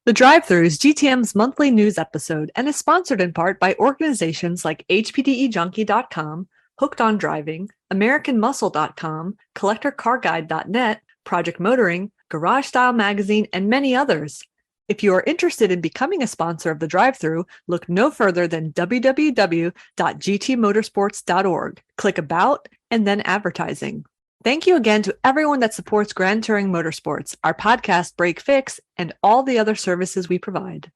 The Drive-Thru is GTM's monthly news episode and is sponsored in part by organizations like HPDEJunkie.com, Hooked on Driving, AmericanMuscle.com, CollectorCarGuide.net, Project Motoring, Garage Style Magazine, and many others. If you are interested in becoming a sponsor of the Drive-Thru, look no further than www.gtmotorsports.org. Click About and then Advertising. Thank you again to everyone that supports Grand Touring Motorsports, our podcast Break Fix, and all the other services we provide.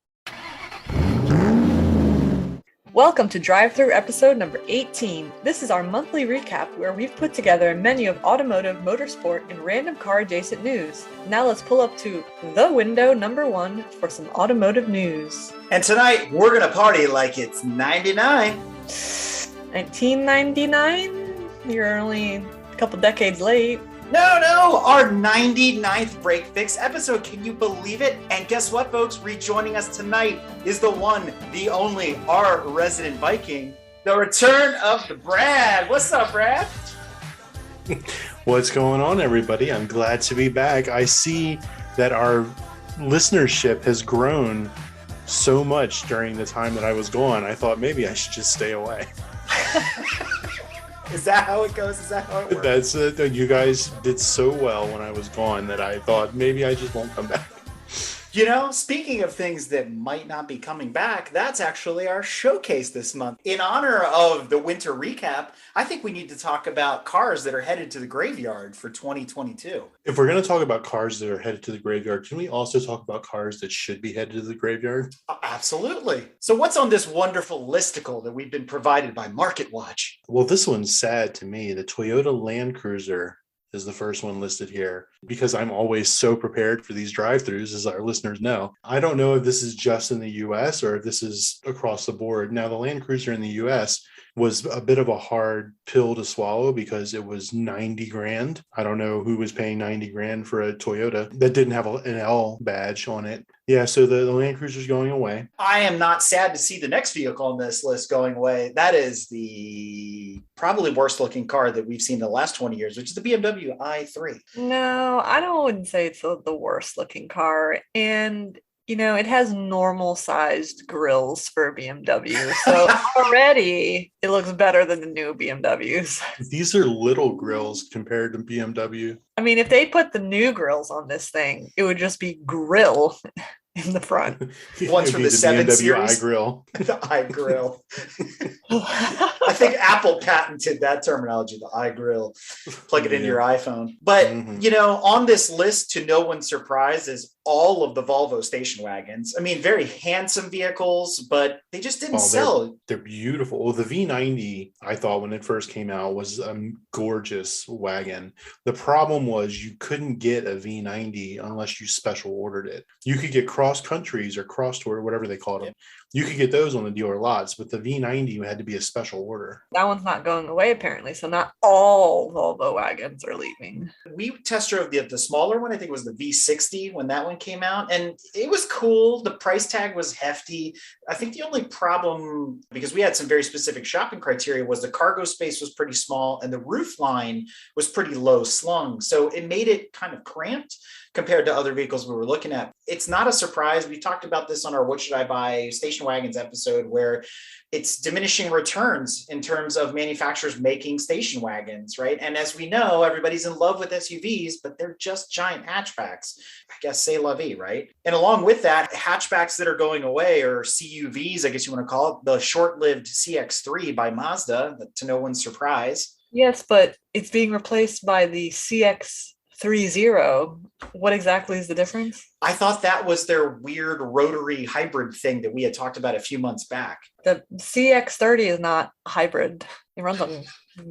Welcome to Drive-Thru episode number 18. This is our monthly recap where we've put together a menu of automotive, motorsport, and random car adjacent news. Now let's pull up to the window number 1 for some automotive news. And tonight we're going to party like it's 99. 1999? You're only couple decades late. No, our 99th Break Fix episode. Can you believe it? And guess what, folks? Rejoining us tonight is the one, the only, our resident Viking, the return of the Brad. What's up, Brad? What's going on, everybody? I'm glad to be back. I see that our listenership has grown so much during the time that I was gone. I thought maybe I should just stay away. Is that how it goes? Is that how it works? That's it. You guys did so well when I was gone that I thought maybe I just won't come back. You know, speaking of things that might not be coming back, that's actually our showcase this month. In honor of the winter recap, I think we need to talk about cars that are headed to the graveyard for 2022. If we're going to talk about cars that are headed to the graveyard, can we also talk about cars that should be headed to the graveyard? Absolutely. So what's on this wonderful listicle that we've been provided by Market Watch? Well, this one's sad to me. The Toyota Land Cruiser is the first one listed here because I'm always so prepared for these drive-thrus, as our listeners know. I don't know if this is just in the US or if this is across the board. Now, the Land Cruiser in the US was a bit of a hard pill to swallow because it was 90 grand. I don't know who was paying 90 grand for a Toyota that didn't have an L badge on it. Yeah, so the Land Cruiser is going away. I am not sad to see the next vehicle on this list going away. That is the probably worst looking car that we've seen in the last 20 years, which is the BMW i3. No, I wouldn't say it's the worst looking car. And, you know, it has normal sized grills for a BMW. So already it looks better than the new BMWs. These are little grills compared to BMW. I mean, if they put the new grills on this thing, it would just be grill in the front. One's from the 7 BMW Series. iGrill. The iGrill. I think Apple patented that terminology, the iGrill. Plug it into your iPhone. But, you know, on this list, to no one's surprise, is all of the Volvo station wagons. I mean, very handsome vehicles, but they just didn't sell. They're beautiful. Well, the V90, I thought when it first came out, was a gorgeous wagon. The problem was you couldn't get a V90 unless you special ordered it. You could get cross countries or cross tour, whatever they called them. You could get those on the dealer lots, but the V90 had to be a special order. That one's not going away, apparently. So not all Volvo wagons are leaving. We test drove the smaller one. I think it was the V60 when that one came out. And it was cool. The price tag was hefty. I think the only problem, because we had some very specific shopping criteria, was the cargo space was pretty small and the roof line was pretty low slung. So it made it kind of cramped compared to other vehicles we were looking at. It's not a surprise. We talked about this on our What Should I Buy Station Wagons episode, where it's diminishing returns in terms of manufacturers making station wagons, right? And as we know, everybody's in love with SUVs, but they're just giant hatchbacks. I guess c'est la vie, right? And along with that, hatchbacks that are going away, or CUVs, I guess you want to call it, the short-lived CX-3 by Mazda, to no one's surprise. Yes, but it's being replaced by the CX-30. What exactly is the difference? I thought that was their weird rotary hybrid thing that we had talked about a few months back. The CX-30 is not hybrid. It runs on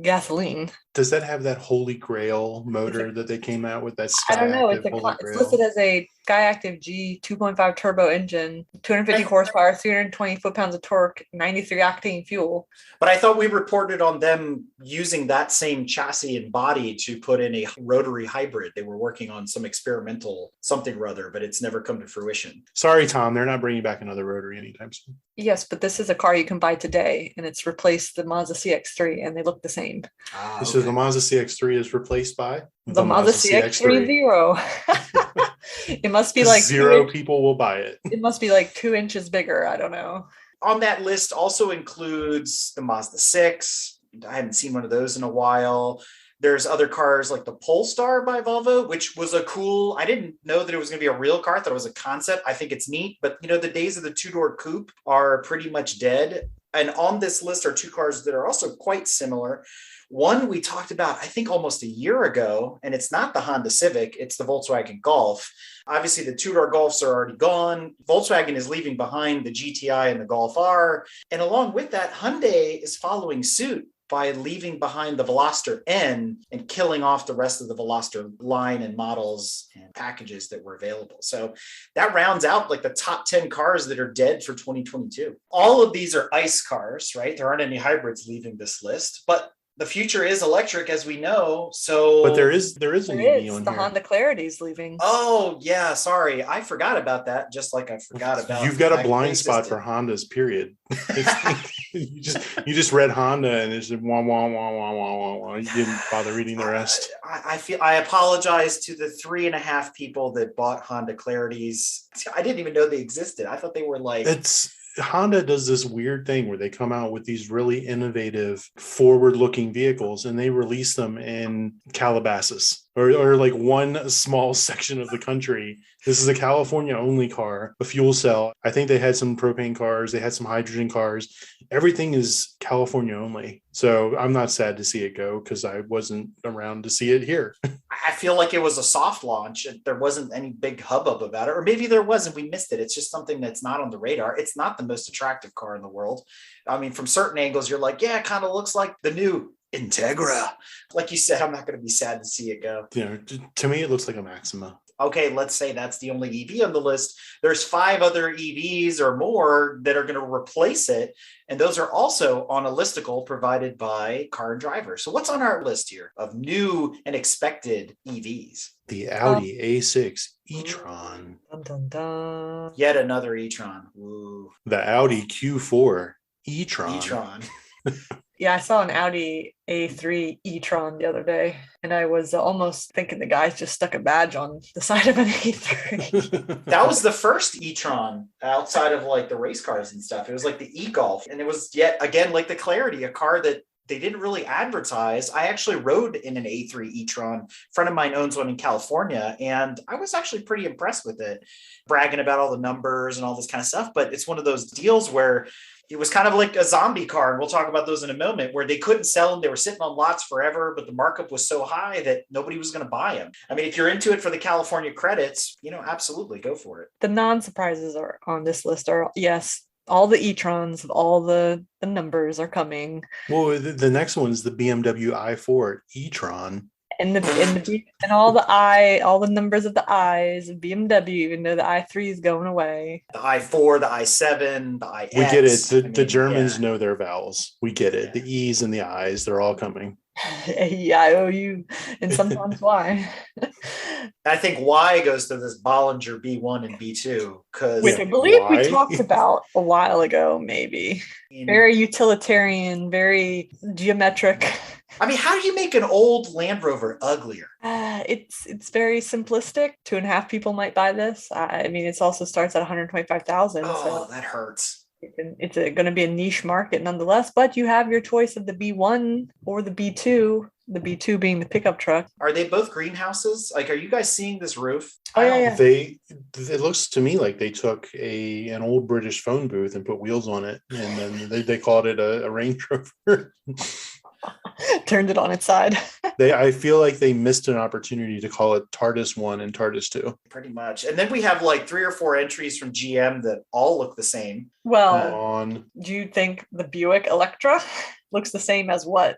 gasoline. Does that have that Holy Grail motor that they came out with? That I don't know. It's Grail? listed as a Skyactiv G 2.5 turbo engine, 250 horsepower, 320 foot-pounds of torque, 93 octane fuel. But I thought we reported on them using that same chassis and body to put in a rotary hybrid. They were working on some experimental something or other, but it's never come to fruition. Sorry, Tom, they're not bringing back another rotary anytime soon. Yes, but this is a car you can buy today, and it's replaced the Mazda CX-3, and they look the same. So the Mazda CX-3 is replaced by the Mazda CX-30. It must be like zero people will buy it. It must be like 2 inches bigger. I don't know. On that list also includes the Mazda 6. I haven't seen one of those in a while. There's other cars like the Polestar by Volvo, which was I didn't know that it was going to be a real car. I thought it was a concept. I think it's neat, but the days of the two-door coupe are pretty much dead. And on this list are two cars that are also quite similar. One we talked about, I think almost a year ago, and it's not the Honda Civic, it's the Volkswagen Golf. Obviously the two-door Golfs are already gone. Volkswagen is leaving behind the GTI and the Golf R. And along with that, Hyundai is following suit by leaving behind the Veloster N and killing off the rest of the Veloster line and models and packages that were available. So that rounds out like the top 10 cars that are dead for 2022. All of these are ICE cars, right? There aren't any hybrids leaving this list, but the future is electric, as we know. So, but there is an EV on the here. Honda Clarity's leaving. Oh yeah, sorry, I forgot about that. Just like I forgot about. You've got a blind spot for Hondas. Period. you just read Honda and it's just wah wah wah wah wah wah wah. You didn't bother reading the rest. I apologize to the 3.5 people that bought Honda Clarities. I didn't even know they existed. I thought they were like. Honda does this weird thing where they come out with these really innovative, forward-looking vehicles, and they release them in Calabasas or like one small section of the country. This is a California-only car, a fuel cell. I think they had some propane cars. They had some hydrogen cars. Everything is California only. So I'm not sad to see it go because I wasn't around to see it here. I feel like it was a soft launch. There wasn't any big hubbub about it, or maybe there was and we missed it. It's just something that's not on the radar. It's not the most attractive car in the world. I mean, from certain angles, you're like, yeah, it kind of looks like the new Integra. Like you said, I'm not going to be sad to see it go. To me, it looks like a Maxima. Okay, let's say that's the only EV on the list. There's 5 other EVs or more that are going to replace it. And those are also on a listicle provided by Car and Driver. So what's on our list here of new and expected EVs? The Audi A6 e-tron. Dun, dun, dun. Yet another e-tron. Ooh. The Audi Q4 e-tron. E-tron. Yeah, I saw an Audi A3 e-tron the other day, and I was almost thinking the guys just stuck a badge on the side of an A3. That was the first e-tron outside of like the race cars and stuff. It was like the e-Golf, and it was yet again like the Clarity, a car that they didn't really advertise. I actually rode in an A3 e-tron. A friend of mine owns one in California, and I was actually pretty impressed with it, bragging about all the numbers and all this kind of stuff. But it's one of those deals where it was kind of like a zombie car, and we'll talk about those in a moment, where they couldn't sell them. They were sitting on lots forever, but the markup was so high that nobody was going to buy them. I mean, if you're into it for the California credits, absolutely go for it. The non-surprises are on this list are, yes, all the e-trons, all the numbers are coming. Well, the next one is the BMW i4 e-tron. And all the numbers of the I's of BMW, even though the i3 is going away. The i4, the i7, the iX. We get it. The Germans know their vowels. We get it. Yeah. The E's and the I's, they're all coming. A-I-O-U, and sometimes Y. I think Y goes to this Bollinger B1 and B2. Which I believe we talked about a while ago, maybe. Very utilitarian, very geometric. I mean, how do you make an old Land Rover uglier? It's very simplistic. 2.5 people might buy this. I mean, it also starts at 125,000. Oh, so that hurts. It's going to be a niche market nonetheless, but you have your choice of the B1 or the B2, the B2 being the pickup truck. Are they both greenhouses? Like, are you guys seeing this roof? Oh, yeah. It looks to me like they took an old British phone booth and put wheels on it, and then they called it a Range Rover. Turned it on its side. I feel like they missed an opportunity to call it TARDIS 1 and TARDIS 2. Pretty much. And then we have like 3 or 4 entries from GM that all look the same. Well, do you think the Buick Electra looks the same as what?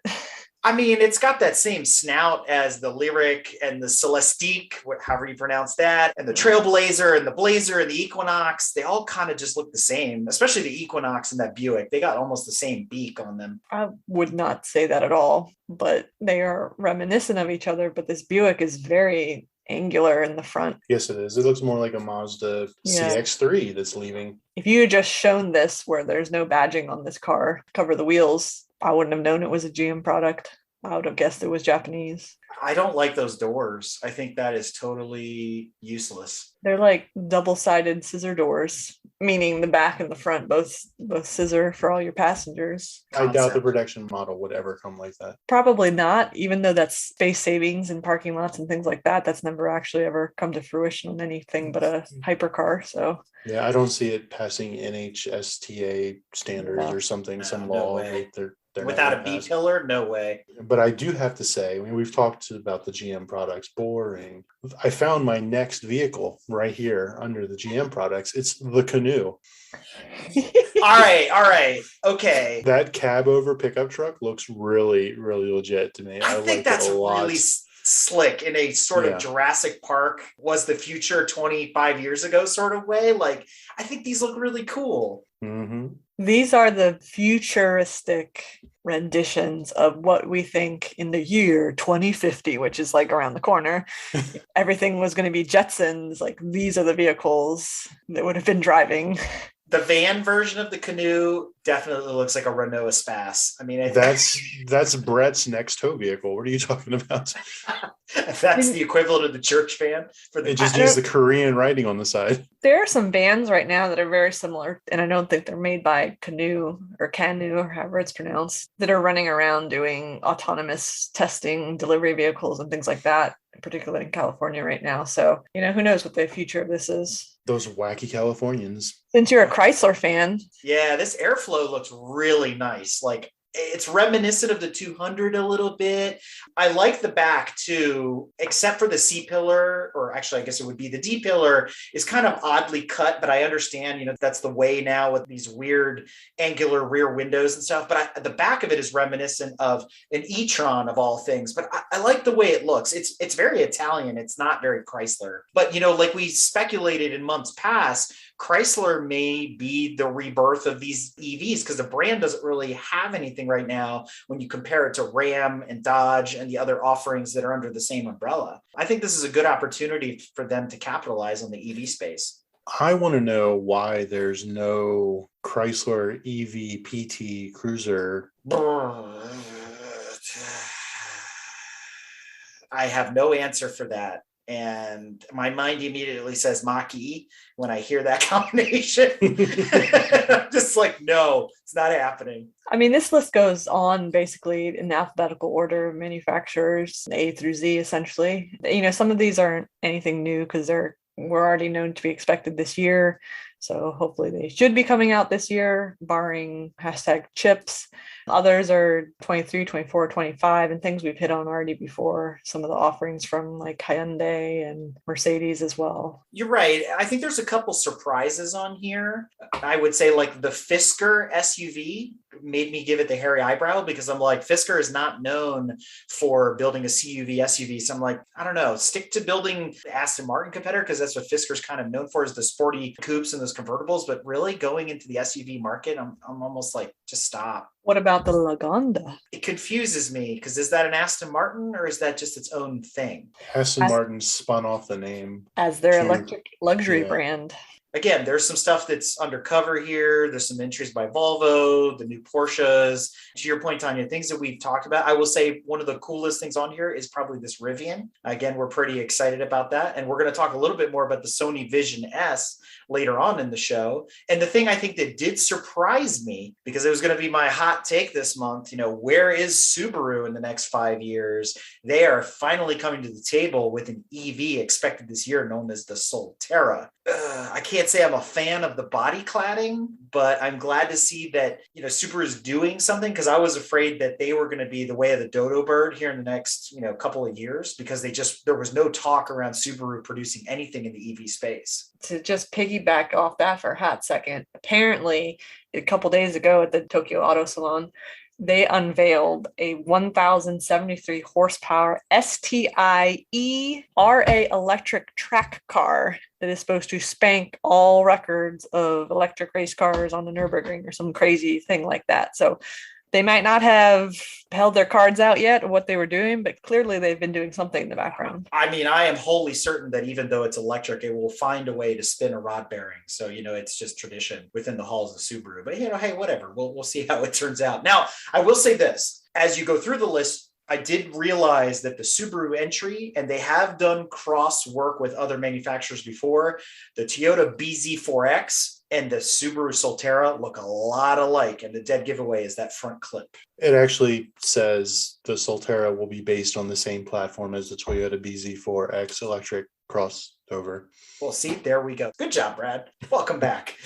I mean, it's got that same snout as the Lyric and the Celestique, however you pronounce that, and the Trailblazer and the Blazer and the Equinox. They all kind of just look the same, especially the Equinox and that Buick. They got almost the same beak on them. I would not say that at all, but they are reminiscent of each other. But this Buick is very angular in the front. Yes, it is. It looks more like a Mazda CX-3 that's leaving. If you had just shown this where there's no badging on this car, cover the wheels, I wouldn't have known it was a GM product. I would have guessed it was Japanese. I don't like those doors. I think that is totally useless. They're like double-sided scissor doors, meaning the back and the front both scissor for all your passengers. I doubt the production model would ever come like that. Probably not, even though that's space savings in parking lots and things like that. That's never actually ever come to fruition on anything but a hypercar. So yeah, I don't see it passing NHSTA standards or something, some law. They're without a B pillar, no way. But I do have to say, I mean, we've talked about the GM products, boring. I found my next vehicle right here under the GM products. It's the Canoe. All right. Okay. That cab over pickup truck looks really, really legit to me. I think that's really slick in a sort of Jurassic Park was the future 25 years ago sort of way. Like, I think these look really cool. Mm-hmm. These are the futuristic renditions of what we think in the year 2050, which is like around the corner. Everything was going to be Jetsons. Like, these are the vehicles that would have been driving. The van version of the Canoe definitely looks like a Renault Espace. I mean, that's Brett's next tow vehicle. What are you talking about? That's the equivalent of the church van. It just needs the Korean writing on the side. There are some vans right now that are very similar, and I don't think they're made by Canoe or however it's pronounced, that are running around doing autonomous testing, delivery vehicles, and things like that, particularly in California right now. So, who knows what the future of this is. Those wacky Californians. Since you're a Chrysler fan. Yeah, this airflow looks really nice. Like, it's reminiscent of the 200 a little bit. I like the back too, except for the C pillar, or actually I guess it would be the D pillar is kind of oddly cut, but I understand, that's the way now with these weird angular rear windows and stuff. But the back of it is reminiscent of an e-tron of all things. But I like the way it looks. It's very Italian. It's not very Chrysler. But, like we speculated in months past, Chrysler may be the rebirth of these EVs because the brand doesn't really have anything right now when you compare it to Ram and Dodge and the other offerings that are under the same umbrella. I think this is a good opportunity for them to capitalize on the EV space. I want to know why there's no Chrysler EV PT Cruiser. I have no answer for that. And my mind immediately says Mach-E when I hear that combination. I'm just like, no, it's not happening. I mean, this list goes on basically in alphabetical order of manufacturers, A through Z, essentially. Some of these aren't anything new because we're already known to be expected this year. So hopefully they should be coming out this year, barring #chips. Others are 23, 24, 25, and things we've hit on already before. Some of the offerings from like Hyundai and Mercedes as well. You're right. I think there's a couple surprises on here. I would say like the Fisker SUV made me give it the hairy eyebrow because I'm like, Fisker is not known for building a CUV SUV. So I'm like, I don't know, stick to building the Aston Martin competitor because that's what Fisker's kind of known for is the sporty coupes and those convertibles. But really going into the SUV market, I'm almost like, just stop. What about the Lagonda? It confuses me because is that an Aston Martin or is that just its own thing? Aston Martin spun off the name as their electric luxury brand. Again, there's some stuff that's undercover here. There's some entries by Volvo, the new Porsches. To your point, Tanya, things that we've talked about. I will say one of the coolest things on here is probably this Rivian. Again, we're pretty excited about that. And we're going to talk a little bit more about the Sony Vision S later on in the show. And the thing I think that did surprise me, because it was going to be my hot take this month, where is Subaru in the next 5 years? They are finally coming to the table with an EV expected this year known as the Solterra. I can't say I'm a fan of the body cladding, but I'm glad to see that, Subaru is doing something because I was afraid that they were going to be the way of the dodo bird here in the next, couple of years because there was no talk around Subaru producing anything in the EV space. To just piggyback off that for a hot second, apparently a couple days ago at the Tokyo Auto Salon, they unveiled a 1,073 horsepower STI ERA electric track car that is supposed to spank all records of electric race cars on the Nürburgring or some crazy thing like that. So they might not have held their cards out yet of what they were doing, but clearly they've been doing something in the background. I mean, I am wholly certain that even though it's electric, it will find a way to spin a rod bearing. So, it's just tradition within the halls of Subaru. But, hey, whatever. We'll see how it turns out. Now, I will say this. As you go through the list, I did realize that the Subaru entry, and they have done cross work with other manufacturers before, the Toyota BZ4X and the Subaru Solterra look a lot alike. And the dead giveaway is that front clip. It actually says the Solterra will be based on the same platform as the Toyota BZ4X electric crossover. Well, see, there we go. Good job, Brad. Welcome back.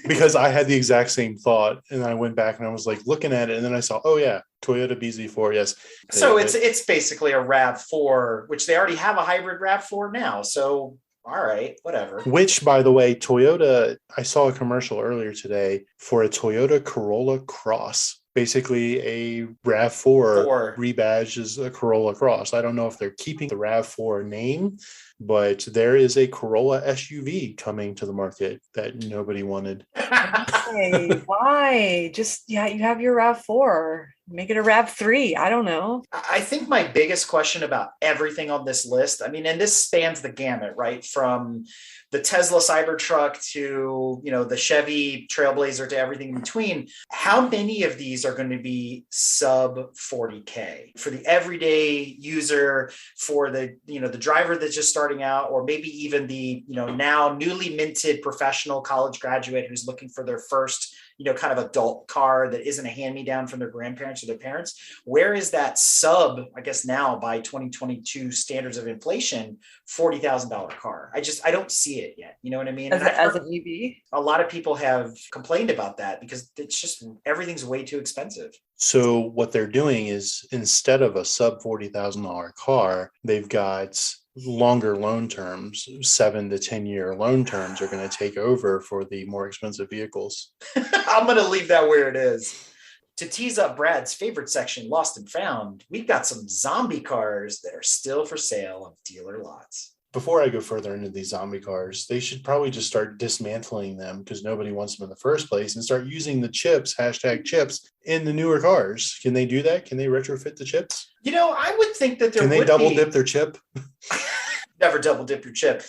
Because I had the exact same thought, and I went back and I was like looking at it, and then I saw, oh yeah, Toyota BZ4, yes. So it's basically a RAV4, which they already have a hybrid RAV4 now. So all right, whatever. Which, by the way, Toyota, I saw a commercial earlier today for a Toyota Corolla Cross. Basically a RAV4 rebadged as a Corolla Cross. I don't know if they're keeping the RAV4 name, but there is a Corolla SUV coming to the market that nobody wanted. Hey, why? Just, you have your RAV4. Make it a RAV3. I don't know. I think my biggest question about everything on this list, I mean, and this spans the gamut, right? From the Tesla Cybertruck to, the Chevy Trailblazer to everything in between. How many of these are going to be sub 40K for the everyday user, for the, the driver that's just starting out, or maybe even the, now newly minted professional college graduate who's looking for their first, kind of adult car that isn't a hand-me-down from their grandparents or their parents? Where is that sub, I guess now by 2022 standards of inflation, $40,000 car? I don't see it yet. You know what I mean? As an EV? A lot of people have complained about that because it's just, everything's way too expensive. So what they're doing is, instead of a sub $40,000 car, they've got longer loan terms. 7 to 10 year loan terms are going to take over for the more expensive vehicles. I'm going to leave that where it is. To tease up Brad's favorite section, Lost and Found, we've got some zombie cars that are still for sale on dealer lots. Before I go further into these zombie cars, they should probably just start dismantling them because nobody wants them in the first place, and start using the chips, #chips, in the newer cars. Can they do that? Can they retrofit the chips? I would think that there would be. Can they double dip their chip? Never double dip your chip.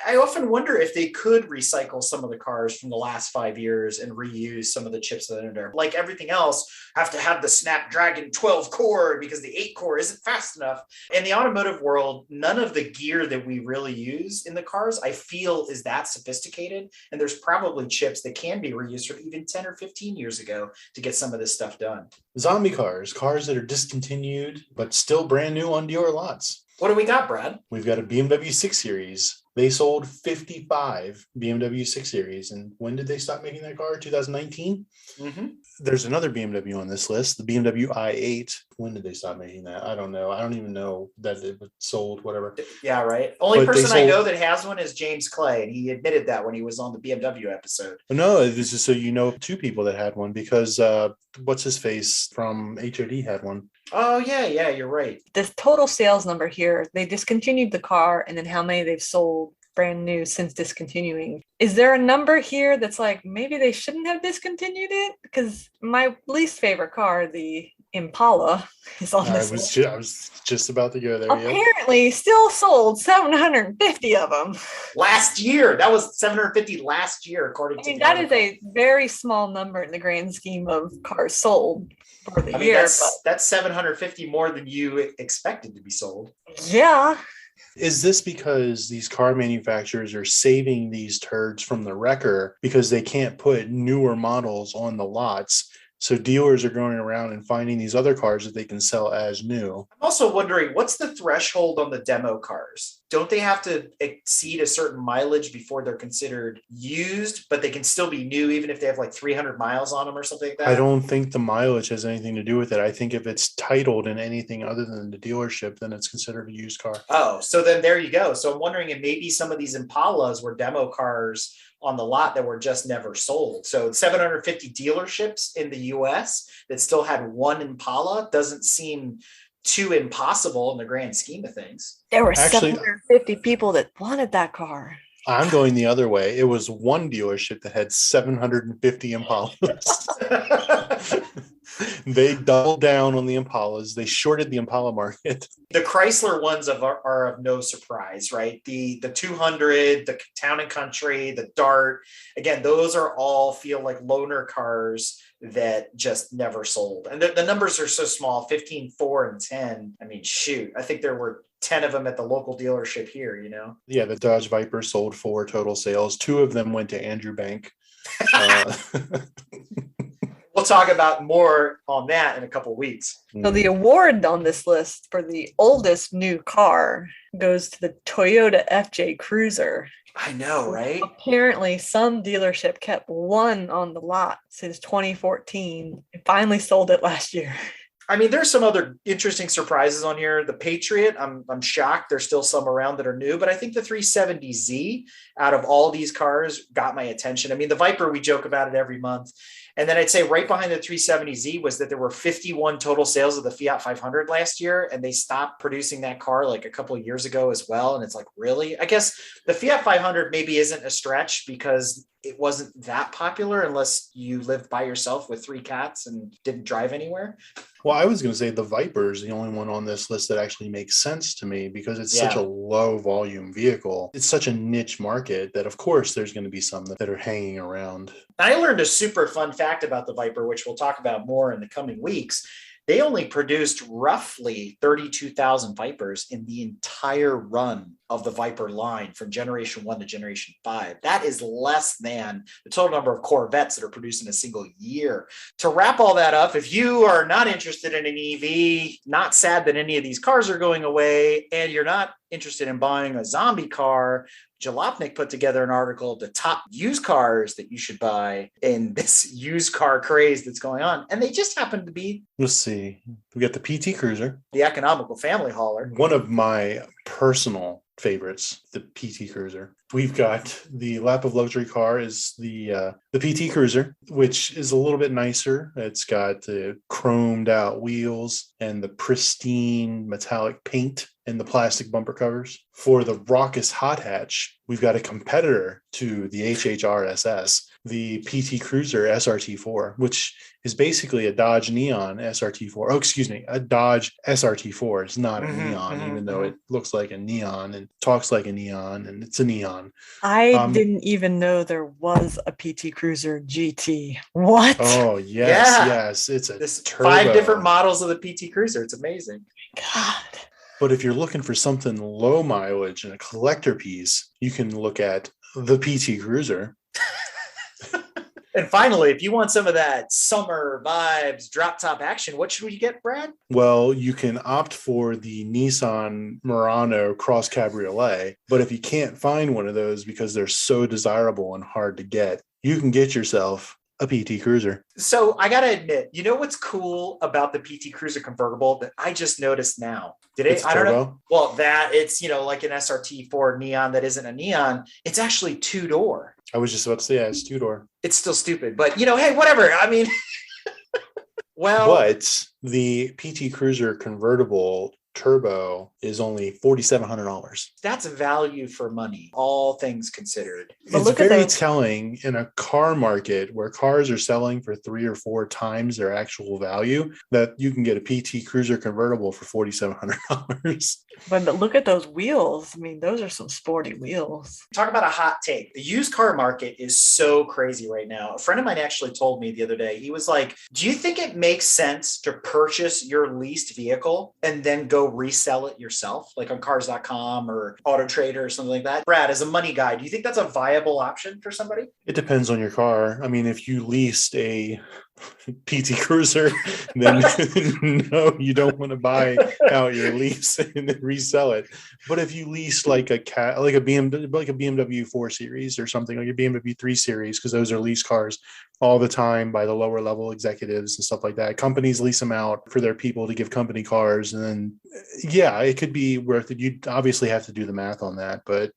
I often wonder if they could recycle some of the cars from the last 5 years and reuse some of the chips that are in there. Like everything else, have to have the Snapdragon 12 core because the 8 core isn't fast enough. In the automotive world, none of the gear that we really use in the cars, I feel, is that sophisticated. And there's probably chips that can be reused from even 10 or 15 years ago to get some of this stuff done. Zombie cars that are discontinued, but still brand new on dealer lots. What do we got, Brad? We've got a BMW 6 Series. They sold 55 BMW 6 Series. And when did they stop making that car? 2019? Mm-hmm. There's another BMW on this list, the BMW i8. When did they stop making that? I don't know. I don't even know that it sold, whatever. Yeah, right. Only person I know that has one is James Clay, and he admitted that when he was on the BMW episode. No, this is so two people that had one, because what's his face from HOD had one. Oh, yeah, you're right. The total sales number here, they discontinued the car, and then how many they've sold brand new since discontinuing. Is there a number here that's like, maybe they shouldn't have discontinued it? Because my least favorite car, the Impala, is on this list. I was just about to go there. Apparently, still sold 750 of them. Last year. That was 750 last year, according to that is a very small number in the grand scheme of cars sold for the year. That's 750 more than you expected to be sold. Yeah. Is this because these car manufacturers are saving these turds from the wrecker because they can't put newer models on the lots? So dealers are going around and finding these other cars that they can sell as new. I'm also wondering, what's the threshold on the demo cars? Don't they have to exceed a certain mileage before they're considered used, but they can still be new even if they have like 300 miles on them or something like that? I don't think the mileage has anything to do with it. I think if it's titled in anything other than the dealership, then it's considered a used car. Oh, so then there you go. So I'm wondering if maybe some of these Impalas were demo cars on the lot that were just never sold. So 750 dealerships in the US that still had one Impala doesn't seem too impossible in the grand scheme of things. There were 750 people that wanted that car. I'm going the other way. It was one dealership that had 750 Impalas. They doubled down on the Impalas. They shorted the Impala market. The Chrysler ones are of no surprise, right? The 200, the Town and Country, the Dart. Again, those are all feel like loaner cars that just never sold. And the numbers are so small, 15, 4, and 10. I mean, shoot, I think there were 10 of them at the local dealership here, you know? Yeah, the Dodge Viper sold 4 total sales. 2 of them went to Andrew Bank. We'll talk about more on that in a couple of weeks. So the award on this list for the oldest new car goes to the Toyota FJ Cruiser. I know, right? Apparently, some dealership kept one on the lot since 2014 and finally sold it last year. I mean, there's some other interesting surprises on here. The Patriot, I'm shocked. There's still some around that are new, but I think the 370Z out of all these cars got my attention. I mean, the Viper, we joke about it every month. And then I'd say right behind the 370Z was that there were 51 total sales of the Fiat 500 last year, and they stopped producing that car like a couple of years ago as well. And it's like, really? I guess the Fiat 500 maybe isn't a stretch because it wasn't that popular unless you lived by yourself with 3 cats and didn't drive anywhere. Well, I was going to say the Viper is the only one on this list that actually makes sense to me because it's such a low volume vehicle. It's such a niche market that, of course, there's going to be some that are hanging around. I learned a super fun fact about the Viper, which we'll talk about more in the coming weeks. They only produced roughly 32,000 Vipers in the entire run of the Viper line from generation 1 to generation 5. That is less than the total number of Corvettes that are produced in a single year. To wrap all that up, if you are not interested in an EV, not sad that any of these cars are going away, and you're not interested in buying a zombie car, Jalopnik put together an article of the top used cars that you should buy in this used car craze that's going on. And they just happen to be, let's see, we got the PT Cruiser, the economical family hauler. One of my personal favorites, the PT Cruiser. We've got the lap of luxury car is the PT Cruiser, which is a little bit nicer. It's got the chromed out wheels and the pristine metallic paint and the plastic bumper covers. For the raucous hot hatch, we've got a competitor to the HHRSS, the PT Cruiser SRT4, which is basically a Dodge Neon SRT4. Oh, excuse me, a Dodge SRT4. It's not a Neon, even though it looks like a Neon and talks like a Neon, and it's a Neon. I didn't even know there was a PT Cruiser GT. What? Oh, yes. It's a turbo. 5 different models of the PT Cruiser. It's amazing. God. But if you're looking for something low mileage and a collector piece, you can look at the PT Cruiser. And finally, if you want some of that summer vibes, drop top action, what should we get, Brad? Well, you can opt for the Nissan Murano Cross Cabriolet. But if you can't find one of those because they're so desirable and hard to get, you can get yourself a PT Cruiser. So I got to admit, you know what's cool about the PT Cruiser convertible that I just noticed now? I don't know. Well, that it's, like an SRT4 Neon that isn't a Neon. It's actually 2-door. I was just about to say, yeah, it's 2-door. It's still stupid, but hey, whatever. I mean, but the PT Cruiser convertible turbo is only $4,700. That's value for money, all things considered. It's very telling in a car market where cars are selling for 3 or 4 times their actual value that you can get a PT Cruiser convertible for $4,700. But look at those wheels. I mean, those are some sporty wheels. Talk about a hot take. The used car market is so crazy right now. A friend of mine actually told me the other day, he was like, do you think it makes sense to purchase your leased vehicle and then go resell it yourself, like on cars.com or Auto Trader or something like that? Brad, as a money guy, do you think that's a viable option for somebody? It depends on your car. I mean, if you leased a PT Cruiser, then no, you don't want to buy out your lease and then resell it. But if you lease like a BMW 4 Series or something, like a BMW 3 Series, because those are lease cars all the time by the lower level executives and stuff like that. Companies lease them out for their people to give company cars, and then it could be worth it. You obviously have to do the math on that, but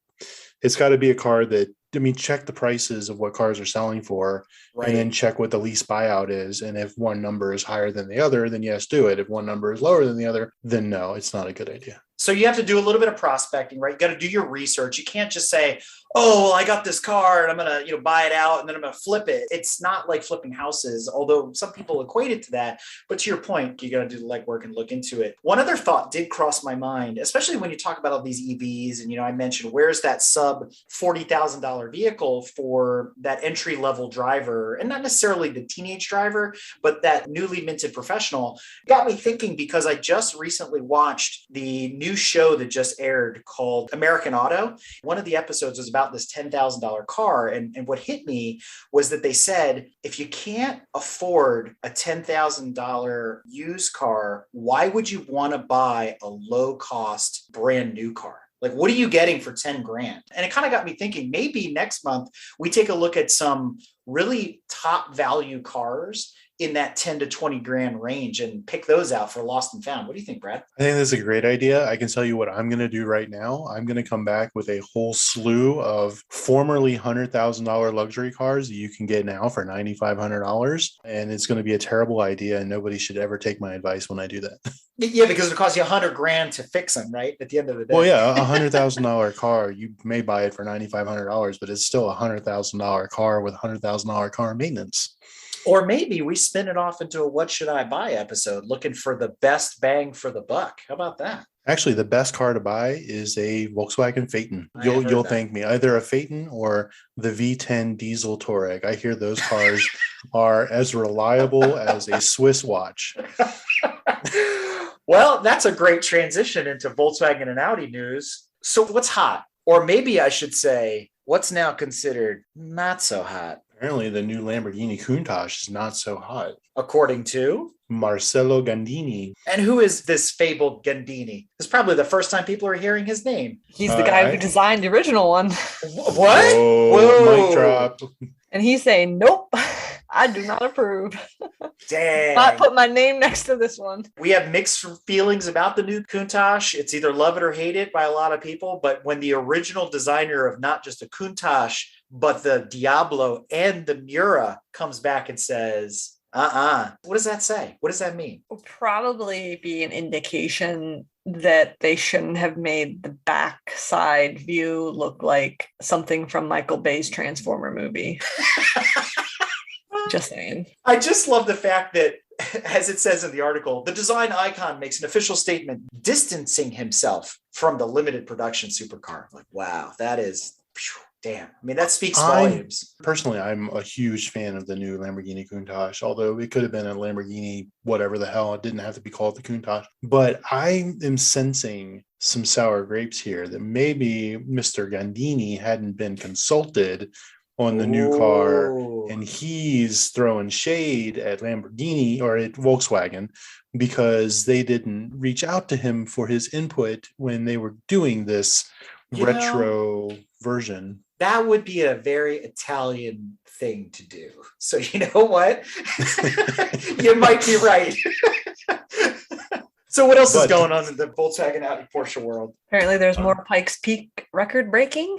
it's got to be a car that, check the prices of what cars are selling for, right, and then check what the lease buyout is. And if one number is higher than the other, then yes, do it. If one number is lower than the other, then no, it's not a good idea. So you have to do a little bit of prospecting, right? You got to do your research. You can't just say, oh, well, I got this car and I'm going to, buy it out and then I'm going to flip it. It's not like flipping houses, although some people equate it to that. But to your point, you got to do the legwork and look into it. One other thought did cross my mind, especially when you talk about all these EVs. And, I mentioned, where's that sub $40,000 vehicle for that entry level driver, and not necessarily the teenage driver, but that newly minted professional? It got me thinking, because I just recently watched the new show that just aired called American Auto. One of the episodes was about this $10,000 car. And what hit me was that they said, if you can't afford a $10,000 used car, why would you want to buy a low cost brand new car? Like, what are you getting for 10 grand? And it kind of got me thinking, maybe next month we take a look at some really top value cars in that 10 to 20 grand range and pick those out for lost and found. What do you think, Brad? I think that's a great idea. I can tell you what I'm going to do right now. I'm going to come back with a whole slew of formerly $100,000 luxury cars that you can get now for $9,500. And it's going to be a terrible idea. And nobody should ever take my advice when I do that. Yeah, because it costs you $100 grand to fix them, right? At the end of the day. Well, yeah, a $100,000 car, you may buy it for $9,500, but it's still a $100,000 car with $100,000 car maintenance. Or maybe we spin it off into a what should I buy episode, looking for the best bang for the buck. How about that? Actually, the best car to buy is a Volkswagen Phaeton. You'll thank me. Either a Phaeton or the V10 diesel Touareg. I hear those cars are as reliable as a Swiss watch. Well, that's a great transition into Volkswagen and Audi news. So what's hot? Or maybe I should say, what's now considered not so hot? Apparently, the new Lamborghini Countach is not so hot. According to Marcello Gandini. And who is this fabled Gandini? It's probably the first time people are hearing his name. He's the guy who designed the original one. What? Whoa. Mic drop. And he's saying, nope, I do not approve. Dang. Not put my name next to this one. We have mixed feelings about the new Countach. It's either love it or hate it by a lot of people. But when the original designer of not just a Countach, but the Diablo and the Miura comes back and says, what does that say? What does that mean? Will probably be an indication that they shouldn't have made the backside view look like something from Michael Bay's Transformer movie. Just saying. I just love the fact that, as it says in the article, the design icon makes an official statement distancing himself from the limited production supercar. Like, wow, that is... Damn. I mean, that speaks volumes. Personally, I'm a huge fan of the new Lamborghini Countach, although it could have been a Lamborghini, whatever the hell. It didn't have to be called the Countach. But I am sensing some sour grapes here that maybe Mr. Gandini hadn't been consulted on the new car, and he's throwing shade at Lamborghini or at Volkswagen because they didn't reach out to him for his input when they were doing this retro version. That would be a very Italian thing to do. So you know what? You might be right. So what else is going on in the Volkswagen Audi Porsche world? Apparently there's more Pikes Peak record breaking.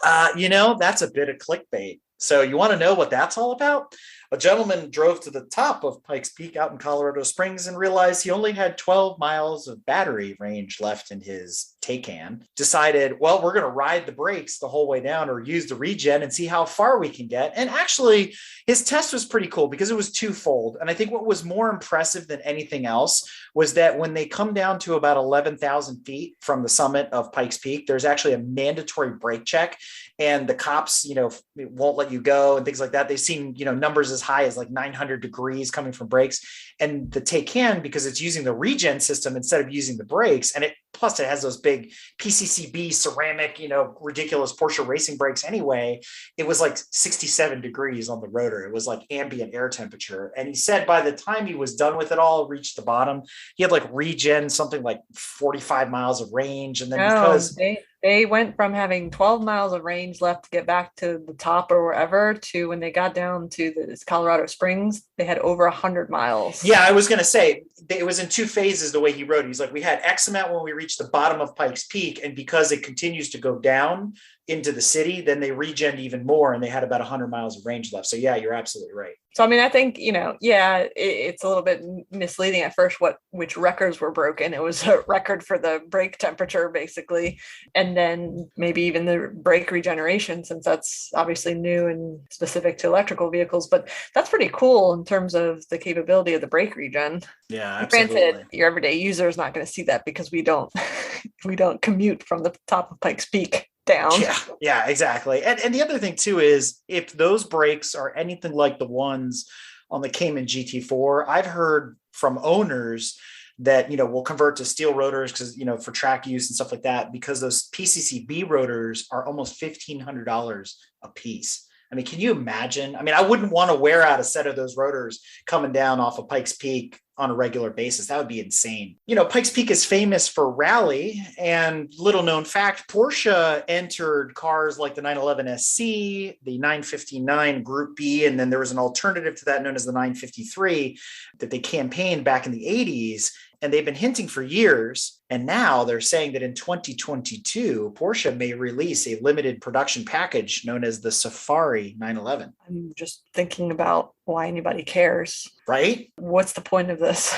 That's a bit of clickbait. So you want to know what that's all about? A gentleman drove to the top of Pikes Peak out in Colorado Springs and realized he only had 12 miles of battery range left in his Taycan. Decided, well, we're going to ride the brakes the whole way down or use the regen and see how far we can get. And actually, his test was pretty cool because it was twofold. And I think what was more impressive than anything else was that when they come down to about 11,000 feet from the summit of Pikes Peak, there's actually a mandatory brake check. And the cops, won't let you go and things like that. They've seen, numbers as high as like 900 degrees coming from brakes. And the Taycan, because it's using the regen system instead of using the brakes, and plus it has those big PCCB ceramic, ridiculous Porsche racing brakes anyway, it was like 67 degrees on the rotor. It was like ambient air temperature. And he said by the time he was done with it all, reached the bottom, he had like regen, something like 45 miles of range. And then because they went from having 12 miles of range left to get back to the top or wherever to when they got down to the Colorado Springs, they had over 100 miles. Yeah, I was going to say it was in two phases the way he wrote it. He's like, we had X amount when we reached the bottom of Pikes Peak. And because it continues to go down, into the city, then they regened even more and they had about 100 miles of range left. So yeah, you're absolutely right. So, I mean, I think, it's a little bit misleading at first which records were broken. It was a record for the brake temperature, basically, and then maybe even the brake regeneration, since that's obviously new and specific to electrical vehicles. But that's pretty cool in terms of the capability of the brake regen. Yeah, absolutely. Granted, your everyday user is not going to see that because we don't commute from the top of Pikes Peak down. Yeah, exactly. And the other thing too is if those brakes are anything like the ones on the Cayman GT4, I've heard from owners that, will convert to steel rotors because, for track use and stuff like that, because those PCCB rotors are almost $1,500 a piece. I mean, can you imagine? I mean, I wouldn't want to wear out a set of those rotors coming down off of Pikes Peak on a regular basis. That would be insane. Pikes Peak is famous for rally, and little known fact, Porsche entered cars like the 911 SC, the 959 Group B, and then there was an alternative to that known as the 953 that they campaigned back in the 80s. And they've been hinting for years. And now they're saying that in 2022, Porsche may release a limited production package known as the Safari 911. I'm just thinking about why anybody cares. Right? What's the point of this?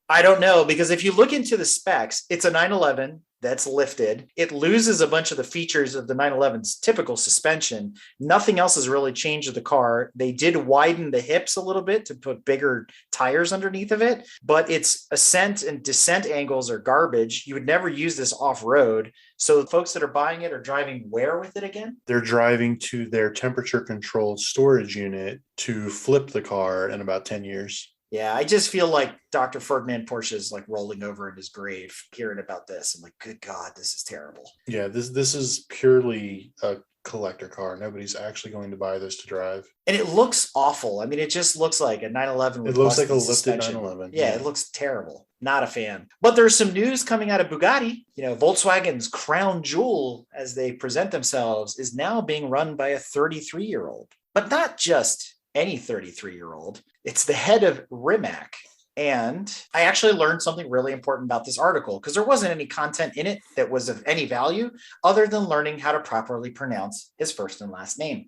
I don't know, because if you look into the specs, it's a 911 that's lifted. It loses a bunch of the features of the 911's typical suspension. Nothing else has really changed with the car. They did widen the hips a little bit to put bigger tires underneath of it, but its ascent and descent angles are garbage. You would never use this off-road. So the folks that are buying it are driving where with it again? They're driving to their temperature controlled storage unit to flip the car in about 10 years. Yeah, I just feel like Dr. Ferdinand Porsche is like rolling over in his grave hearing about this. I'm like, good God, this is terrible. Yeah, this is purely a collector car. Nobody's actually going to buy this to drive. And it looks awful. I mean, it just looks like a 911 with it looks like a lifted suspension. 911. Yeah, it looks terrible. Not a fan. But there's some news coming out of Bugatti. Volkswagen's crown jewel, as they present themselves, is now being run by a 33-year-old. But not just any 33-year-old. It's the head of Rimac. And I actually learned something really important about this article because there wasn't any content in it that was of any value other than learning how to properly pronounce his first and last name.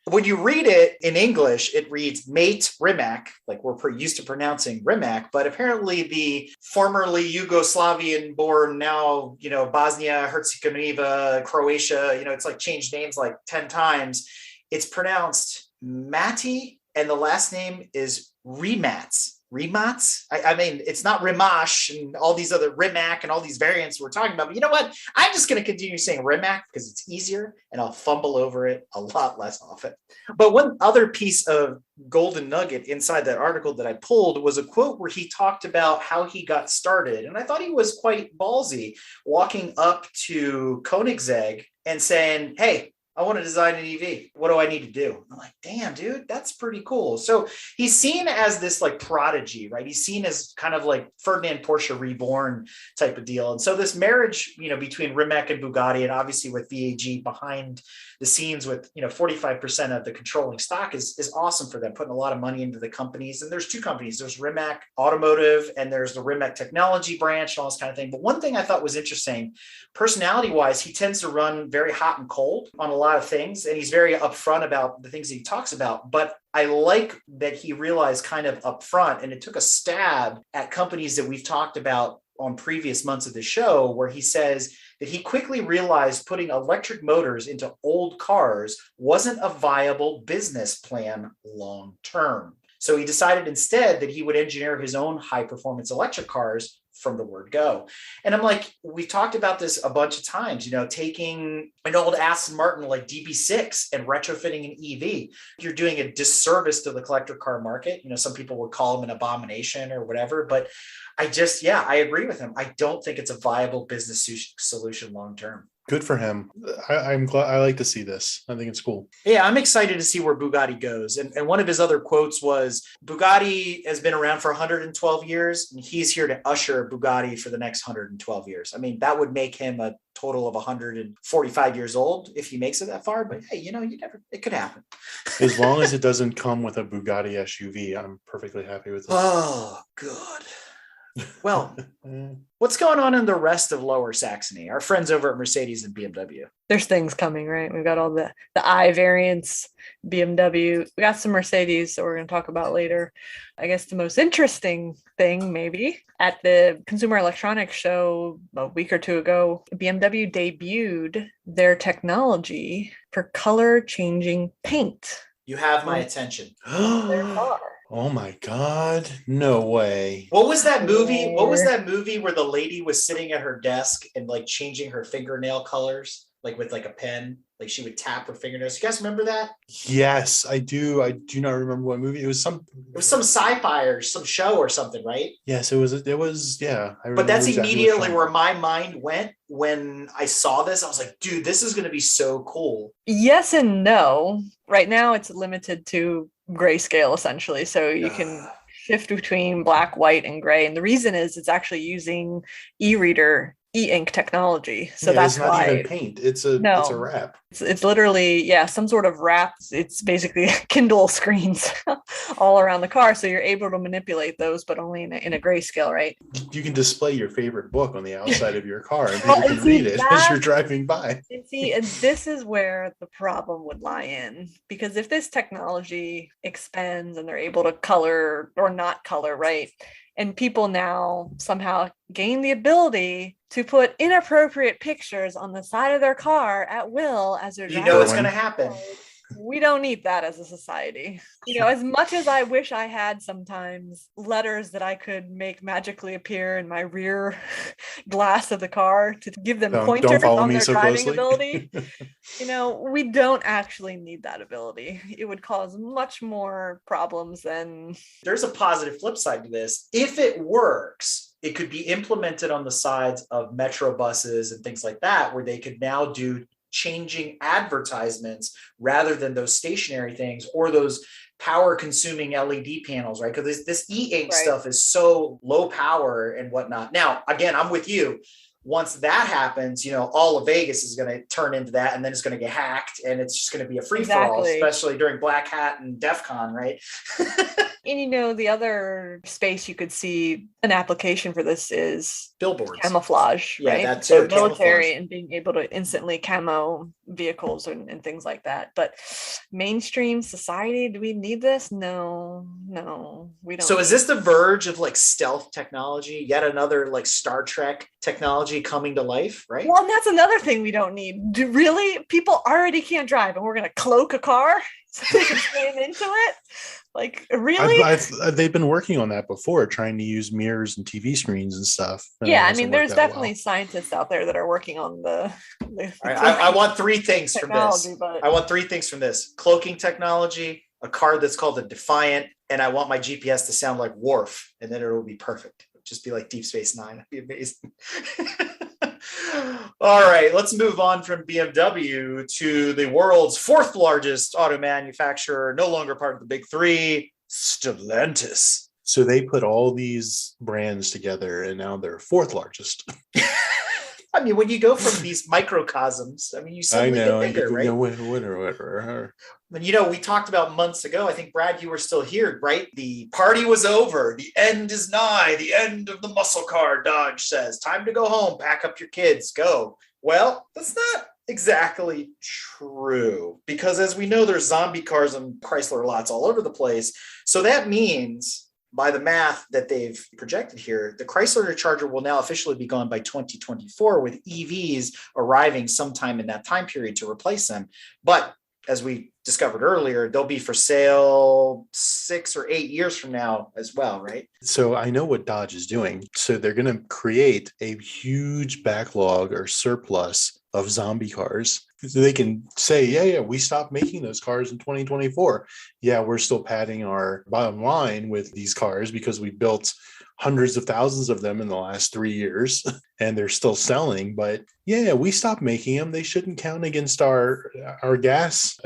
When you read it in English, it reads Mate Rimac, like we're used to pronouncing Rimac, but apparently the formerly Yugoslavian born, now, Bosnia, Herzegovina, Croatia, it's like changed names like 10 times. It's pronounced Matti, and the last name is Remats. Remats? I mean, it's not Rimash and all these other Rimac and all these variants we're talking about. But you know what? I'm just going to continue saying Rimac because it's easier and I'll fumble over it a lot less often. But one other piece of golden nugget inside that article that I pulled was a quote where he talked about how he got started. And I thought he was quite ballsy, walking up to Koenigsegg and saying, hey, I want to design an EV. What do I need to do? I'm like, damn, dude, that's pretty cool. So he's seen as this like prodigy, right? He's seen as kind of like Ferdinand Porsche reborn type of deal. And so this marriage, between Rimac and Bugatti, and obviously with VAG behind the scenes with, 45% of the controlling stock is awesome for them, putting a lot of money into the companies. And there's two companies. There's Rimac Automotive and there's the Rimac Technology branch and all this kind of thing. But one thing I thought was interesting, personality-wise, he tends to run very hot and cold on a lot of things. And he's very upfront about the things that he talks about. But I like that he realized kind of upfront, and it took a stab at companies that we've talked about on previous months of the show, where he says that he quickly realized putting electric motors into old cars wasn't a viable business plan long term. So he decided instead that he would engineer his own high performance electric cars from the word go. And I'm like, we've talked about this a bunch of times, taking an old Aston Martin like DB6 and retrofitting an EV. You're doing a disservice to the collector car market. Some people would call them an abomination or whatever, but I agree with him. I don't think it's a viable business solution long term. Good for him. I'm glad. I like to see this. I think it's cool. Yeah, I'm excited to see where Bugatti goes. And one of his other quotes was, Bugatti has been around for 112 years, and he's here to usher Bugatti for the next 112 years. I mean, that would make him a total of 145 years old if he makes it that far. But hey, it could happen. As long as it doesn't come with a Bugatti SUV, I'm perfectly happy with this. Oh, good. Well, what's going on in the rest of Lower Saxony? Our friends over at Mercedes and BMW. There's things coming, right? We've got all the I variants, BMW. We got some Mercedes that we're going to talk about later. I guess the most interesting thing, maybe, at the Consumer Electronics Show a week or two ago, BMW debuted their technology for color changing paint. You have my attention. Their car. Oh my God. No way. What was that movie? What was that movie where the lady was sitting at her desk and like changing her fingernail colors, like with like a pen? Like she would tap her fingernails. You guys remember that? Yes, I do. I do not remember what movie. It was some sci-fi or some show or something, right? Yes, it was, yeah. But that's immediately where my mind went when I saw this. I was like, dude, this is going to be so cool. Yes and no. Right now it's limited to grayscale essentially. So you can shift between black, white, and gray. And the reason is it's actually using e-ink technology. So that's it's not why even paint. It's a wrap. It's literally, some sort of wrap. It's basically Kindle screens all around the car. So you're able to manipulate those, but only in a grayscale, right? You can display your favorite book on the outside of your car and people can read it as you're driving by. And this is where the problem would lie in. Because if this technology expands and they're able to color or not color, right? And people now somehow gain the ability to put inappropriate pictures on the side of their car at will as they're driving. You know it's going to happen. We don't need that as a society. As much as I wish I had sometimes letters that I could make magically appear in my rear glass of the car to give them pointers on their driving ability, we don't actually need that ability. It would cause much more problems than... There's a positive flip side to this. If it works, it could be implemented on the sides of metro buses and things like that, where they could now do changing advertisements rather than those stationary things or those power consuming LED panels, right? Because this e-ink stuff is so low power and whatnot. Now, again, I'm with you. Once that happens, all of Vegas is going to turn into that, and then it's going to get hacked, and it's just going to be a free-for-all, especially during Black Hat and DEF CON, right? And the other space you could see an application for this is billboards, camouflage, right? Yeah, that too. So military and being able to instantly camo vehicles and things like that. But mainstream society, do we need this? No, we don't. So is this the verge of like stealth technology? Yet another like Star Trek technology coming to life, right? Well, and that's another thing we don't need. Really? People already can't drive, and we're going to cloak a car so they can slam into it? Like, really? They've been working on that before, trying to use mirrors and TV screens and stuff. Yeah, there's definitely scientists out there that are working on the I want three things from this. But... I want three things from this. Cloaking technology, a car that's called a Defiant, and I want my GPS to sound like Worf, and then it'll be perfect. It'll just be like Deep Space Nine. That'd be amazing. All right, let's move on from BMW to the world's fourth largest auto manufacturer, no longer part of the big three, Stellantis. So they put all these brands together and now they're fourth largest. When you go from these microcosms, you suddenly get bigger, right? Whatever. And we talked about months ago, I think, Brad, you were still here, right? The party was over. The end is nigh. The end of the muscle car, Dodge says. Time to go home. Pack up your kids. Go. Well, that's not exactly true, because as we know, there's zombie cars on Chrysler lots all over the place. So that means, by the math that they've projected here, the Chrysler Charger will now officially be gone by 2024, with EVs arriving sometime in that time period to replace them. But as we discovered earlier, they'll be for sale 6 or 8 years from now as well, right? So I know what Dodge is doing. So they're going to create a huge backlog or surplus of zombie cars. So they can say, we stopped making those cars in 2024. Yeah, we're still padding our bottom line with these cars because we built hundreds of thousands of them in the last 3 years and they're still selling. But we stopped making them. They shouldn't count against our gas,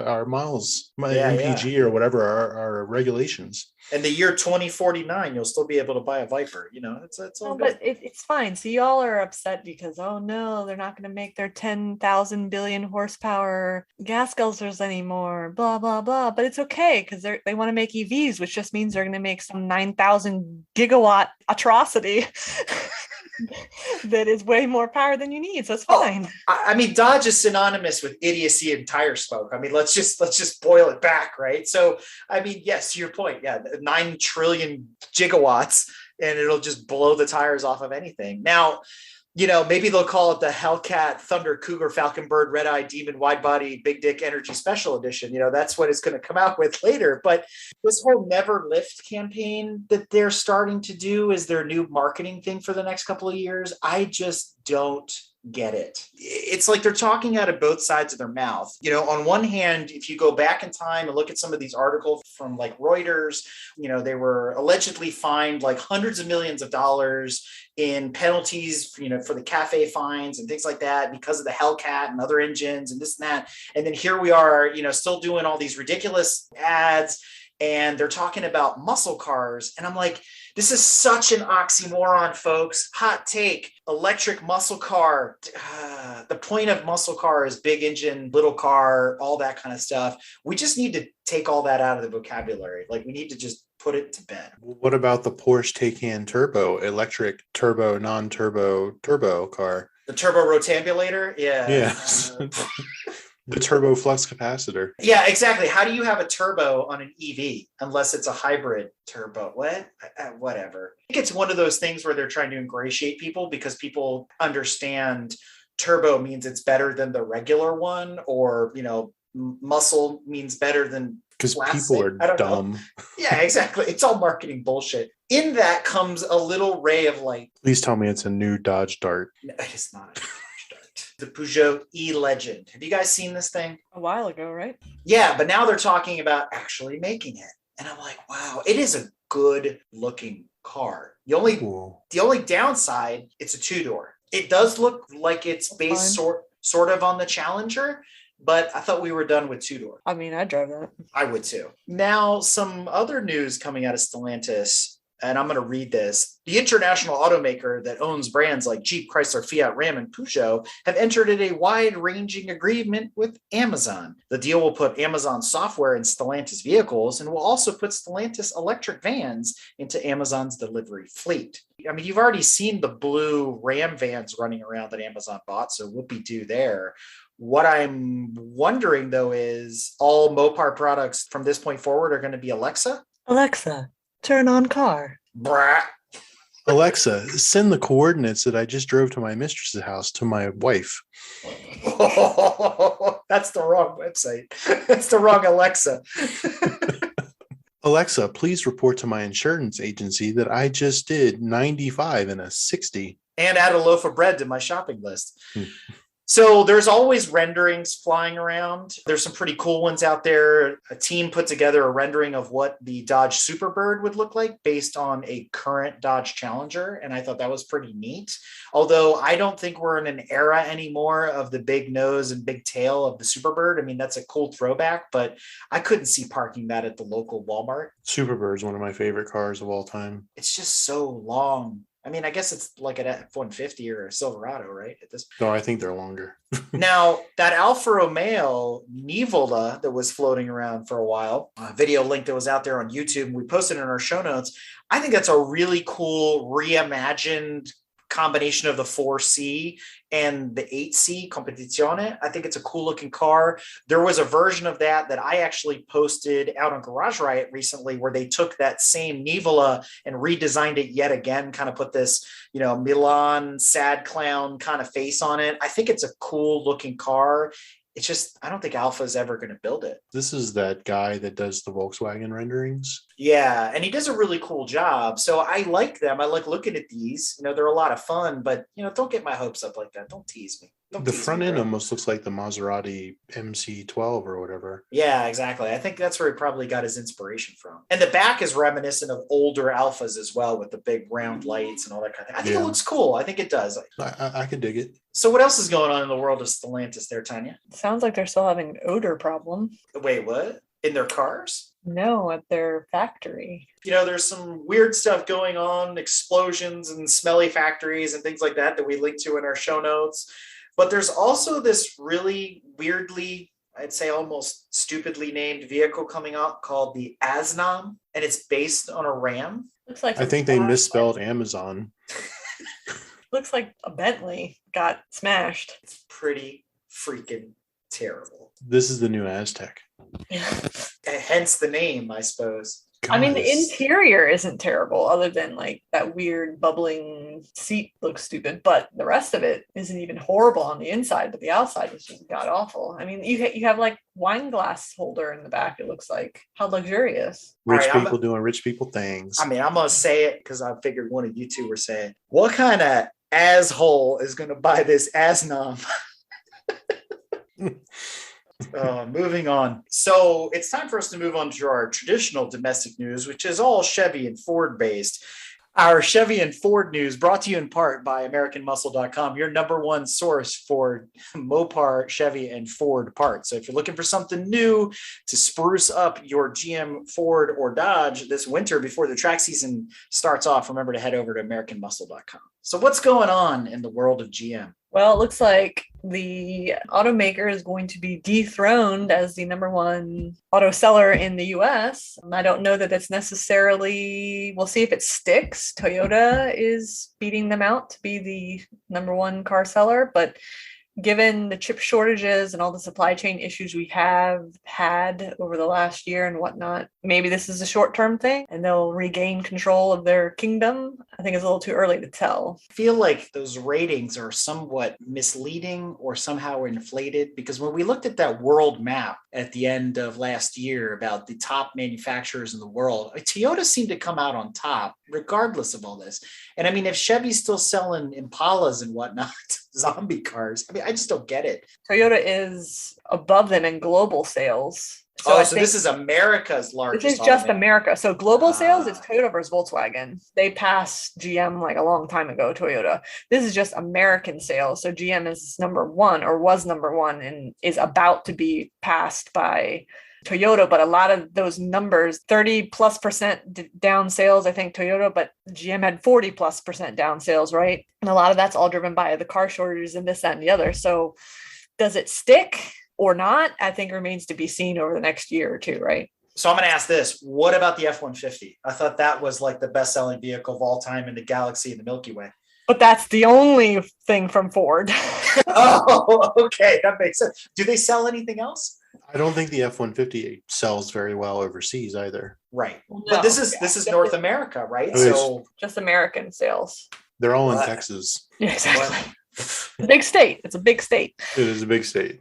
our miles, my Yeah, MPG or whatever our regulations. And the year 2049, you'll still be able to buy a Viper. It's all No, good. but it's fine. So y'all are upset because, oh no, they're not going to make their 10,000 billion horsepower gas guzzlers anymore, blah, blah, blah. But it's okay because they want to make EVs, which just means they're going to make some 9,000 gigawatt atrocity that is way more power than you need. So it's fine. I mean, Dodge is synonymous with idiocy and tire smoke. I mean, let's just boil it back, right? So, I mean, yes, to your point, yeah, 9 trillion gigawatts, and it'll just blow the tires off of anything. Now, maybe they'll call it the Hellcat, Thunder, Cougar, Falcon Bird, Red Eye, Demon, Wide Body, Big Dick Energy Special Edition. That's what it's going to come out with later. But this whole Never Lift campaign that they're starting to do is their new marketing thing for the next couple of years. I just don't get it. It's like they're talking out of both sides of their mouth. On one hand, if you go back in time and look at some of these articles from like Reuters, they were allegedly fined like hundreds of millions of dollars in penalties, for the cafe fines and things like that because of the Hellcat and other engines and this and that. And then here we are, still doing all these ridiculous ads, and they're talking about muscle cars. And I'm like, this is such an oxymoron, folks. Hot take, electric muscle car. The point of muscle car is big engine, little car, all that kind of stuff. We just need to take all that out of the vocabulary. Like, we need to just put it to bed. What about the Porsche Taycan Turbo, electric turbo, non-turbo, turbo car? The turbo rotambulator? Yeah. Yes. The turbo flux capacitor. Yeah, exactly. How do you have a turbo on an EV unless it's a hybrid turbo? What? Whatever. I think it's one of those things where they're trying to ingratiate people because people understand turbo means it's better than the regular one, or, muscle means better than because plastic. People are dumb. Know. Yeah, exactly. It's all marketing bullshit. In that comes a little ray of light. Please tell me it's a new Dodge Dart. No, it is not a Dodge Dart. The Peugeot E-Legend. Have you guys seen this thing? A while ago, right? Yeah, but now they're talking about actually making it. And I'm like, wow, it is a good looking car. The only downside, it's a 2-door. It does look like it's based sort of on the Challenger, but I thought we were done with 2-door. I mean, I'd drive that. I would too. Now, some other news coming out of Stellantis, and I'm going to read this. The international automaker that owns brands like Jeep, Chrysler, Fiat, Ram, and Peugeot have entered in a wide-ranging agreement with Amazon. The deal will put Amazon software in Stellantis vehicles and will also put Stellantis electric vans into Amazon's delivery fleet. I mean, you've already seen the blue Ram vans running around that Amazon bought, so whoopee-doo there. What I'm wondering, though, is all Mopar products from this point forward are going to be Alexa? Alexa, turn on car. Brah. Alexa, send the coordinates that I just drove to my mistress's house to my wife. That's the wrong website. That's the wrong Alexa. Alexa, please report to my insurance agency that I just did 95 and a 60. And add a loaf of bread to my shopping list. So there's always renderings flying around. There's some pretty cool ones out there. A team put together a rendering of what the Dodge Superbird would look like based on a current Dodge Challenger. And I thought that was pretty neat. Although I don't think we're in an era anymore of the big nose and big tail of the Superbird. I mean, that's a cool throwback, but I couldn't see parking that at the local Walmart. Superbird is one of my favorite cars of all time. It's just so long. I mean, I guess it's like an F-150 or a Silverado, right? At this point. No, I think they're longer. Now, that Alfa Romeo Nivola that was floating around for a while, a video link that was out there on YouTube, and we posted in our show notes. I think that's a really cool reimagined combination of the 4C and the 8C Competizione. I think it's a cool looking car. There was a version of that I actually posted out on Garage Riot recently where they took that same Nivola and redesigned it yet again, kind of put this, Milan sad clown kind of face on it. I think it's a cool looking car. It's just, I don't think Alpha is ever going to build it. This is that guy that does the Volkswagen renderings. Yeah, and he does a really cool job. So I like them. I like looking at these. They're a lot of fun, but, don't get my hopes up like that. Don't tease me. Don't The tease front me, end bro. almost looks like the Maserati MC12 or whatever. Yeah, exactly. I think that's where he probably got his inspiration from. And the back is reminiscent of older Alphas as well, with the big round lights and all that kind of thing. I think it looks cool. I think it does. I could dig it. So what else is going on in the world of Stellantis there, Tanya? Sounds like they're still having an odor problem. Wait, what? In their cars? No, at their factory. There's some weird stuff going on, explosions and smelly factories and things like that we link to in our show notes. But there's also this really weirdly, I'd say almost stupidly named vehicle coming out called the Asnom, and it's based on a Ram. Looks like I think they misspelled Amazon. Looks like a Bentley got smashed. It's pretty freaking terrible. This is the new Aztec. Hence the name, I suppose. I mean, the Gosh. interior isn't terrible, other than like that weird bubbling seat looks stupid, but the rest of it isn't even horrible on the inside, but the outside is just god awful. I mean, you have like wine glass holder in the back, it looks like. How luxurious. Rich All right, people doing rich people things. I'm going to say it because I figured one of you two were saying, what kind of asshole is going to buy this Asnom? Moving on. So it's time for us to move on to our traditional domestic news, which is all Chevy and Ford based. Our Chevy and Ford news brought to you in part by AmericanMuscle.com, your number one source for Mopar, Chevy, and Ford parts. So if you're looking for something new to spruce up your GM, Ford, or Dodge this winter before the track season starts off, remember to head over to AmericanMuscle.com. So what's going on in the world of GM? Well, it looks like the automaker is going to be dethroned as the number one auto seller in the US. I don't know that it's necessarily, we'll see if it sticks. Toyota is beating them out to be the number one car seller, but given the chip shortages and all the supply chain issues we have had over the last year and whatnot, maybe this is a short-term thing and they'll regain control of their kingdom. I think it's a little too early to tell. I feel like those ratings are somewhat misleading or somehow inflated, because when we looked at that world map at the end of last year about the top manufacturers in the world, Toyota seemed to come out on top regardless of all this. And I mean, if Chevy's still selling Impalas and whatnot, zombie cars, I mean, I just don't get it. Toyota is above them in global sales. So this is America's largest. This is just automaker. America. So global sales, it's Toyota versus Volkswagen. They passed GM like a long time ago, Toyota. This is just American sales. So GM is number one, or was number one, and is about to be passed by Toyota. But a lot of those numbers, 30+% down sales, I think Toyota, but GM had 40+% down sales, right? And a lot of that's all driven by the car shortages and this, that, and the other. So does it stick or not? I think remains to be seen over the next year or two, right? So I'm going to ask this. What about the F-150? I thought that was like the best-selling vehicle of all time in the galaxy and the Milky Way. But that's the only thing from Ford. Oh, okay. That makes sense. Do they sell anything else? I don't think the F-150 sells very well overseas either. Right. No. But this is North America, right? It is. So Just American sales. They're all in What? Texas. Yeah, exactly. It's a big state. It's a big state. It is a big state.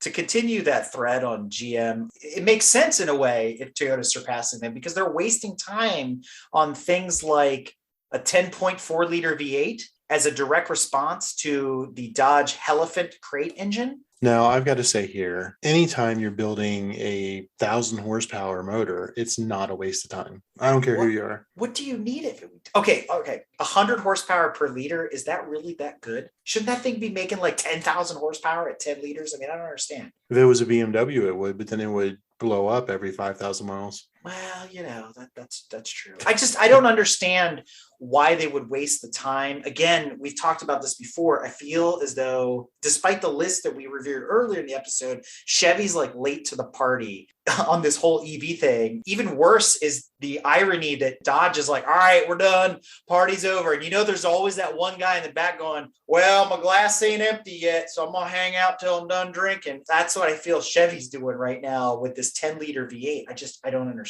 to continue that thread on GM, it makes sense in a way if Toyota's surpassing them, because they're wasting time on things like a 10.4 liter V8 as a direct response to the Dodge Elephant crate engine. Now, I've got to say here, anytime you're building a 1,000 horsepower motor, it's not a waste of time. I don't care who you are. What do you need if it? Okay. 100 horsepower per liter. Is that really that good? Shouldn't that thing be making like 10,000 horsepower at 10 liters? I mean, I don't understand. If it was a BMW, it would, but then it would blow up every 5,000 miles. Well, you know, that's true. I don't understand why they would waste the time. Again, we've talked about this before. I feel as though, despite the list that we reviewed earlier in the episode, Chevy's like late to the party on this whole EV thing. Even worse is the irony that Dodge is like, all right, we're done. Party's over. And you know, there's always that one guy in the back going, well, my glass ain't empty yet, so I'm going to hang out till I'm done drinking. That's what I feel Chevy's doing right now with this 10 liter V8. I don't understand.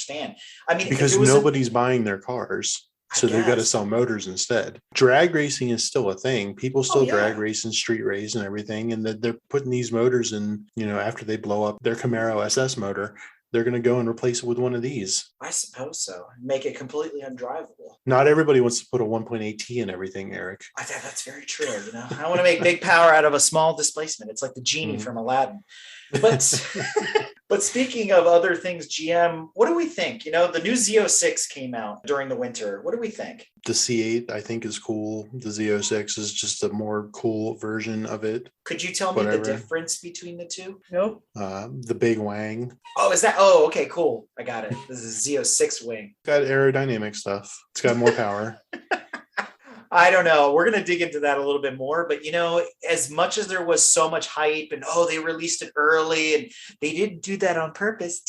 I mean, because nobody's buying their cars. So they've got to sell motors instead. Drag racing is still a thing. People still drag race and street race and everything. And they're putting these motors in, you know, after they blow up their Camaro SS motor, they're going to go and replace it with one of these. I suppose so. Make it completely undrivable. Not everybody wants to put a 1.8T in everything, Eric. I think that's very true. I want to make big power out of a small displacement. It's like the genie from Aladdin. But speaking of other things, GM, what do we think? The new Z06 came out during the winter. What do we think? The C8, I think, is cool. The Z06 is just a more cool version of it. Could you tell me the difference between the two? Nope. The big wang. Oh, is that? Oh, okay, cool. I got it. This is Z06 wing. Got aerodynamic stuff. It's got more power. I don't know. We're going to dig into that a little bit more. But, as much as there was so much hype and, they released it early and they didn't do that on purpose.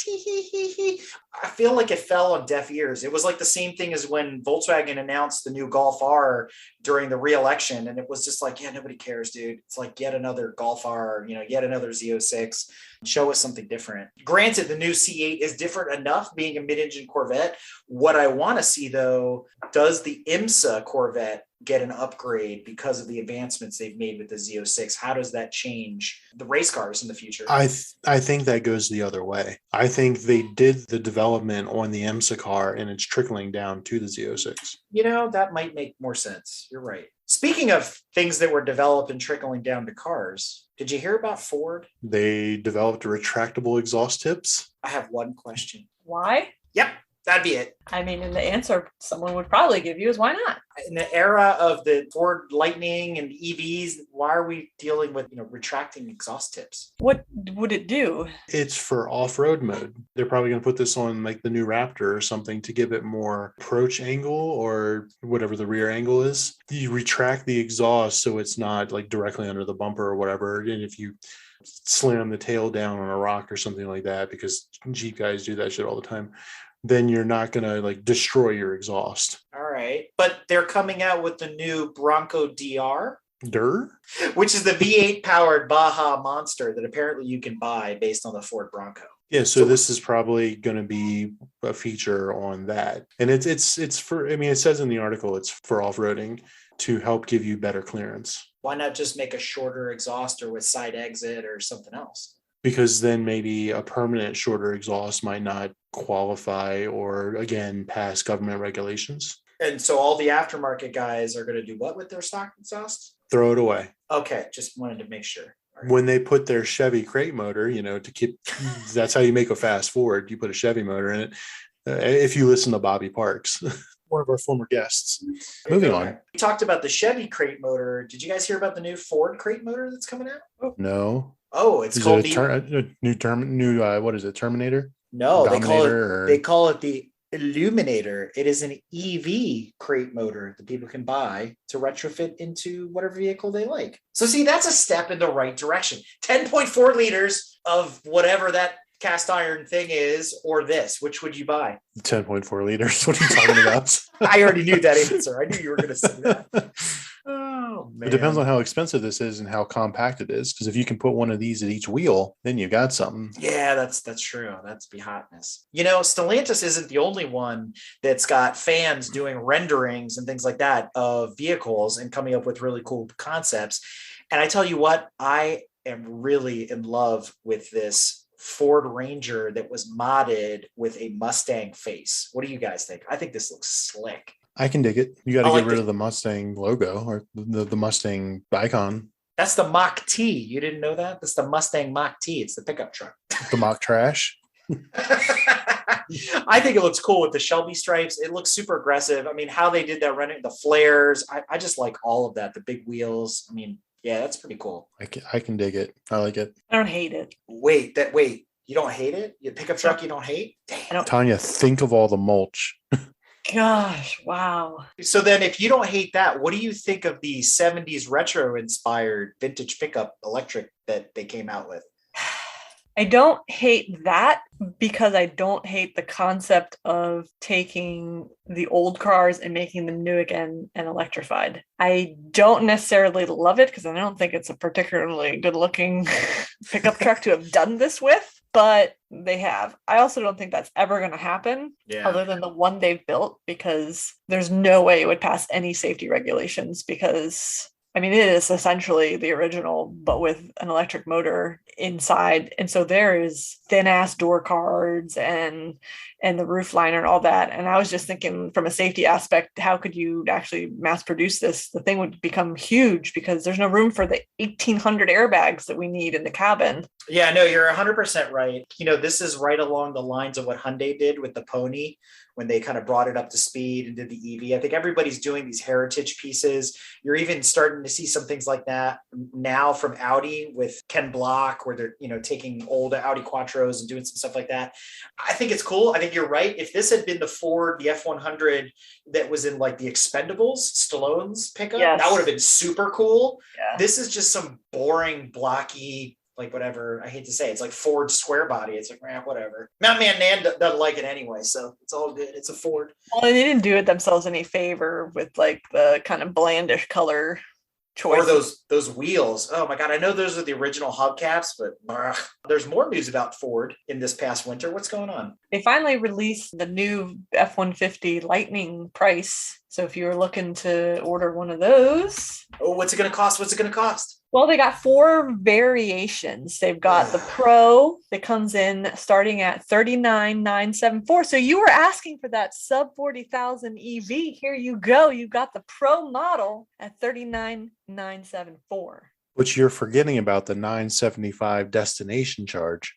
I feel like it fell on deaf ears. It was like the same thing as when Volkswagen announced the new Golf R during the re-election. And it was just like, yeah, nobody cares, dude. It's like yet another Golf R, yet another Z06. Show us something different. Granted, the new C8 is different enough being a mid-engine Corvette. What I want to see, though, does the IMSA Corvette get an upgrade because of the advancements they've made with the Z06? How does that change the race cars in the future? I think that goes the other way. I think they did the development on the IMSA car and it's trickling down to the Z06. That might make more sense. You're right. Speaking of things that were developed and trickling down to cars, did you hear about Ford? They developed retractable exhaust tips. I have one question. Why? Yep. That'd be it. I mean, and the answer someone would probably give you is why not? In the era of the Ford Lightning and EVs, why are we dealing with, retracting exhaust tips? What would it do? It's for off-road mode. They're probably going to put this on like the new Raptor or something to give it more approach angle or whatever the rear angle is. You retract the exhaust so it's not like directly under the bumper or whatever. And if you slam the tail down on a rock or something like that, because Jeep guys do that shit all the time, then you're not going to like destroy your exhaust. All right. But they're coming out with the new Bronco DR, which is the V8 powered Baja monster that apparently you can buy based on the Ford Bronco. Yeah, so this is probably going to be a feature on that. And it's for, it says in the article, it's for off-roading to help give you better clearance. Why not just make a shorter exhaust or with side exit or something else? Because then maybe a permanent shorter exhaust might not qualify or, again, pass government regulations. And so all the aftermarket guys are going to do what with their stock exhaust? Throw it away. Okay, just wanted to make sure. Right. When they put their Chevy crate motor, to keep, that's how you make a fast Ford. You put a Chevy motor in it. If you listen to Bobby Parks, one of our former guests. Moving on. We talked about the Chevy crate motor. Did you guys hear about the new Ford crate motor that's coming out? No. Oh, it's called what is it? Terminator? No, they call it the Illuminator. It is an EV crate motor that people can buy to retrofit into whatever vehicle they like. So see, that's a step in the right direction. 10.4 liters of whatever that cast iron thing is, or this, which would you buy? 10.4 liters. What are you talking about? I already knew that answer. I knew you were going to say that. Oh, man. It depends on how expensive this is and how compact it is. Because if you can put one of these at each wheel, then you got something. Yeah, that's true. That's be hotness. Stellantis isn't the only one that's got fans doing renderings and things like that of vehicles and coming up with really cool concepts. And I tell you what, I am really in love with this Ford Ranger that was modded with a Mustang face. What do you guys think? I think this looks slick. I can dig it. You got to get rid of the Mustang logo or the Mustang icon. That's the Mach T. You didn't know that? That's the Mustang Mach T. It's the pickup truck. The Mach trash. I think it looks cool with the Shelby stripes. It looks super aggressive. How they did that running, the flares. I just like all of that. The big wheels. Yeah, that's pretty cool. I can dig it. I like it. I don't hate it. Wait, you don't hate it? Your pickup truck you don't hate? Damn. Tanya, think of all the mulch. Gosh, wow. So then if you don't hate that, what do you think of the 70s retro inspired vintage pickup electric that they came out with? I don't hate that because I don't hate the concept of taking the old cars and making them new again and electrified. I don't necessarily love it because I don't think it's a particularly good looking pickup truck to have done this with, but they have. I also don't think that's ever going to happen other than the one they've built, because there's no way it would pass any safety regulations because I mean, it is essentially the original, but with an electric motor inside. And so there is thin ass door cards and the roof liner and all that. And I was just thinking from a safety aspect, how could you actually mass produce this? The thing would become huge because there's no room for the 1,800 airbags that we need in the cabin. Yeah, no, you're 100% right. This is right along the lines of what Hyundai did with the Pony when they kind of brought it up to speed and did the EV. I think everybody's doing these heritage pieces. You're even starting to see some things like that now from Audi with Ken Block, where they're, taking old Audi Quattros and doing some stuff like that. I think it's cool. I think you're right. If this had been the Ford, the F-100 that was in like the Expendables, Stallone's pickup, Yes. that would have been super cool. Yeah. This is just some boring, blocky, like whatever, I hate to say, it's like Ford square body. It's like, whatever. Mountain Man Nan doesn't like it anyway, so it's all good. It's a Ford. Well, they didn't do it themselves any favor with like the kind of blandish color choice. Or those wheels. Oh my God, I know those are the original hubcaps, but there's more news about Ford in this past winter. What's going on? They finally released the new F-150 Lightning price. So if you were looking to order one of those. Oh, what's it going to cost? Well, they got 4 variations. They've got the Pro that comes in starting at $39,974. So you were asking for that sub 40,000 EV. Here you go. You got the Pro model at $39,974. But you're forgetting about the $975 destination charge.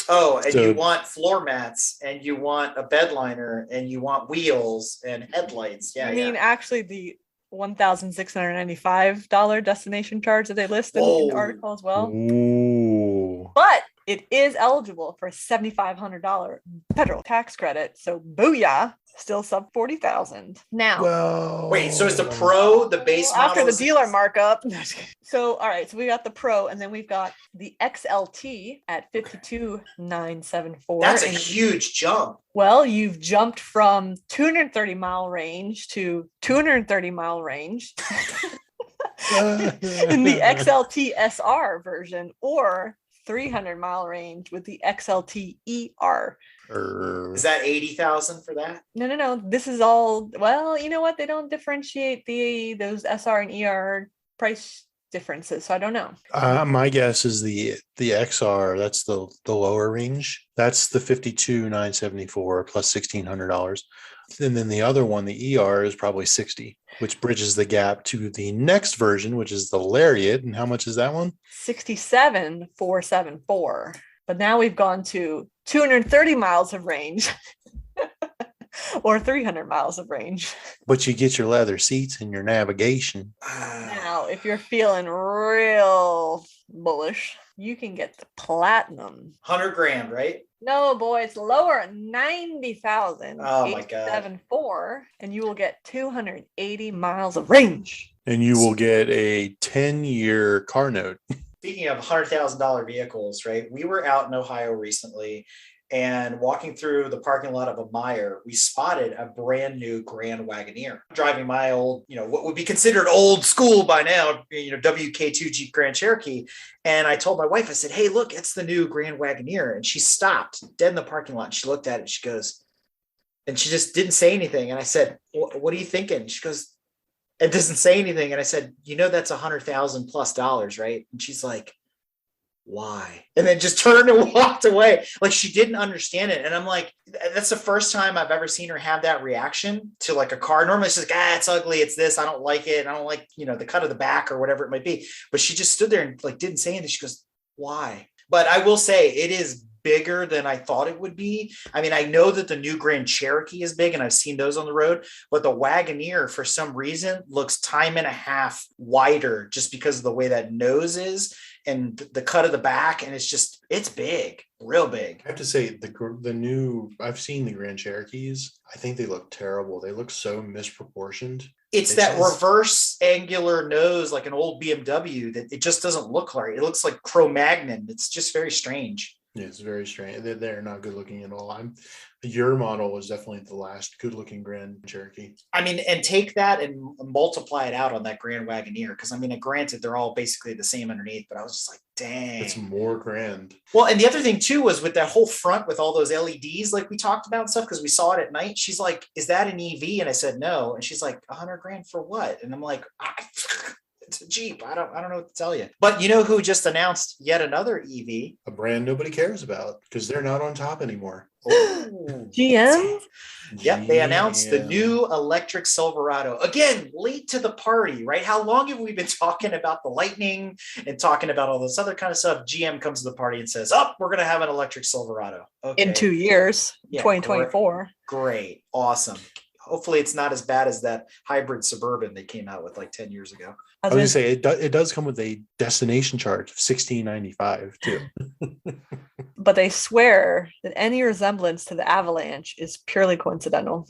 Oh, and you want floor mats, and you want a bed liner, and you want wheels and headlights. Yeah, Actually, the $1,695 destination charge that they list in the article as well. Ooh. But it is eligible for a $7,500 federal tax credit. So booyah, still sub 40,000. Now, Well, wait, so is the Pro the base after model? the dealer markup. So, all right, so we got the Pro, and then we've got the XLT at $52,974. That's a huge jump. Well, you've jumped from 230 mile range to 230 mile range in the XLT SR version, or 300 mile range with the XLT ER. Is that 80,000 for that? No. This is all, well, you know what? They don't differentiate those SR and ER price differences, so I don't know. My guess is the XR, that's the lower range. That's the $52,974 plus $1,600. And then the other one, the ER, is probably 60, which bridges the gap to the next version, which is the Lariat. And how much is that one? 67,474. But now we've gone to 230 miles of range or 300 miles of range. But you get your leather seats and your navigation. Now, if you're feeling real bullish, you can get the Platinum. 100 grand, right? No, boy, it's lower, 90,000. Oh my God. 874, and you will get 280 miles of range. And you will get a 10-year car note. Speaking of $100,000 vehicles, right? We were out in Ohio recently, and walking through the parking lot of a Meijer, we spotted a brand new Grand Wagoneer. Driving my old, what would be considered old school by now, WK2 Jeep Grand Cherokee. And I told my wife, I said, hey, look, it's the new Grand Wagoneer. And she stopped dead in the parking lot. And she looked at it and she goes, and she just didn't say anything. And I said, what are you thinking? She goes, it doesn't say anything. And I said, that's $100,000+ right? And she's like, why? And then just turned and walked away. Like she didn't understand it. And I'm like, that's the first time I've ever seen her have that reaction to like a car. Normally she's like, it's ugly. It's this. I don't like it. I don't like, the cut of the back or whatever it might be. But she just stood there and like didn't say anything. She goes, why? But I will say it is bigger than I thought it would be. I mean, I know that the new Grand Cherokee is big and I've seen those on the road, but the Wagoneer for some reason looks time and a half wider just because of the way that nose is and the cut of the back. And it's big, real big. I have to say the new, I've seen the Grand Cherokees. I think they look terrible. They look so misproportioned. It's that reverse angular nose, like an old BMW, that it just doesn't look right. It looks like Cro-Magnon. It's just very strange. Yeah, it's very strange. They're not good looking at all. Your model was definitely the last good looking Grand Cherokee. I mean, and take that and multiply it out on that Grand Wagoneer. Because I mean, granted, they're all basically the same underneath, but I was just like, dang. It's more grand. Well, and the other thing too was with that whole front with all those LEDs, like we talked about and stuff, because we saw it at night. She's like, is that an EV? And I said, no. And she's like, 100 grand for what? And I'm like, It's a Jeep. I don't know what to tell you. But you know who just announced yet another EV? A brand nobody cares about because they're not on top anymore. Oh, GM? Yep, they announced the GM. new electric Silverado. Again, late to the party, right? How long have we been talking about the Lightning and talking about all this other kind of stuff? GM comes to the party and says, oh, we're going to have an electric Silverado. Okay. In 2 years, Yeah, 2024. Great. Awesome. Hopefully it's not as bad as that hybrid Suburban they came out with like 10 years ago. I was going to say, it does come with a destination charge of $16.95 too. But they swear that any resemblance to the Avalanche is purely coincidental.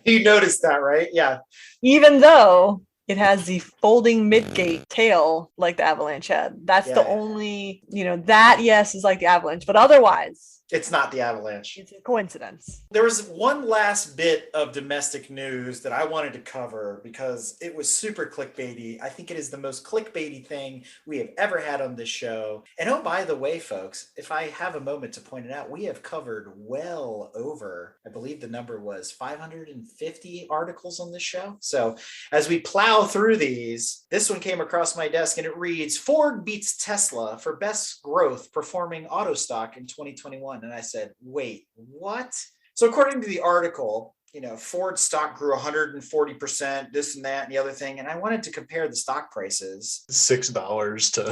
You noticed that, right? Yeah. Even though it has the folding midgate tail like the Avalanche had. That's the only, that, yes, is like the Avalanche. But otherwise, it's not the Avalanche. It's a coincidence. There was one last bit of domestic news that I wanted to cover because it was super clickbaity. I think it is the most clickbaity thing we have ever had on this show. And oh, by the way, folks, if I have a moment to point it out, we have covered well over, I believe the number was 550 articles on this show. So as we plow through these, this one came across my desk and it reads, Ford beats Tesla for best growth performing auto stock in 2021. And I said, wait, what? So according to the article, Ford stock grew 140%, this and that and the other thing. And I wanted to compare the stock prices. $6 to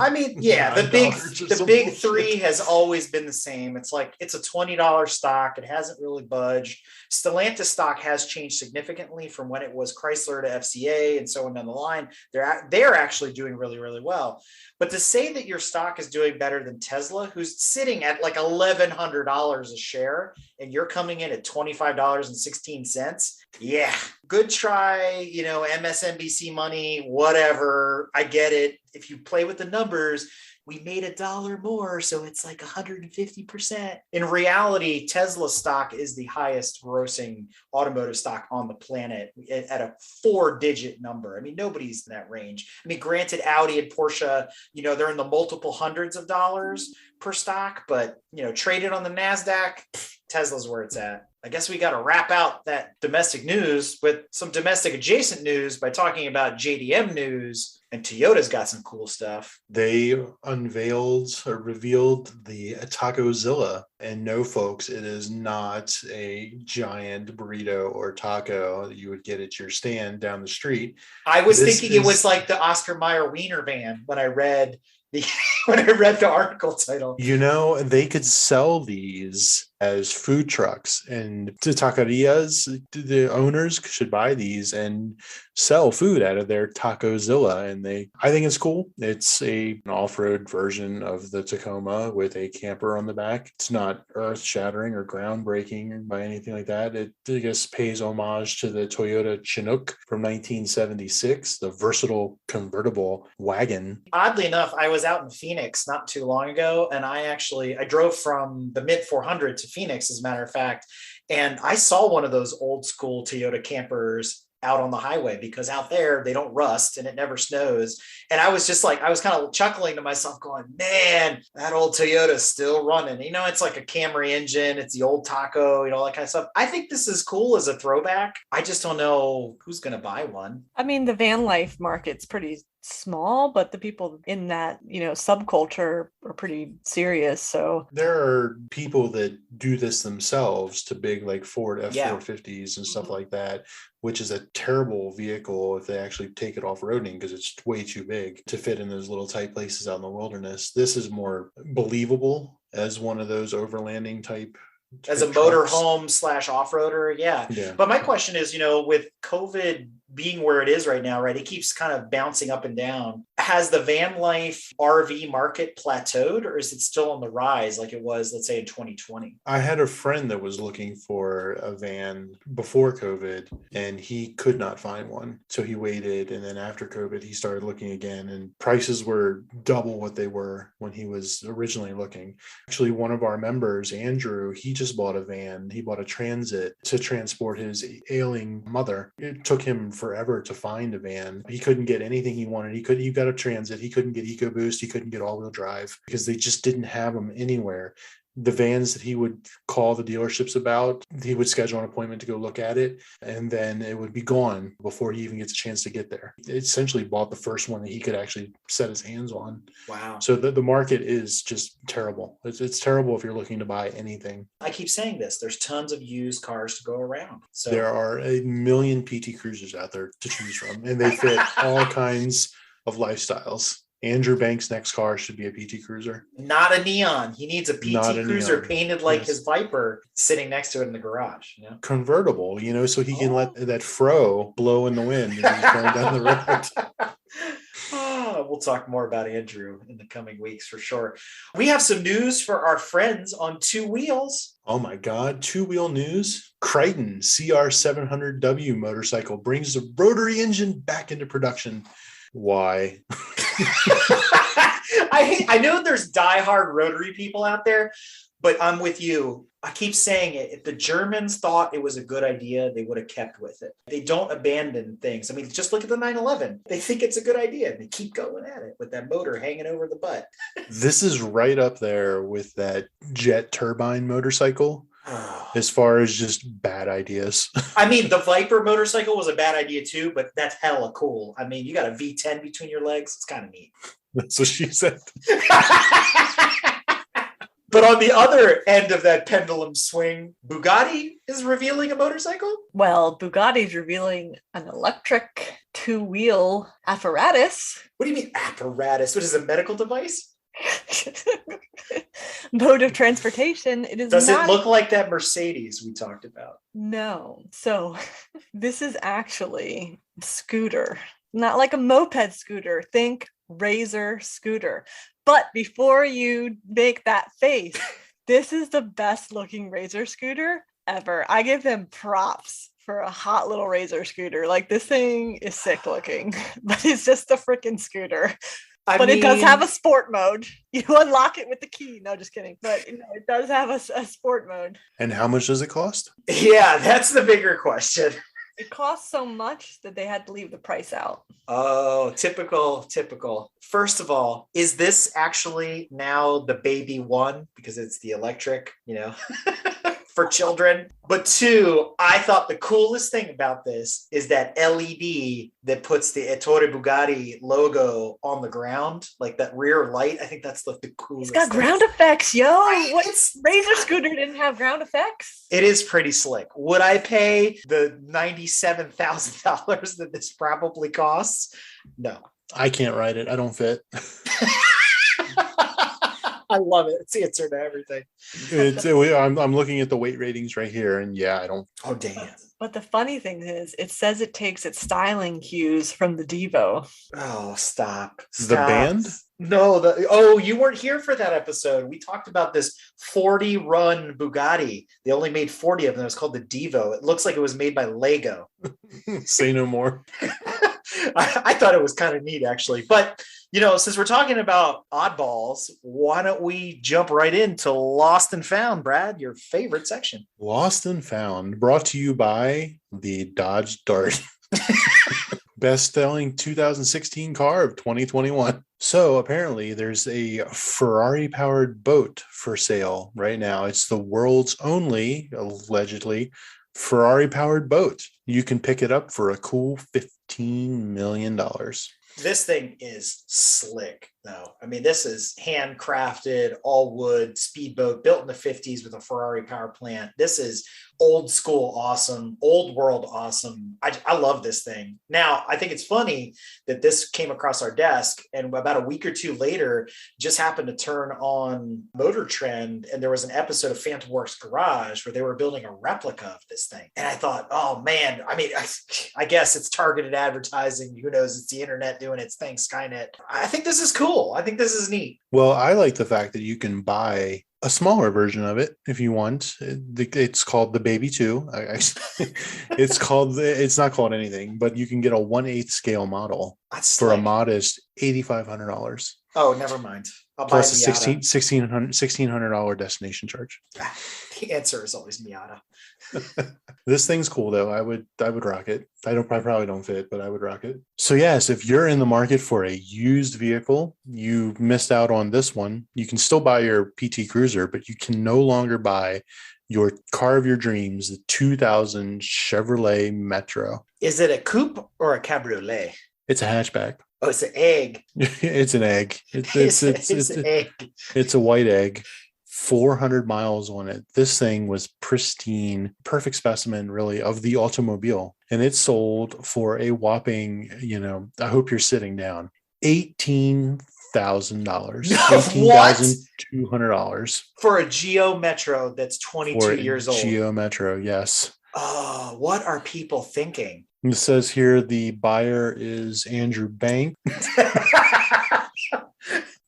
the big three has always been the same. It's like it's a $20 stock. It hasn't really budged. Stellantis stock has changed significantly from when it was Chrysler to FCA and so on down the line. They're actually doing really, really well. But to say that your stock is doing better than Tesla, who's sitting at like $1,100 a share, and you're coming in at $25.16, yeah, good try, MSNBC money, whatever. I get it. If you play with the numbers, we made $1 more, so it's like 150%. In reality, Tesla stock is the highest grossing automotive stock on the planet at a 4-digit number. I mean, nobody's in that range. I mean, granted, Audi and Porsche, they're in the multiple hundreds of dollars per stock, but, traded on the NASDAQ, Tesla's where it's at. I guess we got to wrap out that domestic news with some domestic adjacent news by talking about JDM news. And Toyota's got some cool stuff. They revealed the TacoZilla. And no, folks, it is not a giant burrito or taco that you would get at your stand down the street. I was thinking it was like the Oscar Mayer Wiener van when I read the article title. They could sell these as food trucks, and the taquerias, the owners should buy these and sell food out of their TacoZilla. And I think it's cool. It's an off-road version of the Tacoma with a camper on the back. It's not earth-shattering or groundbreaking by anything like that. It, I guess, pays homage to the Toyota Chinook from 1976, the versatile convertible wagon. Oddly enough, I was out in Phoenix not too long ago, and I drove from the mid-400 to Phoenix, as a matter of fact, and I saw one of those old school Toyota campers out on the highway because out there they don't rust and it never snows. And I was just I was kind of chuckling to myself going, man, that old Toyota's still running. It's like a Camry engine. It's the old Taco, all that kind of stuff. I think this is cool as a throwback. I just don't know who's going to buy one. I mean, the van life market's pretty small, but the people in that, subculture are pretty serious. So there are people that do this themselves to big like Ford F-450s and stuff like that, which is a terrible vehicle if they actually take it off-roading because it's way too big to fit in those little tight places out in the wilderness. This is more believable as one of those overlanding type as a motorhome / off-roader. Yeah. But my question is, with COVID being where it is right now, right, it keeps kind of bouncing up and down. Has the van life RV market plateaued, or is it still on the rise like it was, let's say, in 2020? I had a friend that was looking for a van before COVID and he could not find one. So he waited. And then after COVID, he started looking again and prices were double what they were when he was originally looking. Actually, one of our members, Andrew, he just bought a van. He bought a Transit to transport his ailing mother. It took him forever to find a van. He couldn't get anything he wanted. He got a Transit. He couldn't get EcoBoost. He couldn't get all-wheel drive because they just didn't have them anywhere. The vans that he would call the dealerships about, he would schedule an appointment to go look at it, and then it would be gone before he even gets a chance to get there. It essentially bought the first one that he could actually set his hands on. Wow. So the market is just terrible. It's terrible if you're looking to buy anything. I keep saying this. There's tons of used cars to go around. So there are a million PT Cruisers out there to choose from, and they fit all kinds of lifestyles. Andrew Banks' next car should be a PT Cruiser. Not a neon. He needs a PT Cruiser neon. Painted like his Viper sitting next to it in the garage. You know? Convertible, so he can let that fro blow in the wind and he's going down the road. We'll talk more about Andrew in the coming weeks for sure. We have some news for our friends on two wheels. Oh my God, two-wheel news. Crichton CR700W motorcycle brings the rotary engine back into production. Why? I know there's diehard rotary people out there, but I'm with you. I keep saying it. If the Germans thought it was a good idea, they would have kept with it. They don't abandon things. I mean, just look at the 911. They think it's a good idea, and they keep going at it with that motor hanging over the butt. This is right up there with that jet turbine motorcycle. As far as just bad ideas. I mean, the Viper motorcycle was a bad idea too, but that's hella cool. I mean, you got a V10 between your legs. It's kind of neat. That's what she said. But on the other end of that pendulum swing, Bugatti is revealing a motorcycle? Well, Bugatti's revealing an electric two-wheel apparatus. What do you mean apparatus? What is it, a medical device? Mode of transportation. It is. Does it look like that Mercedes we talked about? No. So this is actually a scooter, not like a moped scooter. Think Razor scooter. But before you make that face, this is the best looking Razor scooter ever. I give them props for a hot little Razor scooter. Like, this thing is sick looking, but it's just a freaking scooter. But it does have a sport mode. You unlock it with the key. No, just kidding. But it does have a sport mode. And how much does it cost? Yeah, that's the bigger question. It costs so much that they had to leave the price out. Oh, typical. First of all, is this actually now the baby one? Because it's the electric, for children. But two, I thought the coolest thing about this is that LED that puts the Ettore Bugatti logo on the ground, like that rear light. I think that's the coolest. It's got ground effects, yo. What Razor scooter didn't have ground effects? It is pretty slick. Would I pay the $97,000 that this probably costs? No. I can't ride it. I don't fit. I love it. It's the answer to everything. I'm looking at the weight ratings right here, and yeah, I don't. Oh, damn. But the funny thing is, it says it takes its styling cues from the Devo. Oh, stop. The band? No, you weren't here for that episode. We talked about this 40-run Bugatti. They only made 40 of them. It was called the Devo. It looks like it was made by Lego. Say no more. I thought it was kind of neat, actually. But, since we're talking about oddballs, why don't we jump right into Lost and Found, Brad, your favorite section? Lost and Found, brought to you by the Dodge Dart. Best-selling 2016 car of 2021. So apparently there's a Ferrari-powered boat for sale right now. It's the world's only, allegedly, Ferrari-powered boat. You can pick it up for a cool $15 million. This thing is slick, though. I mean, this is handcrafted, all wood, speedboat, built in the 50s with a Ferrari power plant. This is old school awesome, old world awesome. I love this thing. Now, I think it's funny that this came across our desk, and about a week or two later, just happened to turn on Motor Trend, and there was an episode of Phantom Works Garage where they were building a replica of this thing. And I thought, oh man, I mean, I guess it's targeted advertising. Who knows? It's the internet doing its thing, Skynet. I think this is cool. I think this is neat. Well, I like the fact that you can buy a smaller version of it if you want. It's called the Baby 2. It's not called anything, but you can get a 1/8 scale model for a modest $8,500. Oh, never mind. I'll buy Plus a Miata. $1,600 destination charge. The answer is always Miata. This thing's cool though. I would rock it. I probably don't fit, but I would rock it. So yes, if you're in the market for a used vehicle, you missed out on this one. You can still buy your PT Cruiser, but you can no longer buy your car of your dreams, the 2000 Chevrolet Metro. Is it a coupe or a cabriolet? It's a hatchback. Oh, it's an egg. It's an egg. It's an egg. It's a white egg. 400 miles on it. This thing was pristine, perfect specimen, really, of the automobile. And it sold for a whopping, I hope you're sitting down, $18,000. $18,200 for a Geo Metro that's 22 years old. Geo Metro, yes. Oh, what are people thinking? It says here the buyer is Andrew Bank.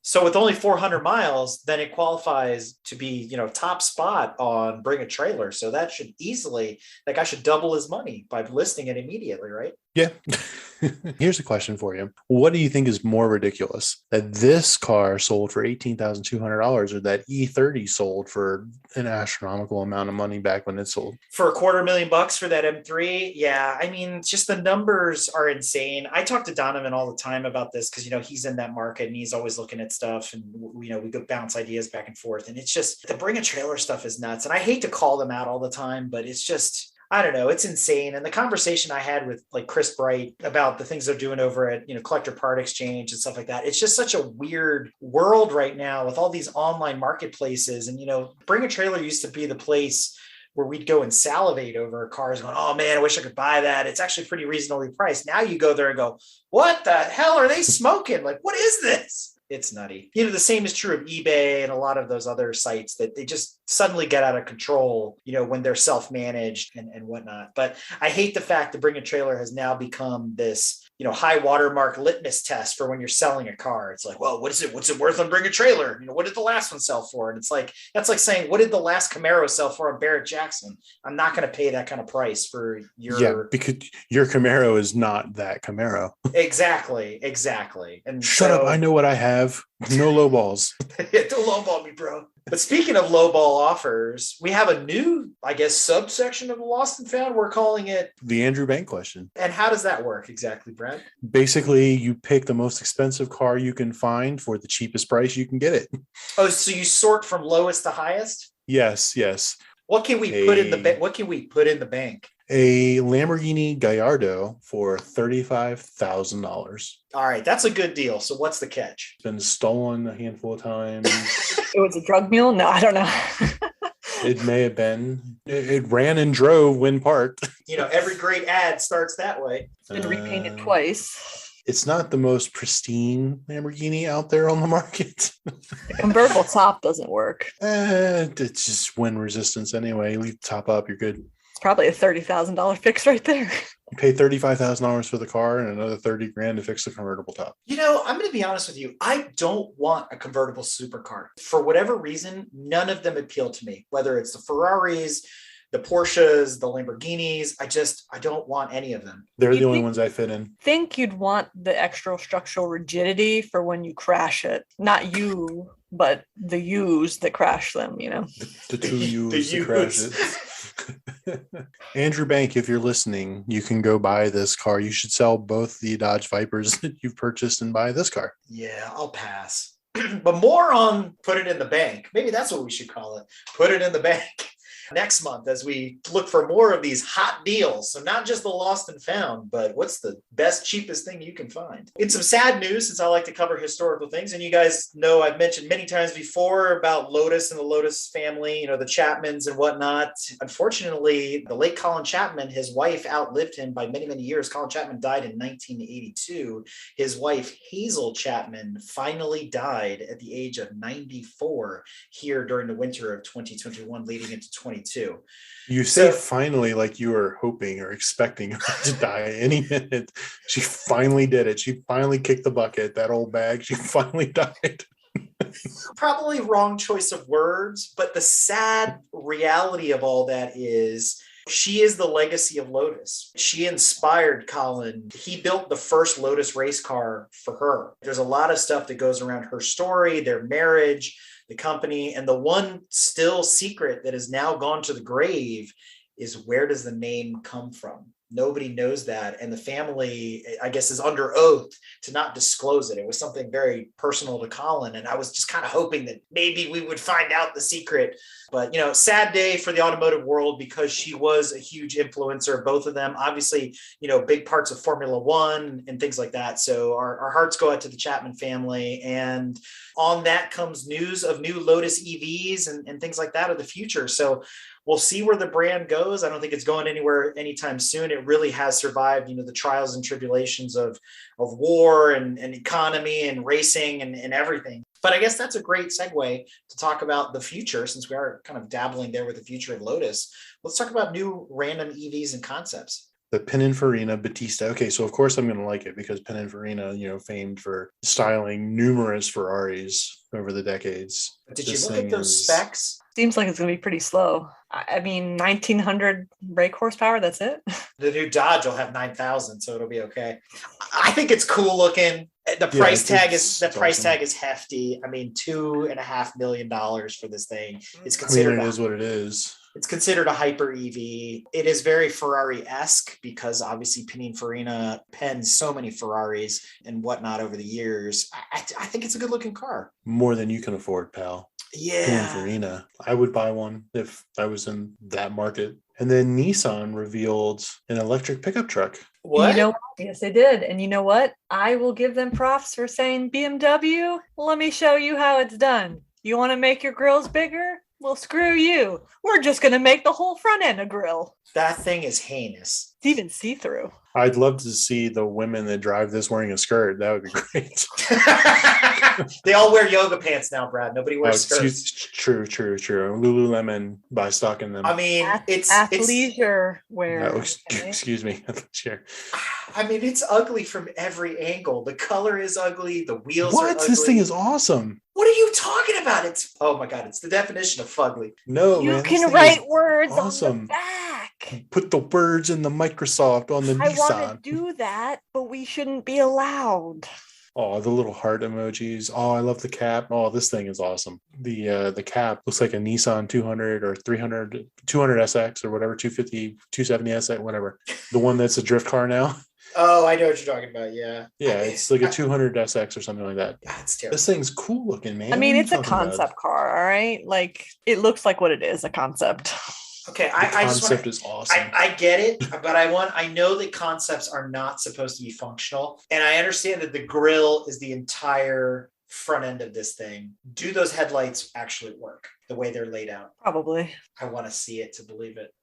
So with only 400 miles, then it qualifies to be, top spot on Bring a Trailer. So that should easily, I should double his money by listing it immediately, right? Yeah. Here's a question for you. What do you think is more ridiculous? That this car sold for $18,200 or that E30 sold for an astronomical amount of money back when it sold? For $250,000 for that M3? Yeah. I mean, just the numbers are insane. I talk to Donovan all the time about this because, he's in that market and he's always looking at stuff and, we go bounce ideas back and forth. And it's just the Bring a Trailer stuff is nuts. And I hate to call them out all the time, but it's just, I don't know. It's insane. And the conversation I had with Chris Bright about the things they're doing over at, Collector Part Exchange and stuff like that. It's just such a weird world right now with all these online marketplaces. And, Bring a Trailer used to be the place where we'd go and salivate over cars going, oh man, I wish I could buy that. It's actually pretty reasonably priced. Now you go there and go, what the hell are they smoking? What is this? It's nutty. The same is true of eBay and a lot of those other sites that they just suddenly get out of control, when they're self-managed and whatnot. But I hate the fact that Bring a Trailer has now become this, high watermark litmus test for when you're selling a car. It's like, well, what's it worth on Bring a Trailer? What did the last one sell for? And it's that's like saying, what did the last Camaro sell for on Barrett Jackson? I'm not going to pay that kind of price for your... Yeah, because your Camaro is not that Camaro. Exactly. And Shut up. I know what I have. No low balls. Don't lowball me, bro. But speaking of lowball offers, we have a new, subsection of the Lost and Found. We're calling it the Andrew Bank question. And how does that work exactly, Brad? Basically, you pick the most expensive car you can find for the cheapest price you can get it. Oh, so you sort from lowest to highest? Yes. What can we put in the bank? What can we put in the bank? A Lamborghini Gallardo for $35,000. All right, that's a good deal. So what's the catch? Been stolen a handful of times. It was a drug mule? No, I don't know. It may have been. It ran and drove when parked. Every great ad starts that way. It's been repainted twice. It's not the most pristine Lamborghini out there on the market. The convertible top doesn't work. It's just wind resistance anyway. Leave the top up, you're good. It's probably a $30,000 fix right there. You pay $35,000 for the car and another $30,000 to fix the convertible top. I'm going to be honest with you. I don't want a convertible supercar. For whatever reason, none of them appeal to me, whether it's the Ferraris, the Porsches, the Lamborghinis. I don't want any of them. They're the only ones I fit in. Think you'd want the extra structural rigidity for when you crash it. Not you, but the U's that crash them, The two U's that crash it. Andrew Bank, if you're listening, you can go buy this car. You should sell both the Dodge Vipers that you've purchased and buy this car. Yeah, I'll pass. But more on put it in the bank. Maybe that's what we should call it. Put it in the bank. Next month, as we look for more of these hot deals. So not just the lost and found, but what's the best, cheapest thing you can find? In some sad news, since I like to cover historical things, and you guys know I've mentioned many times before about Lotus and the Lotus family, the Chapmans and whatnot. Unfortunately, the late Colin Chapman, his wife outlived him by many, many years. Colin Chapman died in 1982. His wife, Hazel Chapman, finally died at the age of 94 here during the winter of 2021, leading into 2022. You say finally like you were hoping or expecting her to die any minute. She finally did it. She finally kicked the bucket, that old bag. She finally died. Probably wrong choice of words, but the sad reality of all that is She is the legacy of Lotus. She inspired Colin. He built the first Lotus race car for her. There's a lot of stuff that goes around her story, their marriage, the company, and the one still secret that has now gone to the grave is, where does the name come from? Nobody knows that. And the family, I guess, is under oath to not disclose it. It was something very personal to Colin. And I was just kind of hoping that maybe we would find out the secret. But, sad day for the automotive world, because she was a huge influencer, both of them. Obviously, big parts of Formula One and things like that. So our hearts go out to the Chapman family. And on that comes news of new Lotus EVs and things like that of the future. So we'll see where the brand goes. I don't think it's going anywhere anytime soon. It really has survived, the trials and tribulations of war and economy and racing and everything. But I guess that's a great segue to talk about the future, since we are kind of dabbling there with the future of Lotus. Let's talk about new random EVs and concepts. The Pininfarina Battista. Okay, so of course I'm going to like it, because Pininfarina, famed for styling numerous Ferraris over the decades. Did you look at those specs? Seems like it's going to be pretty slow. I mean, 1900 brake horsepower, that's it. The new Dodge will have 9,000, so it'll be okay. I think it's cool looking. The price tag is hefty. I mean, $2.5 million for this thing. It's considered. It is what it is. It's considered a hyper EV. It is very Ferrari-esque, because obviously Pininfarina pens so many Ferraris and whatnot over the years. I think it's a good looking car. More than you can afford, pal. Yeah. Pininfarina. I would buy one if I was in that market. And then Nissan revealed an electric pickup truck. What? Yes, they did. And you know what? I will give them props for saying, BMW, let me show you how it's done. You want to make your grills bigger? Well, screw you. We're just going to make the whole front end a grill. That thing is heinous. It's even see-through. I'd love to see the women that drive this wearing a skirt. That would be great. They all wear yoga pants now, Brad. Nobody wears skirts. True. Lululemon buy stock in them. I mean, it's athleisure wear. No, excuse me. I mean, it's ugly from every angle. The color is ugly. The wheels are ugly. This thing is awesome. What are you talking about? Oh my God, it's the definition of fugly. No, you man, can write words awesome. on the back. Put the words in the Microsoft on the Nissan. I want to do that, but we shouldn't be allowed. Oh, the little heart emojis. Oh, I love the cap. Oh, this thing is awesome. The cap looks like a Nissan 200 or 300, 200 SX or whatever, 250, 270 SX, whatever. The one that's a drift car now. Oh, I know what you're talking about. Yeah. Yeah, it's like a 200 SX or something like that. That's terrible. This thing's cool looking, man. I mean, it's a concept car, all right? Like, it looks like what it is, a concept. Okay, the concept is awesome. I get it, but I know that concepts are not supposed to be functional. And I understand that the grille is the entire front end of this thing. Do those headlights actually work the way they're laid out? Probably. I want to see it to believe it.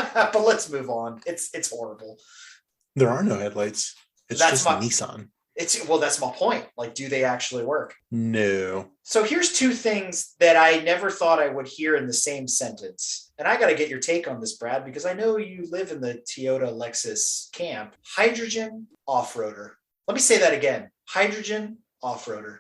But let's move on. It's horrible. There are no headlights. It's Nissan. That's my point. Like, do they actually work? No. So here's two things that I never thought I would hear in the same sentence. And I got to get your take on this, Brad, because I know you live in the Toyota Lexus camp. Hydrogen off-roader. Let me say that again. Hydrogen off-roader.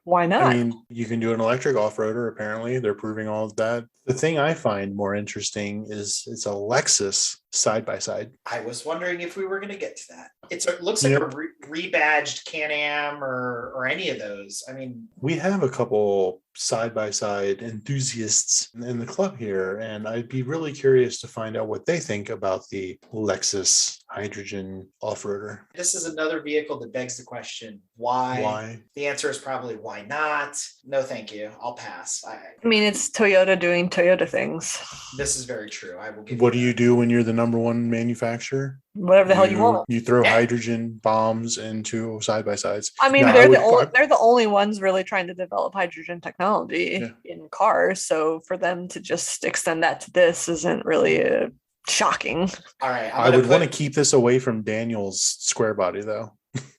Why not? I mean, you can do an electric off-roader, apparently. They're proving all of that. The thing I find more interesting is it's a Lexus side-by-side. I was wondering if we were going to get to that. It looks like a rebadged Can-Am or any of those. I mean, we have a couple side-by-side enthusiasts in the club here, and I'd be really curious to find out what they think about the Lexus hydrogen off-roader. This is another vehicle that begs the question, why? The answer is probably why not? No, thank you. I'll pass. I mean, it's Toyota doing Toyota things. This is very true. I will give What do you do when you're the number one manufacturer? Whatever the hell you want. You throw hydrogen bombs into side-by-sides. I mean, they're the only ones really trying to develop hydrogen technology in cars. So for them to just extend that to this isn't really shocking. All right. I would want to keep this away from Daniel's square body, though.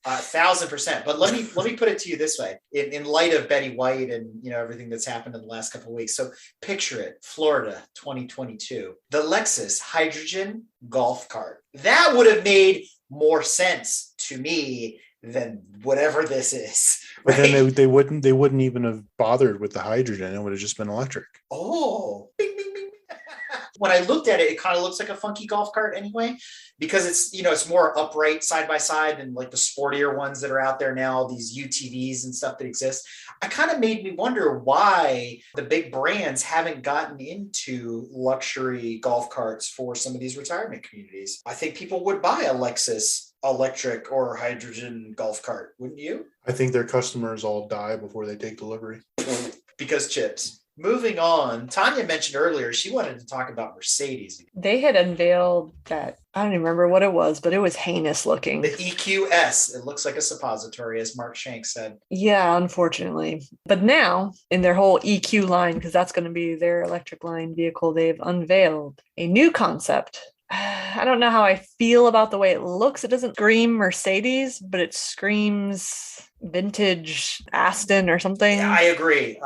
1,000%. But let me put it to you this way: in light of Betty White and everything that's happened in the last couple of weeks. So picture it, Florida, 2022, the Lexus hydrogen golf cart. That would have made more sense to me than whatever this is. Right? But then they wouldn't even have bothered with the hydrogen. It would have just been electric. Oh, bing, bing, bing. When I looked at it, it kind of looks like a funky golf cart anyway, because it's, it's more upright side by side than like the sportier ones that are out there now, these UTVs and stuff that exist. I kind of made me wonder why the big brands haven't gotten into luxury golf carts for some of these retirement communities. I think people would buy a Lexus electric or hydrogen golf cart, wouldn't you? I think their customers all die before they take delivery. Because chips. Moving on, Tanya mentioned earlier she wanted to talk about Mercedes. They had unveiled that, I don't even remember what it was, but it was heinous looking. The EQS. It looks like a suppository, as Mark Shank said. Yeah, unfortunately. But now, in their whole EQ line, because that's going to be their electric line vehicle, they've unveiled a new concept. I don't know how I feel about the way it looks. It doesn't scream Mercedes, but it screams vintage Aston or something. Yeah, I agree.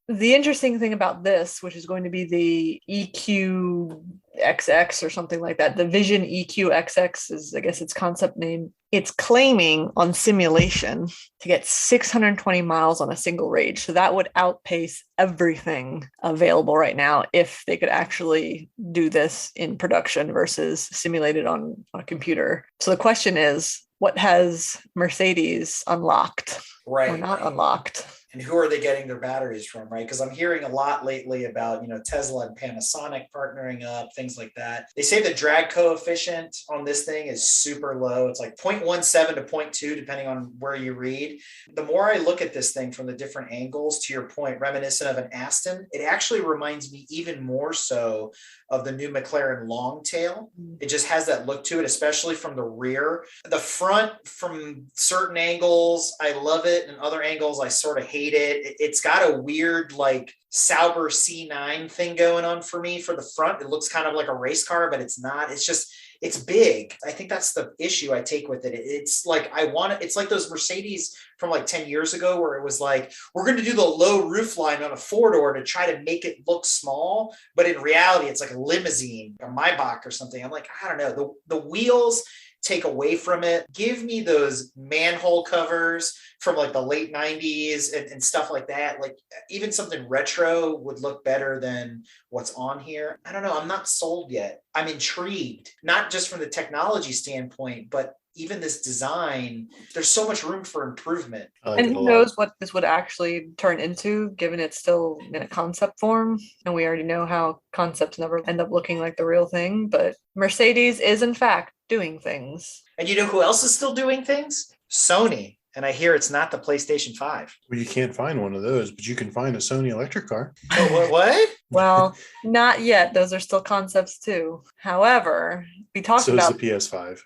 The interesting thing about this, which is going to be the EQXX or something like that, the Vision EQXX is, I guess, its concept name. It's claiming on simulation to get 620 miles on a single range. So that would outpace everything available right now if they could actually do this in production versus simulated on a computer. So the question is, what has Mercedes unlocked or not unlocked? And who are they getting their batteries from, right? Because I'm hearing a lot lately about, Tesla and Panasonic partnering up, things like that. They say the drag coefficient on this thing is super low. It's like 0.17 to 0.2, depending on where you read. The more I look at this thing from the different angles, to your point, reminiscent of an Aston, it actually reminds me even more so of the new McLaren Longtail. It just has that look to it, especially from the rear. The front, from certain angles, I love it. And other angles, I sort of hate it. It's got a weird, like, Sauber C9 thing going on for me for the front. It looks kind of like a race car, but it's not. It's big. I think that's the issue I take with it. It's like, it's like those Mercedes from like 10 years ago where it was like, we're going to do the low roof line on a four-door to try to make it look small. But in reality, it's like a limousine, a Maybach or something. I'm like, I don't know. The wheels take away from it. Give me those manhole covers from like the late 90s and stuff like that. Like even something retro would look better than what's on here. I don't know. I'm not sold yet. I'm intrigued, not just from the technology standpoint, but even this design. There's so much room for improvement. And who knows what this would actually turn into, given it's still in a concept form. And we already know how concepts never end up looking like the real thing. But Mercedes is, in fact, doing things. And you know who else is still doing things? Sony. And I hear it's not the PlayStation 5. Well, you can't find one of those, but you can find a Sony electric car. Oh, what? Well, not yet. Those are still concepts too. However, we talked about the PS5.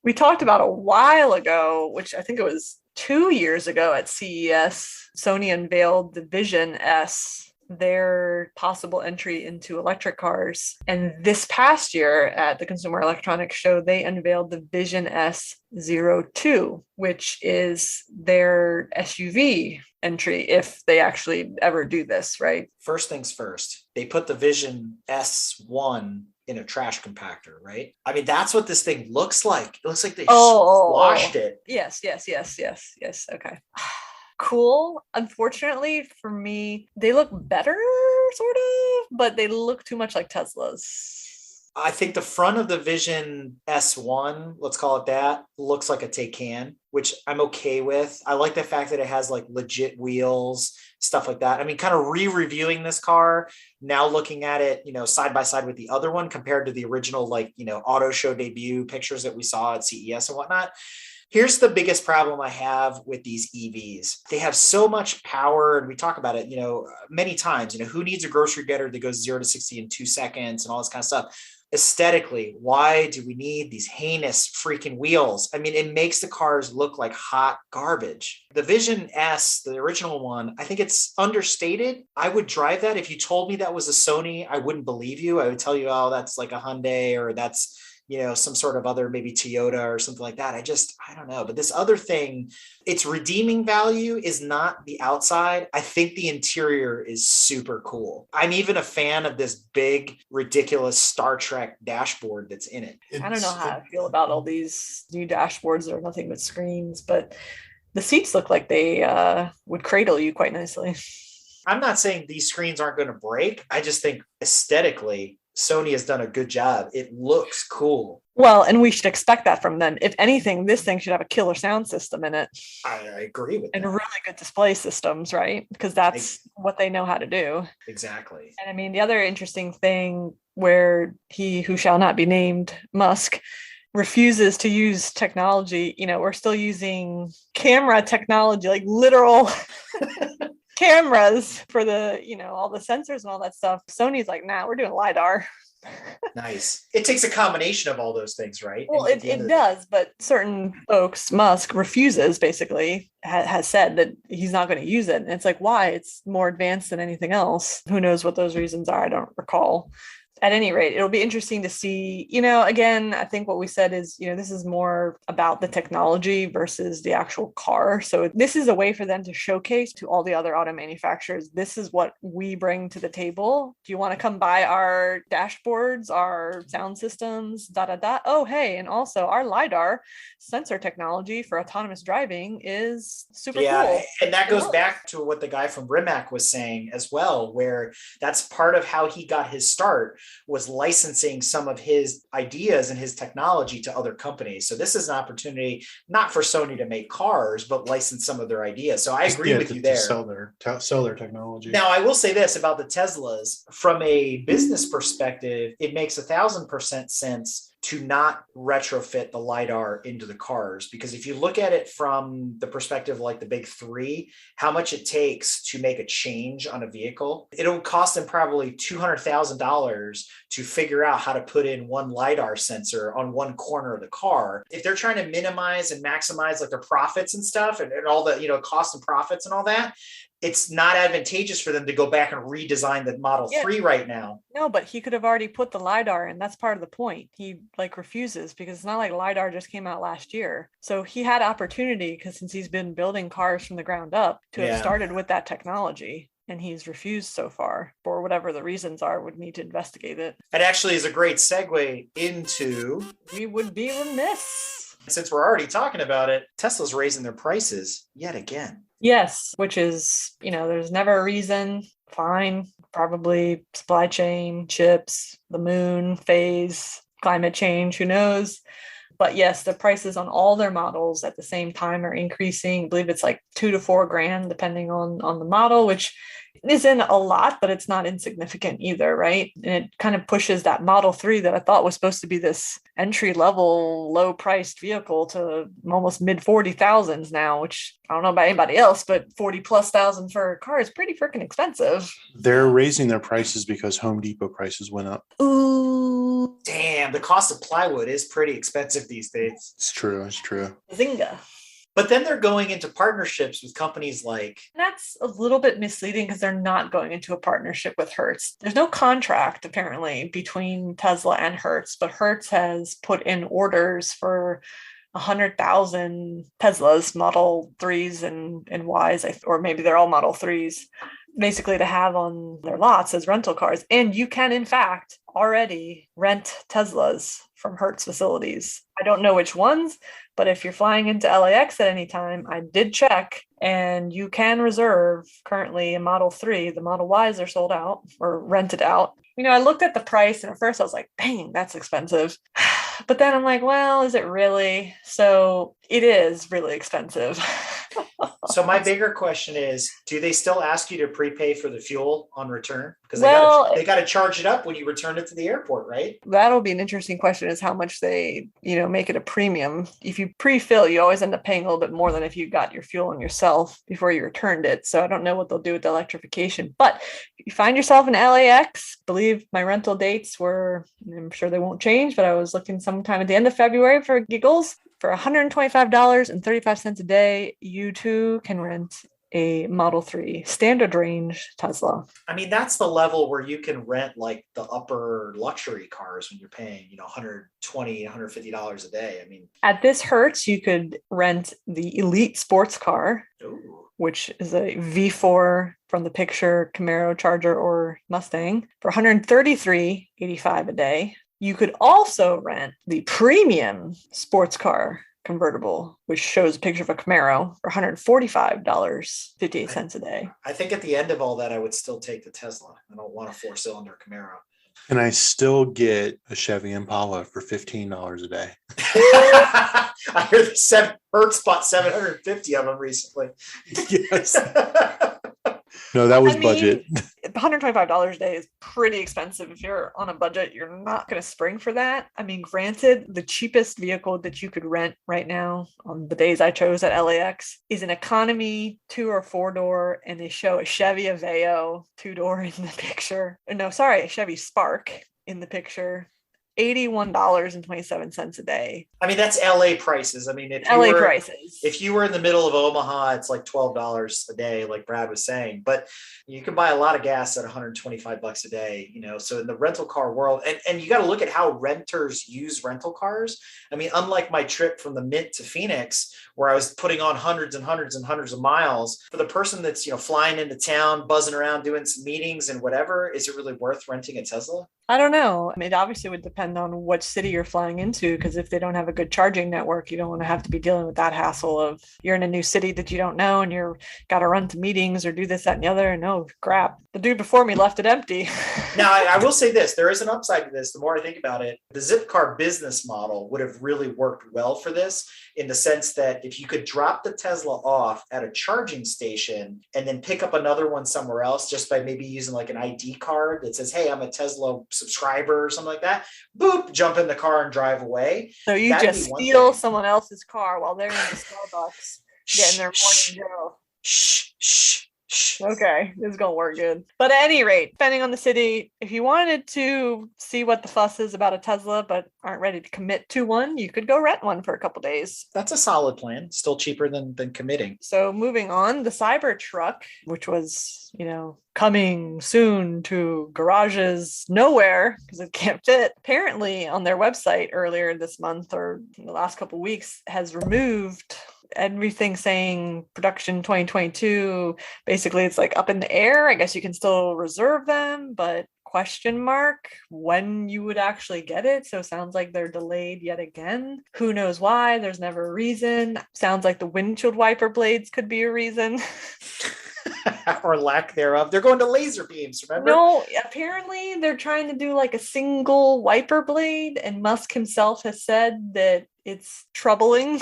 We talked about a while ago, which I think it was 2 years ago at CES. Sony unveiled the Vision S, their possible entry into electric cars. And this past year at the Consumer Electronics Show, they unveiled the Vision S02, which is their SUV entry if they actually ever do this, right? First things first, they put the Vision S1 in a trash compactor, right? I mean, that's what this thing looks like. It looks like they squashed it. Yes. Okay. Cool. Unfortunately for me, they look better, sort of, but they look too much like Teslas. I think the front of the Vision S1, let's call it that, looks like a Taycan, which I'm okay with. I like the fact that it has like legit wheels, stuff like that. I mean, kind of re-reviewing this car, now looking at it, side by side with the other one compared to the original, like, auto show debut pictures that we saw at CES and whatnot. Here's the biggest problem I have with these EVs. They have so much power, and we talk about it, many times, who needs a grocery getter that goes 0 to 60 in 2 seconds and all this kind of stuff. Aesthetically, why do we need these heinous freaking wheels? I mean, it makes the cars look like hot garbage. The Vision S, the original one, I think it's understated. I would drive that. If you told me that was a Sony, I wouldn't believe you. I would tell you, oh, that's like a Hyundai, or that's, some sort of other, maybe Toyota or something like that. I don't know. But this other thing, its redeeming value is not the outside. I think the interior is super cool. I'm even a fan of this big, ridiculous Star Trek dashboard that's in it. I don't know how I feel about all these new dashboards that are nothing but screens, but the seats look like they would cradle you quite nicely. I'm not saying these screens aren't going to break. I just think aesthetically, Sony has done a good job. It looks cool. Well, and we should expect that from them. If anything, this thing should have a killer sound system in it. I agree with that. And really good display systems, right? Because that's what they know how to do. Exactly. And I mean, the other interesting thing where he who shall not be named, Musk, refuses to use technology, we're still using camera technology, like literal cameras for the, all the sensors and all that stuff. Sony's like, nah, we're doing LiDAR. Nice. It takes a combination of all those things, right? Well, it does, but certain folks, Musk refuses, basically, has said that he's not going to use it. And it's like, why? It's more advanced than anything else. Who knows what those reasons are? I don't recall. At any rate, it'll be interesting to see, again, I think what we said is, this is more about the technology versus the actual car. So this is a way for them to showcase to all the other auto manufacturers, this is what we bring to the table. Do you want to come buy our dashboards, our sound systems, Oh, hey, and also our LiDAR sensor technology for autonomous driving is super cool. And that goes back to what the guy from Rimac was saying as well, where that's part of how he got his start, was licensing some of his ideas and his technology to other companies. So this is an opportunity not for Sony to make cars, but license some of their ideas. So I agree with you there. To sell their technology. Now, I will say this about the Teslas. From a business perspective, it makes 1,000% sense to not retrofit the LiDAR into the cars. Because if you look at it from the perspective like the big three, how much it takes to make a change on a vehicle, it'll cost them probably $200,000 to figure out how to put in one LiDAR sensor on one corner of the car. If they're trying to minimize and maximize like their profits and stuff and all the, cost and profits and all that, it's not advantageous for them to go back and redesign the Model 3 right now. No, but he could have already put the LiDAR in. That's part of the point. He refuses because it's not like LiDAR just came out last year. So he had opportunity because since he's been building cars from the ground up to have started with that technology. And he's refused so far for whatever the reasons are. Would need to investigate it. It actually is a great segue into... We would be remiss. Since we're already talking about it, Tesla's raising their prices yet again. Yes, which is, there's never a reason. Fine. Probably supply chain, chips, the moon phase, climate change, who knows? But yes, the prices on all their models at the same time are increasing. I believe it's like $2,000 to $4,000 depending on the model, which isn't a lot, but it's not insignificant either, right? And it kind of pushes that Model 3 that I thought was supposed to be this entry-level, low-priced vehicle to almost mid-40,000s now, which I don't know about anybody else, but 40,000+ for a car is pretty freaking expensive. They're raising their prices because Home Depot prices went up. Ooh. Damn, the cost of plywood is pretty expensive these days. It's true. Zynga. But then they're going into partnerships with companies like... That's a little bit misleading because they're not going into a partnership with Hertz. There's no contract, apparently, between Tesla and Hertz, but Hertz has put in orders for 100,000 Teslas, Model 3s and Ys, or maybe they're all Model 3s, basically to have on their lots as rental cars. And you can, in fact, already rent Teslas from Hertz facilities. I don't know which ones, but if you're flying into LAX at any time, I did check, and you can reserve currently a Model 3. The Model Ys are sold out or rented out. I looked at the price, and at first I was like, dang, that's expensive. But then I'm like, well, is it really? So it is really expensive. So my bigger question is, do they still ask you to prepay for the fuel on return? Because they got to charge it up when you return it to the airport, right? That'll be an interesting question, is how much they, make it a premium. If you pre-fill, you always end up paying a little bit more than if you got your fuel on yourself before you returned it. So I don't know what they'll do with the electrification. But if you find yourself in LAX, I believe my rental dates were, I'm sure they won't change, but I was looking sometime at the end of February for giggles. For $125.35 a day, you too can rent a Model 3 standard range Tesla. I mean, that's the level where you can rent like the upper luxury cars when you're paying, $120, $150 a day. I mean, at this Hertz, you could rent the Elite sports car, which is a V4 from the picture Camaro, Charger, or Mustang for $133.85 a day. You could also rent the premium sports car convertible, which shows a picture of a Camaro for $145.58 a day. I think at the end of all that, I would still take the Tesla. I don't want a 4-cylinder Camaro. And I still get a Chevy Impala for $15 a day. I hear the Hertz bought 750 of them recently. Yes. No, that was budget. $125 a day is pretty expensive. If you're on a budget, you're not going to spring for that. I mean, granted, the cheapest vehicle that you could rent right now on the days I chose at LAX is an economy 2 or 4-door, and they show a Chevy Aveo 2-door in the picture. No, sorry, a Chevy Spark in the picture. $81.27 a day. I mean, that's LA prices. I mean, if you were in the middle of Omaha, it's like $12 a day, like Brad was saying, but you can buy a lot of gas at $125 a day, so in the rental car world, and you got to look at how renters use rental cars. I mean, unlike my trip from the Mint to Phoenix, where I was putting on hundreds and hundreds and hundreds of miles, for the person that's, flying into town, buzzing around, doing some meetings and whatever, is it really worth renting a Tesla? I don't know. I mean, it obviously would depend on what city you're flying into, because if they don't have a good charging network, you don't want to have to be dealing with that hassle of you're in a new city that you don't know and you're got to run to meetings or do this, that, and the other. And oh, crap. The dude before me left it empty. Now, I will say this. There is an upside to this. The more I think about it, the Zipcar business model would have really worked well for this, in the sense that if you could drop the Tesla off at a charging station and then pick up another one somewhere else, just by maybe using like an ID card that says, hey, I'm a Tesla subscriber or something like that, boop, jump in the car and drive away. So you just steal someone else's car while they're in the Starbucks getting their morning Joe. Okay, this is gonna work good. But at any rate, depending on the city, if you wanted to see what the fuss is about a Tesla but aren't ready to commit to one, you could go rent one for a couple days. That's a solid plan. Still cheaper than committing. So moving on, the Cybertruck, which was, coming soon to garages nowhere because it can't fit, apparently on their website earlier this month or in the last couple of weeks has removed everything saying production 2022. Basically, it's like up in the air. I guess you can still reserve them, but question mark when you would actually get it. So it sounds like they're delayed yet again. Who knows why? There's never a reason. Sounds like the windshield wiper blades could be a reason. Or lack thereof. They're going to laser beams, remember? No, apparently they're trying to do like a single wiper blade, and Musk himself has said that it's troubling.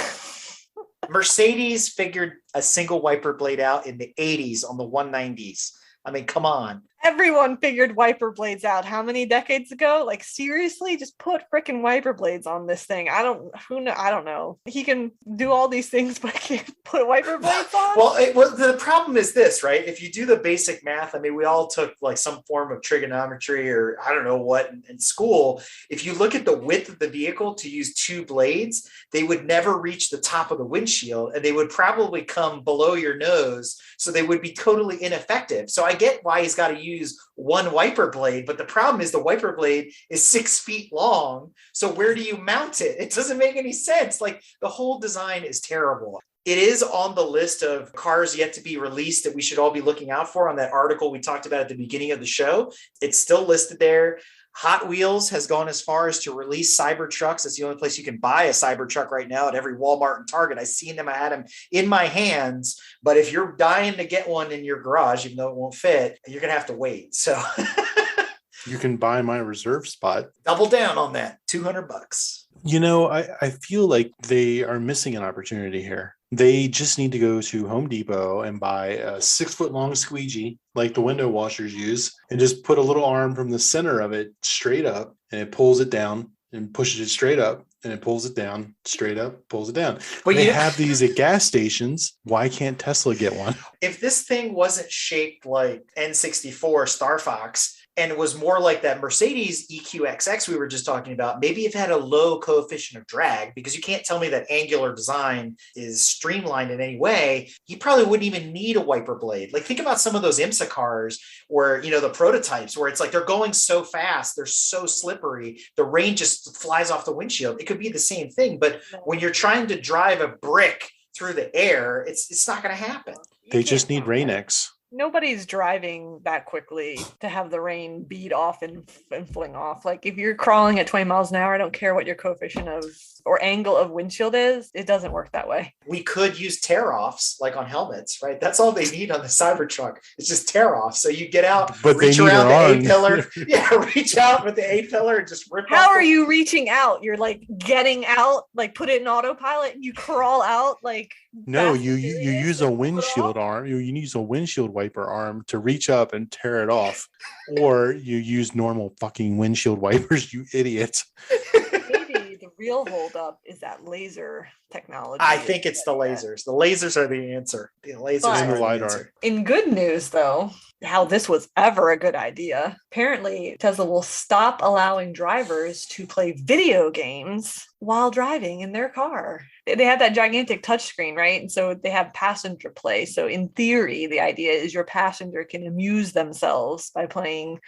Mercedes figured a single wiper blade out in the 80s on the 190s. I mean, come on. Everyone figured wiper blades out how many decades ago? Like, seriously, just put freaking wiper blades on this thing. I don't know. He can do all these things, but can't put wiper blades on. Well, the problem is this, right? If you do the basic math, I mean, we all took like some form of trigonometry or I don't know what in school. If you look at the width of the vehicle to use 2 blades, they would never reach the top of the windshield, and they would probably come below your nose. So they would be totally ineffective. So I get why he's got to use one wiper blade, but the problem is the wiper blade is 6 feet long. So where do you mount it? It doesn't make any sense. Like, the whole design is terrible. It is on the list of cars yet to be released that we should all be looking out for on that article we talked about at the beginning of the show. It's still listed there. Hot Wheels has gone as far as to release Cybertrucks. It's the only place you can buy a Cybertruck right now at every Walmart and Target. I've seen them. I had them in my hands. But if you're dying to get one in your garage, even though it won't fit, you're going to have to wait. So you can buy my reserve spot. Double down on that. $200. I feel like they are missing an opportunity here. They just need to go to Home Depot and buy a 6-foot-long squeegee like the window washers use, and just put a little arm from the center of it straight up, and it pulls it down and pushes it straight up, and it pulls it down, straight up, pulls it down. But they have these at gas stations. Why can't Tesla get one? If this thing wasn't shaped like N64 Star Fox, and it was more like that Mercedes EQXX we were just talking about, maybe if it had a low coefficient of drag, because you can't tell me that angular design is streamlined in any way, you probably wouldn't even need a wiper blade. Like, think about some of those IMSA cars where, the prototypes where it's like they're going so fast, they're so slippery, the rain just flies off the windshield. It could be the same thing, but when you're trying to drive a brick through the air, it's not going to happen. They just need Rain-X. Nobody's driving that quickly to have the rain beat off and fling off. Like if you're crawling at 20 miles an hour, I don't care what your coefficient of or angle of windshield is, it doesn't work that way. We could use tear-offs like on helmets, right? That's all they need on the Cybertruck. It's just tear-off. So you get out, but reach around the A-pillar. Yeah, reach out with the A-pillar and just rip How are you reaching out? You're like getting out, like put it in autopilot and you crawl out like no, you use a windshield arm. You use a windshield wiper arm to reach up and tear it off. Or you use normal fucking windshield wipers, you idiot. The real holdup is that laser technology. I think it's the lasers. The lasers are the answer. The lasers and are the LiDAR. answer. In good news, though, how this was ever a good idea. Apparently, Tesla will stop allowing drivers to play video games while driving in their car. They have that gigantic touchscreen, right? And so they have passenger play. So in theory, the idea is your passenger can amuse themselves by playing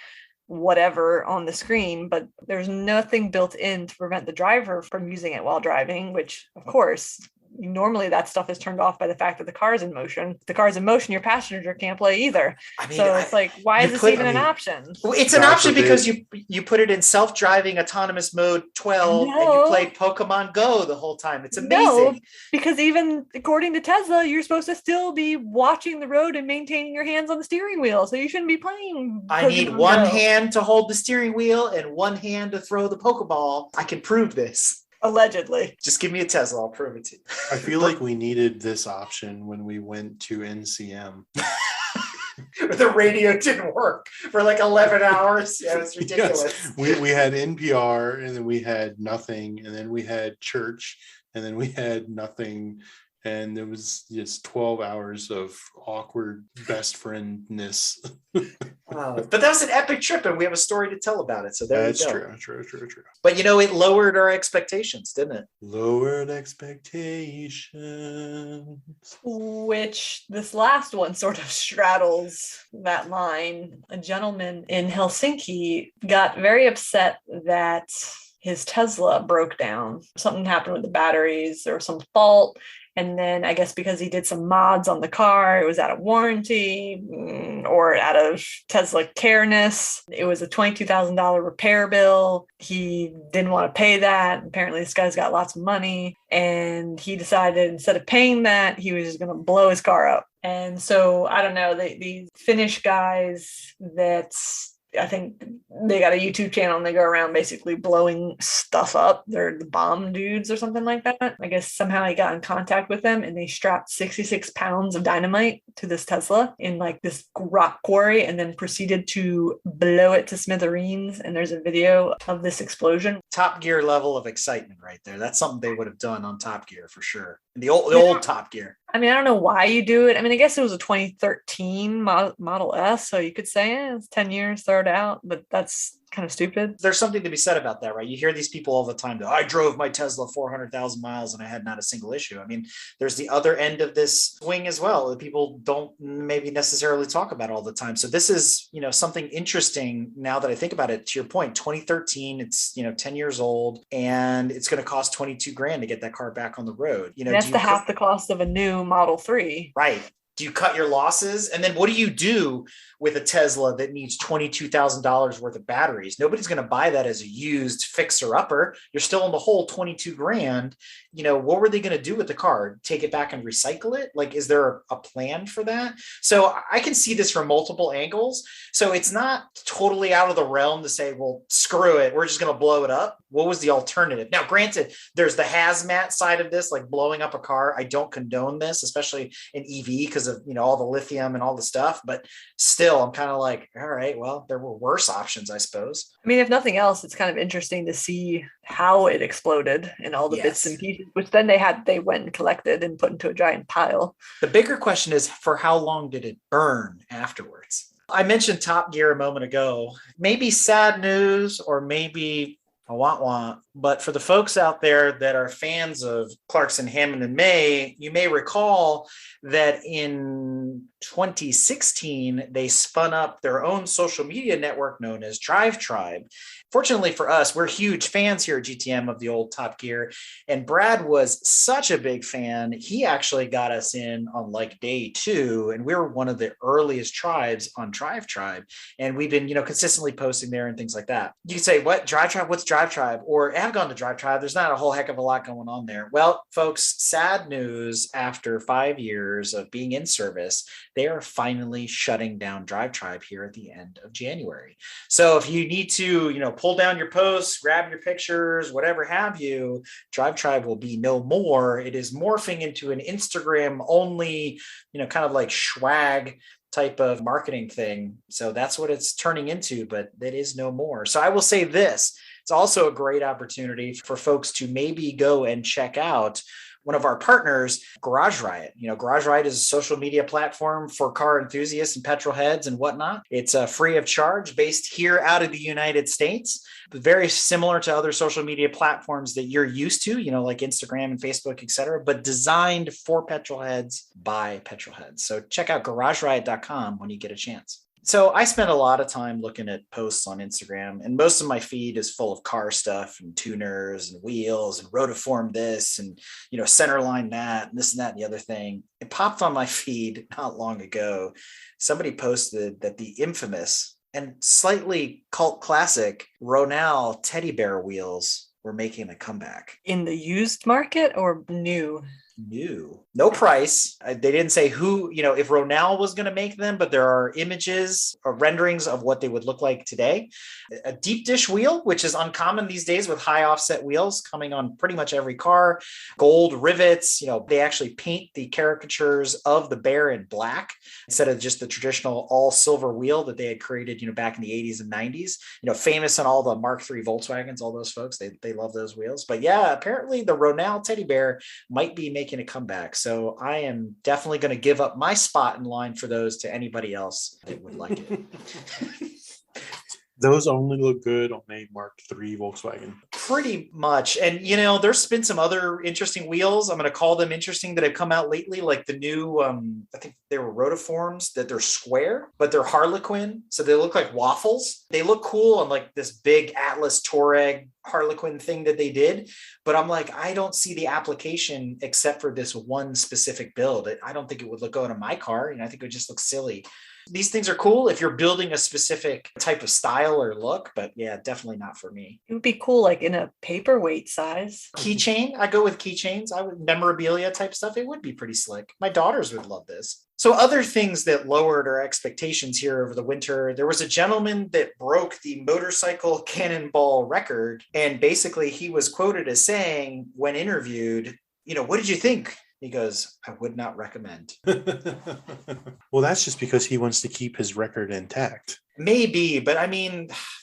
whatever on the screen, but there's nothing built in to prevent the driver from using it while driving, which of course normally that stuff is turned off by the fact that the car is in motion. If the car is in motion, your passenger can't play either. I mean, so it's like, why is this even an option? Well, it's an option because you put it in self-driving autonomous mode 12 and you played Pokemon Go the whole time. It's amazing. No, because even according to Tesla, you're supposed to still be watching the road and maintaining your hands on the steering wheel. So you shouldn't be playing. I need one hand to hold the steering wheel and one hand to throw the Pokeball. I can prove this. Allegedly. Just give me a Tesla. I'll prove it to you. I feel like we needed this option when we went to NCM. The radio didn't work for like 11 hours. Yeah, it was ridiculous. Yes. We had NPR and then we had nothing. And then we had church and then we had nothing. And it was just 12 hours of awkward best friendness. But that was an epic trip, and we have a story to tell about it. So that's true. But it lowered our expectations, didn't it? Lowered expectations. Which this last one sort of straddles that line. A gentleman in Helsinki got very upset that his Tesla broke down. Something happened with the batteries. There was some fault. And then I guess because he did some mods on the car, it was out of warranty or out of Tesla careness. It was a $22,000 repair bill. He didn't want to pay that. Apparently this guy's got lots of money. And he decided instead of paying that, he was just going to blow his car up. And so, I don't know, these Finnish guys I think they got a YouTube channel and they go around basically blowing stuff up. They're the bomb dudes or something like that. I guess somehow he got in contact with them and they strapped 66 pounds of dynamite to this Tesla in like this rock quarry and then proceeded to blow it to smithereens. And there's a video of this explosion. Top Gear level of excitement right there. That's something they would have done on Top Gear for sure. The old Top Gear. I mean, I don't know why you do it. I mean, I guess it was a 2013 Model S, so you could say it's 10 years, throw it out, but that's kind of stupid. There's something to be said about that, right? You hear these people all the time. I drove my Tesla 400,000 miles and I had not a single issue. I mean, there's the other end of this swing as well that people don't maybe necessarily talk about all the time. So this is, something interesting now that I think about it. To your point, 2013, it's, 10 years old and it's going to cost $22,000 to get that car back on the road. That's half the cost of a new Model 3. Right. Do you cut your losses? And then what do you do with a Tesla that needs $22,000 worth of batteries? Nobody's going to buy that as a used fixer upper. You're still in the hole $22,000. What were they going to do with the car? Take it back and recycle it? Like, is there a plan for that? So I can see this from multiple angles. So it's not totally out of the realm to say, well, screw it. We're just going to blow it up. What was the alternative? Now, granted, there's the hazmat side of this, like blowing up a car. I don't condone this, especially in EV because of, all the lithium and all the stuff. But still, I'm kind of like, all right, well, there were worse options, I suppose. I mean, if nothing else, it's kind of interesting to see how it exploded and all the bits and pieces, which then they went and collected and put into a giant pile. The bigger question is, for how long did it burn afterwards? I mentioned Top Gear a moment ago. Maybe sad news or maybe A wah. But for the folks out there that are fans of Clarkson, Hammond, and May, you may recall that in 2016, they spun up their own social media network known as DriveTribe. Fortunately for us, we're huge fans here at GTM of the old Top Gear. And Brad was such a big fan. He actually got us in on like day 2. And we were one of the earliest tribes on DriveTribe. And we've been, consistently posting there and things like that. You could say, what? DriveTribe? What's DriveTribe? Or I've gone to DriveTribe. There's not a whole heck of a lot going on there. Well, folks, sad news. After 5 years of being in service, they are finally shutting down DriveTribe here at the end of January. So if you need to, pull down your posts, grab your pictures, whatever have you, DriveTribe will be no more. It is morphing into an Instagram only, kind of like swag type of marketing thing. So that's what it's turning into, but it is no more. So I will say this, it's also a great opportunity for folks to maybe go and check out one of our partners, Garage Riot. Garage Riot is a social media platform for car enthusiasts and petrol heads and whatnot. It's free of charge, based here out of the United States, very similar to other social media platforms that you're used to, like Instagram and Facebook, et cetera, but designed for petrol heads by petrol heads. So check out garageriot.com when you get a chance. So I spend a lot of time looking at posts on Instagram, and most of my feed is full of car stuff and tuners and wheels and rotiform this and, centerline that and this and that and the other thing. It popped on my feed not long ago. Somebody posted that the infamous and slightly cult classic Ronald teddy bear wheels were making a comeback. In the used market or new? New. No price. They didn't say who, if Ronald was going to make them, but there are images or renderings of what they would look like today. A deep dish wheel, which is uncommon these days with high offset wheels coming on pretty much every car. Gold rivets. They actually paint the caricatures of the bear in black instead of just the traditional all silver wheel that they had created, back in the 80s and 90s. Famous on all the Mark III Volkswagens, all those folks, they love those wheels. But yeah, apparently the Ronald teddy bear might be making a comeback. So I am definitely going to give up my spot in line for those to anybody else that would like it. Those only look good on a Mark III Volkswagen. Pretty much. And, there's been some other interesting wheels. I'm going to call them interesting that have come out lately, like the new, I think they were rotiforms, that they're square, but they're Harlequin. So they look like waffles. They look cool on like this big Atlas Touareg Harlequin thing that they did. But I'm like, I don't see the application except for this one specific build. I don't think it would look good on my car. I think it would just look silly. These things are cool if you're building a specific type of style or look, but yeah, definitely not for me. It would be cool, like in a paperweight size. Keychain. I go with keychains. I would memorabilia type stuff. It would be pretty slick. My daughters would love this. So other things that lowered our expectations here over the winter, there was a gentleman that broke the motorcycle cannonball record. And basically he was quoted as saying, when interviewed, what did you think? He goes, I would not recommend. Well, that's just because he wants to keep his record intact. Maybe, but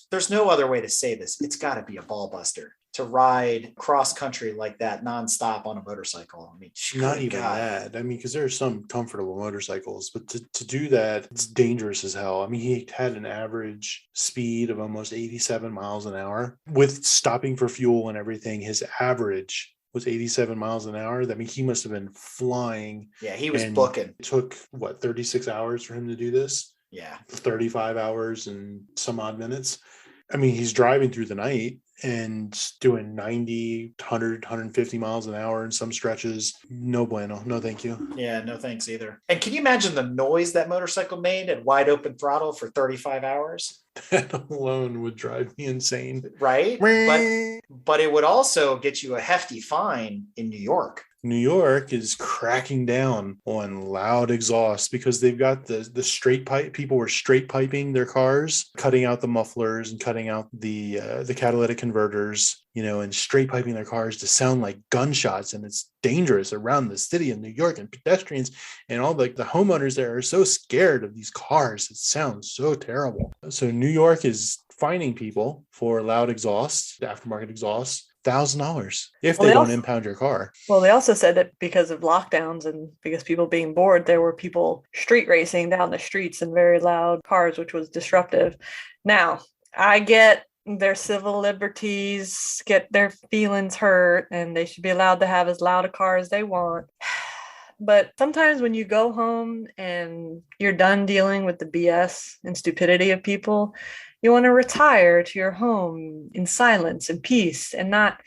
there's no other way to say this. It's got to be a ball buster to ride cross country like that nonstop on a motorcycle. Not even that. Because there are some comfortable motorcycles, but to do that, it's dangerous as hell. He had an average speed of almost 87 miles an hour. With stopping for fuel and everything, his average was 87 miles an hour. He must have been flying. Yeah, he was booking. It took 36 hours for him to do this? Yeah. 35 hours and some odd minutes. He's driving through the night and doing 90, 100, 150 miles an hour in some stretches. No bueno. No, thank you. Yeah, no thanks either. And can you imagine the noise that motorcycle made at wide open throttle for 35 hours? That alone would drive me insane. Right? But it would also get you a hefty fine in New York. New York is cracking down on loud exhaust because they've got the straight pipe. People were straight piping their cars, cutting out the mufflers and cutting out the catalytic converters, and straight piping their cars to sound like gunshots. And it's dangerous around the city of New York, and pedestrians and all the homeowners there are so scared of these cars. It sounds so terrible. So New York is fining people for loud exhaust, aftermarket exhaust, $1,000 if they don't impound your car. Well, they also said that because of lockdowns and because people being bored, there were people street racing down the streets in very loud cars, which was disruptive. Now, I get their civil liberties, get their feelings hurt, and they should be allowed to have as loud a car as they want. But sometimes when you go home and you're done dealing with the BS and stupidity of people, you want to retire to your home in silence and peace and not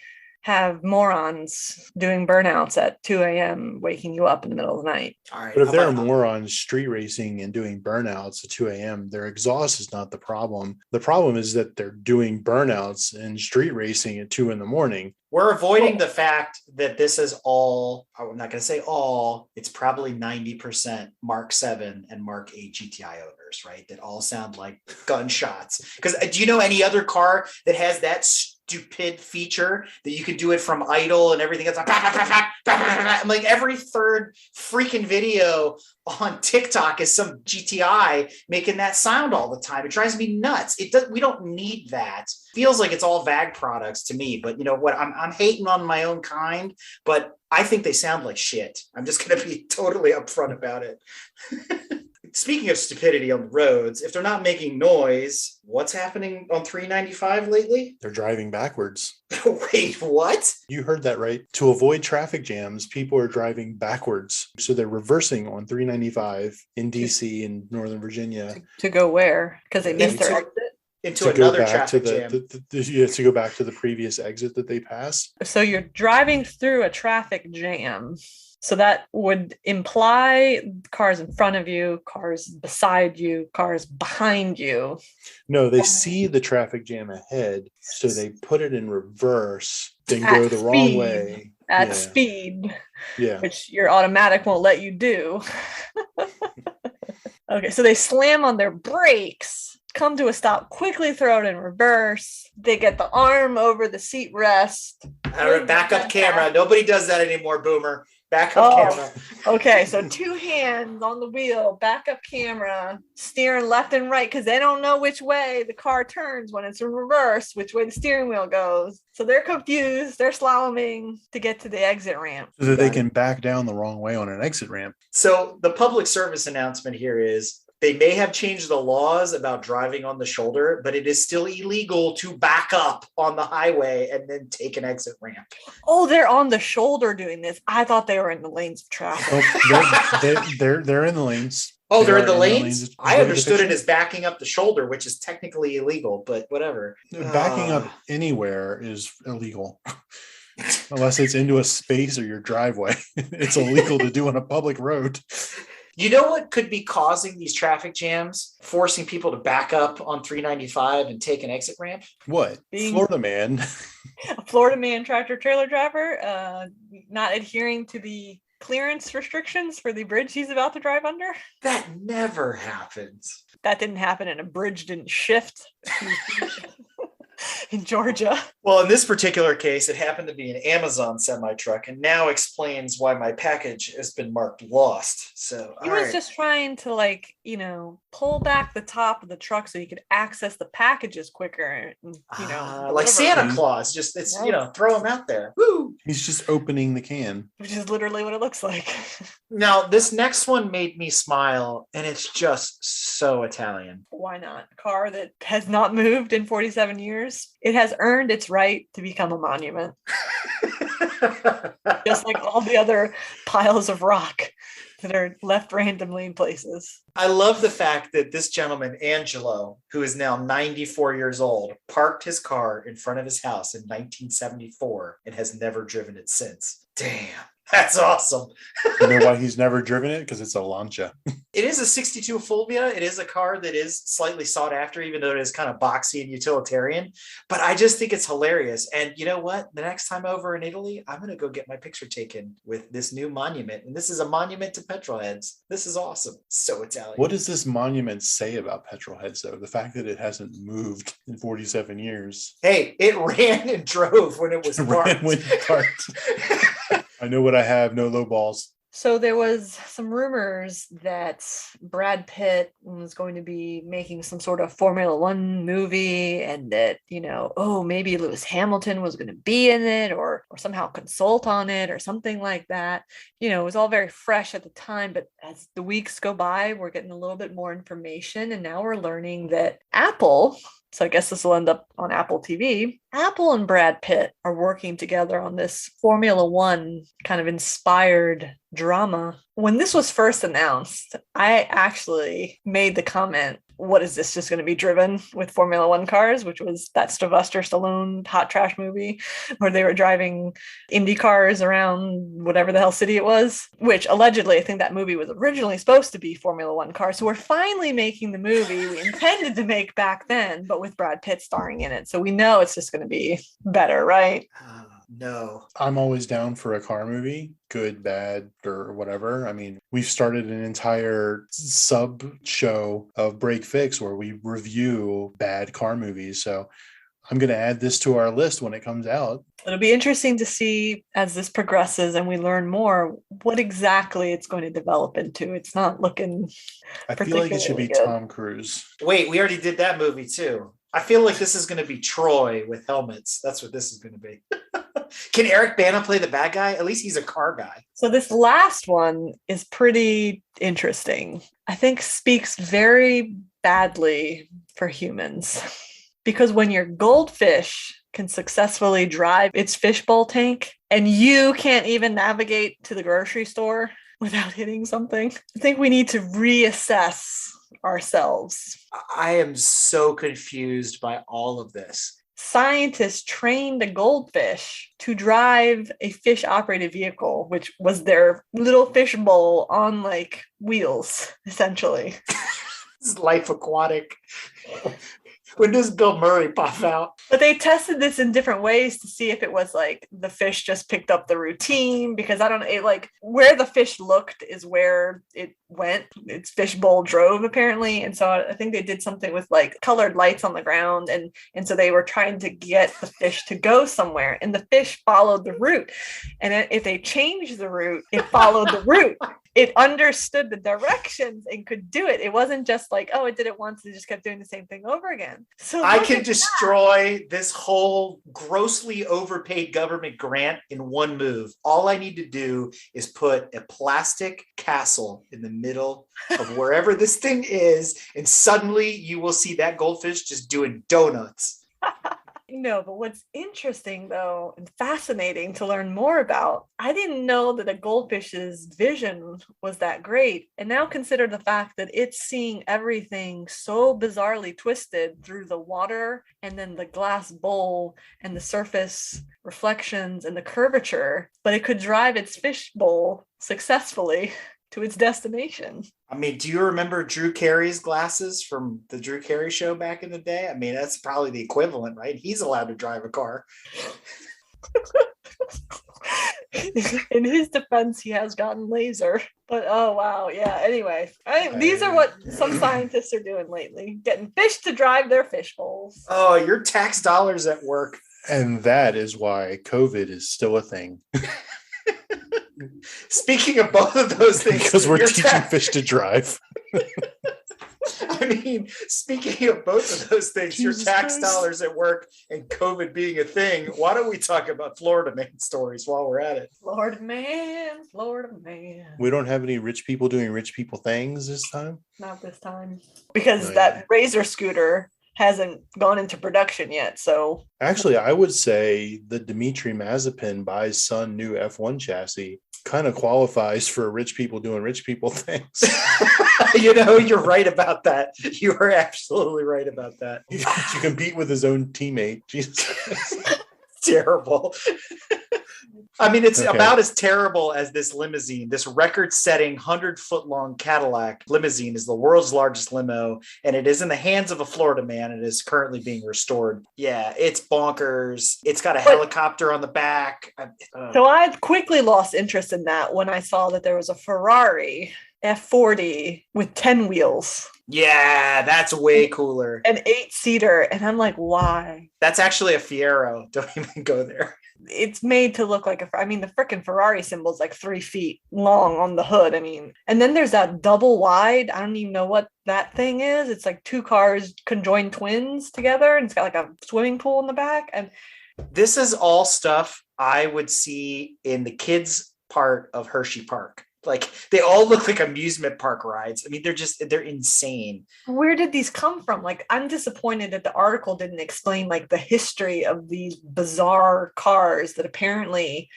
have morons doing burnouts at 2 a.m. waking you up in the middle of the night. All right. But if there are morons street racing and doing burnouts at 2 a.m., their exhaust is not the problem. The problem is that they're doing burnouts and street racing at 2 in the morning. We're avoiding the fact that this is all, I'm not going to say all, it's probably 90% Mark 7 and Mark 8 GTI owners, right? That all sound like gunshots. Because do you know any other car that has that stupid feature that you can do it from idle and everything? It's like every third freaking video on TikTok is some GTI making that sound all the time. It drives me nuts. We don't need that. Feels like it's all VAG products to me, but you know what? I'm hating on my own kind, but I think they sound like shit. I'm just going to be totally upfront about it. Speaking of stupidity on the roads, if they're not making noise, what's happening on 395 lately? They're driving backwards. Wait, what? You heard that right. To avoid traffic jams, people are driving backwards. So they're reversing on 395 in DC and Northern Virginia. To go where? Because they missed their exit? Into another traffic jam. To go back to the previous exit that they passed. So you're driving through a traffic jam. So that would imply cars in front of you, cars beside you, cars behind you. No, they see the traffic jam ahead, so they put it in reverse, then go the wrong way. At speed, yeah, which your automatic won't let you do. Okay, so they slam on their brakes, come to a stop, quickly throw it in reverse. They get the arm over the seat rest. Backup camera. Nobody does that anymore, Boomer. Backup camera. Okay, so 2 hands on the wheel, backup camera, steering left and right because they don't know which way the car turns when it's in reverse, which way the steering wheel goes. So they're confused. They're slaloming to get to the exit ramp. So that they can back down the wrong way on an exit ramp. So the public service announcement here is they may have changed the laws about driving on the shoulder, but it is still illegal to back up on the highway and then take an exit ramp. Oh, they're on the shoulder doing this. I thought they were in the lanes of traffic. Oh, they're in the lanes. Oh, they're in the lanes? I understood it as backing up the shoulder, which is technically illegal, but whatever. Backing up anywhere is illegal. Unless it's into a space or your driveway. It's illegal to do on a public road. You know what could be causing these traffic jams? Forcing people to back up on 395 and take an exit ramp? What? Florida man. A Florida man tractor trailer driver not adhering to the clearance restrictions for the bridge he's about to drive under? That never happens. That didn't happen and a bridge didn't shift. In Georgia. Well, in this particular case, it happened to be an Amazon semi-truck and now explains why my package has been marked lost. So he was just trying to pull back the top of the truck so he could access the packages quicker. And, like Santa Claus, throw them out there. Woo! He's just opening the can. Which is literally what it looks like. Now, this next one made me smile, and it's just so Italian. Why not? A car that has not moved in 47 years. It has earned its right to become a monument. Just like all the other piles of rock that are left randomly in places. I love the fact that this gentleman, Angelo, who is now 94 years old, parked his car in front of his house in 1974 and has never driven it since. Damn. That's awesome. You know why he's never driven it? Because it's a Lancia. It is a 62 Fulvia. It is a car that is slightly sought after, even though it is kind of boxy and utilitarian. But I just think it's hilarious. And you know what? The next time over in Italy, I'm going to go get my picture taken with this new monument. And this is a monument to petrol heads. This is awesome. So Italian. What does this monument say about petrol heads, though? The fact that it hasn't moved in 47 years. Hey, it ran and drove when it was parked. I know what I have, no low balls. So there was some rumors that Brad Pitt was going to be making some sort of Formula One movie and that, maybe Lewis Hamilton was going to be in it or somehow consult on it or something like that. It was all very fresh at the time, but as the weeks go by, we're getting a little bit more information. And now we're learning that Apple So I guess this will end up on Apple TV. Apple and Brad Pitt are working together on this Formula One kind of inspired drama. When this was first announced, I actually made the comment, what is this, just going to be driven with Formula One cars, which was that Sylvester Stallone hot trash movie where they were driving Indy cars around whatever the hell city it was, which allegedly I think that movie was originally supposed to be Formula One cars. So we're finally making the movie we intended to make back then, but with Brad Pitt starring in it. So we know it's just going to be better, right? No. I'm always down for a car movie, good, bad, or whatever. I mean, we've started an entire sub show of Break Fix where we review bad car movies. So I'm going to add this to our list when it comes out. It'll be interesting to see as this progresses and we learn more what exactly it's going to develop into. It's not looking I feel like it should be good. Tom Cruise. Wait, we already did that movie too. I feel like this is going to be Troy with helmets. That's what this is going to be. Can Eric Bana play the bad guy? At least he's a car guy. So this last one is pretty interesting. I think speaks very badly for humans. Because when your goldfish can successfully drive its fishbowl tank and you can't even navigate to the grocery store without hitting something, I think we need to reassess ourselves. I am so confused by all of this. Scientists trained a goldfish to drive a fish-operated vehicle, which was their little fishbowl on like wheels, essentially. This is Life Aquatic. When does Bill Murray pop out? But they tested this in different ways to see if it was like the fish just picked up the routine, because I don't know, it, like where the fish looked is where it went. Its fishbowl drove apparently. And so I think they did something with like colored lights on the ground. And so they were trying to get the fish to go somewhere and the fish followed the route. And if they changed the route, it followed the route. It understood the directions and could do it. It wasn't just like, oh, it did it once and just kept doing the same thing over again. So I can destroy this whole grossly overpaid government grant in one move. All I need to do is put a plastic castle in the middle of wherever this thing is, and suddenly you will see that goldfish just doing donuts. No, but what's interesting though and fascinating to learn more about, I didn't know that a goldfish's vision was that great. And now consider the fact that it's seeing everything so bizarrely twisted through the water and then the glass bowl and the surface reflections and the curvature, but it could drive its fish bowl successfully to its destination. I mean, do you remember Drew Carey's glasses from the Drew Carey show back in the day? I mean, that's probably the equivalent, right? He's allowed to drive a car. In his defense, he has gotten laser. But oh, wow. Yeah. Anyway, these are what some scientists are doing lately, getting fish to drive their fish bowls. Oh, your tax dollars at work. And that is why COVID is still a thing. Speaking of both of those things, because we're teaching fish to drive. I mean, speaking of both of those things, Jesus your tax Christ. dollars at work and COVID being a thing, why don't we talk about Florida man stories while we're at it? Florida man. We don't have any rich people doing rich people things this time? Not this time. Because Oh, that yeah. Razor scooter hasn't gone into production yet. So Actually, I would say the Dmitry Mazepin buys son new F1 chassis kind of qualifies for rich people doing rich people things. You know, you're right about that. You are absolutely right about that. To compete with his own teammate. Jesus. Terrible. I mean, it's Okay. about as terrible as this limousine. This record-setting 100-foot-long Cadillac limousine is the world's largest limo, and it is in the hands of a Florida man. It is currently being restored. Yeah, it's bonkers. It's got a helicopter on the back. So I quickly lost interest in that when I saw that there was a Ferrari F40 with 10 wheels, Yeah, that's way cooler. an 8-seater. And I'm like, why? That's actually a Fiero. Don't even go there. It's made to look like I mean, the freaking Ferrari symbol is like 3 feet long on the hood. I mean, and then there's that double wide. I don't even know what that thing is. It's like 2 cars conjoined twins together, and it's got like a swimming pool in the back. And This is all stuff I would see in the kids' part of Hershey Park. Like they all look like amusement park rides. I mean, they're insane. Where did these come from? Like, I'm disappointed that the article didn't explain like the history of these bizarre cars that apparently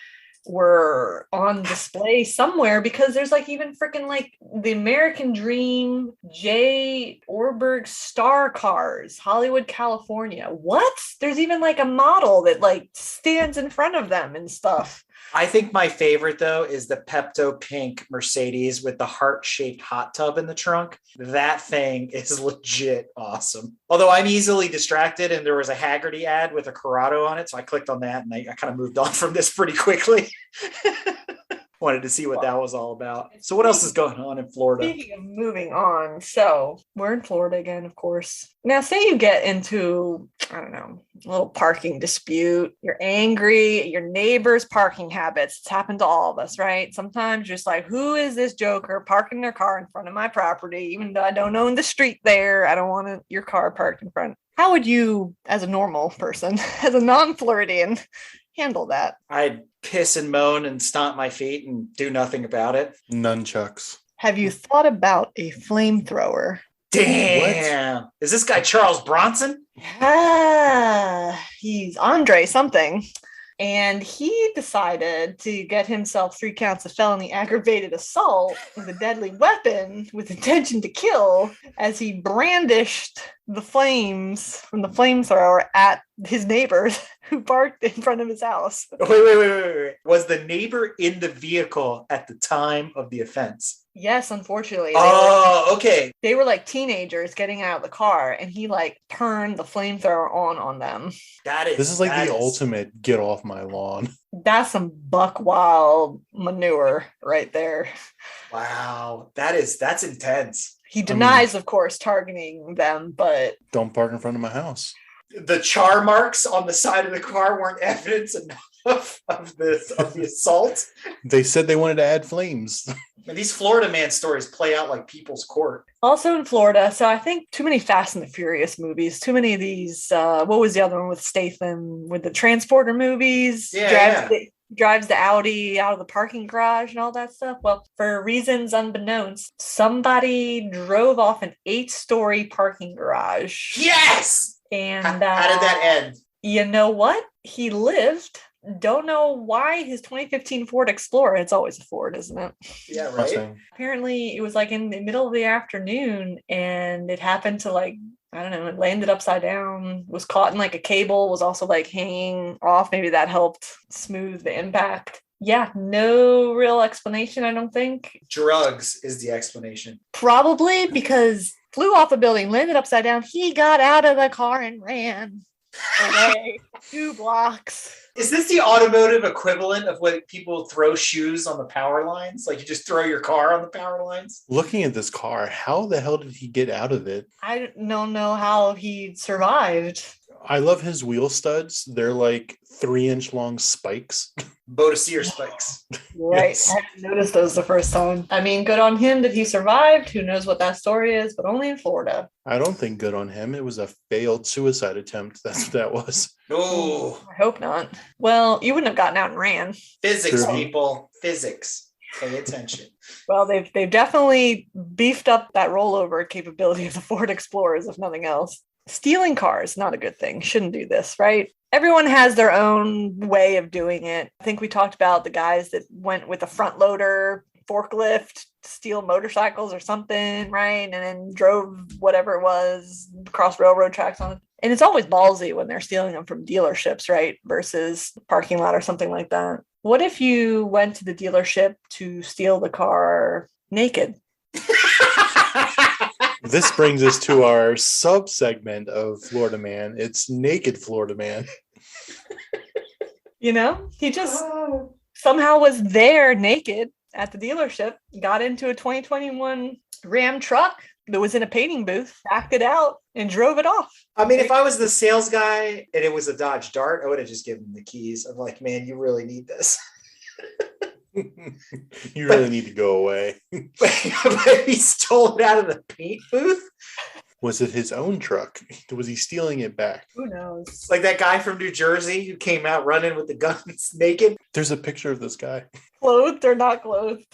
were on display somewhere, because there's like even freaking like the American Dream J. Orberg Star Cars, Hollywood, California. What? There's even like a model that like stands in front of them and stuff. I think my favorite, though, is the Pepto Pink Mercedes with the heart-shaped hot tub in the trunk. That thing is legit awesome. Although I'm easily distracted, and there was a Haggerty ad with a Corrado on it, so I clicked on that, and I kind of moved on from this pretty quickly. Wanted to see what that was all about. So what else is going on in Florida? Speaking of moving on, so we're in Florida again, of course. Now, say you get into, I don't know, a little parking dispute. You're angry at your neighbor's parking habits. It's happened to all of us, right? Sometimes you're just like, who is this joker parking their car in front of my property? Even though I don't own the street there, I don't want your car parked in front. How would you, as a normal person, as a non-Floridian, handle that? I'd piss and moan and stomp my feet and do nothing about it. Nunchucks. Have you thought about a flamethrower? Damn. What? Is this guy Charles Bronson? He's Andre something. And he decided to get himself 3 counts of felony aggravated assault with a deadly weapon with intention to kill as he brandished the flames from the flamethrower at his neighbors who parked in front of his house. Wait. Was the neighbor in the vehicle at the time of the offense? Yes, unfortunately. Okay. They were like teenagers getting out of the car, and he like turned the flamethrower on them. This is like the ultimate get off my lawn. That's some buck wild manure right there. Wow. That's intense. He denies, of course, targeting them, but don't park in front of my house. The char marks on the side of the car weren't evidence enough of the assault. They said they wanted to add flames. And these Florida man stories play out like People's Court. Also in Florida, so I think too many Fast and the Furious movies, too many of these, what was the other one with Statham, with the transporter movies? Drives the Audi out of the parking garage and all that stuff. Well, for reasons unbeknownst, somebody drove off an 8-story parking garage. Yes! And how did that end? You know what? He lived. Don't know why his 2015 Ford Explorer, it's always a Ford, isn't it? Yeah, right. Mustang. Apparently it was like in the middle of the afternoon, and it happened to like, I don't know, it landed upside down, was caught in like a cable, was also like hanging off. Maybe that helped smooth the impact. Yeah, no real explanation, I don't think. Drugs is the explanation. Probably because flew off a building, landed upside down. He got out of the car and ran away 2 blocks. Is this the automotive equivalent of when people throw shoes on the power lines? Like you just throw your car on the power lines? Looking at this car, how the hell did he get out of it? I don't know how he survived. I love his wheel studs. They're like 3-inch long spikes. Bodicea spikes. Right. Yes. I hadn't noticed those the first time. I mean, good on him that he survived. Who knows what that story is, but only in Florida. I don't think good on him. It was a failed suicide attempt. That's what that was. Oh, I hope not. Well, you wouldn't have gotten out and ran. Physics, True. People. Physics. Pay attention. Well, they've definitely beefed up that rollover capability of the Ford Explorers, if nothing else. Stealing cars, not a good thing. Shouldn't do this, right? Everyone has their own way of doing it. I think we talked about the guys that went with a front loader forklift to steal motorcycles or something, right? And then drove whatever it was across railroad tracks on it. And it's always ballsy when they're stealing them from dealerships, right? Versus the parking lot or something like that. What if you went to the dealership to steal the car naked? This brings us to our sub-segment of Florida Man. It's Naked Florida Man. You know, he just somehow was there naked at the dealership, got into a 2021 Ram truck that was in a painting booth, backed it out, and drove it off. I mean, if I was the sales guy and it was a Dodge Dart, I would have just given him the keys. I'm like, man, you really need this. You really need to go away. But he stole it out of the paint booth. Was it his own truck? Was he stealing it back? Who knows? Like that guy from New Jersey who came out running with the guns naked. There's a picture of this guy. Clothed or not clothed?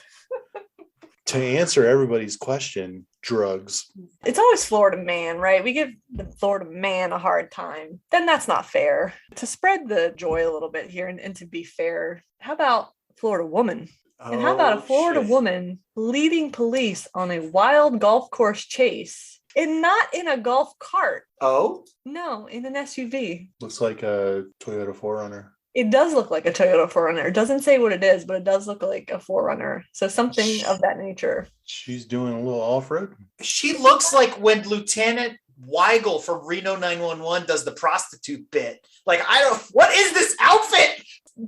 To answer everybody's question, drugs. It's always Florida man, right? We give the Florida man a hard time. Then that's not fair. To spread the joy a little bit here and to be fair, how about Florida woman? And how about a Florida woman leading police on a wild golf course chase and not in a golf cart? Oh? No, in an SUV. Looks like a Toyota 4Runner. It does look like a Toyota 4Runner. It doesn't say what it is, but it does look like a 4Runner. So something of that nature. She's doing a little off-road. She looks like when Lieutenant Weigel from Reno 911 does the prostitute bit. Like, what is this outfit?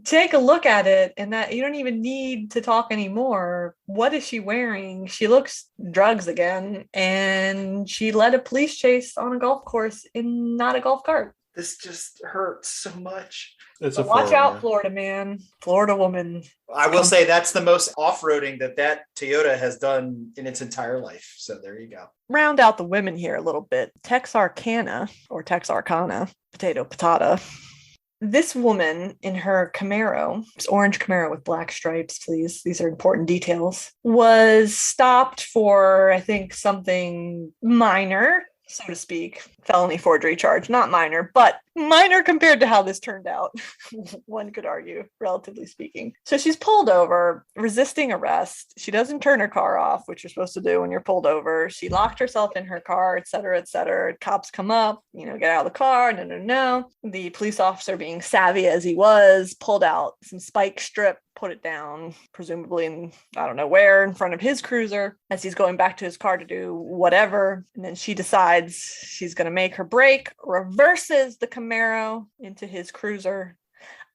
Take a look at it, and that you don't even need to talk anymore. What is she wearing? She looks drugs again, and she led a police chase on a golf course in not a golf cart. This just hurts so much. Watch out, Florida man. Florida woman. I will say that's the most off-roading that Toyota has done in its entire life. So there you go. Round out the women here a little bit. Texarkana, or Texarkana, potato patata. This woman in her Camaro, it's orange Camaro with black stripes, please. These are important details, was stopped for, I think, something minor, so to speak, felony forgery charge, not minor, but minor compared to how this turned out, one could argue, relatively speaking. So she's pulled over, resisting arrest. She doesn't turn her car off, which you're supposed to do when you're pulled over. She locked herself in her car, et cetera, et cetera. Cops come up, get out of the car. No. The police officer, being savvy as he was, pulled out some spike strip, put it down, presumably in, I don't know where, in front of his cruiser as he's going back to his car to do whatever. And then she decides she's going to make her break, reverses the Camaro into his cruiser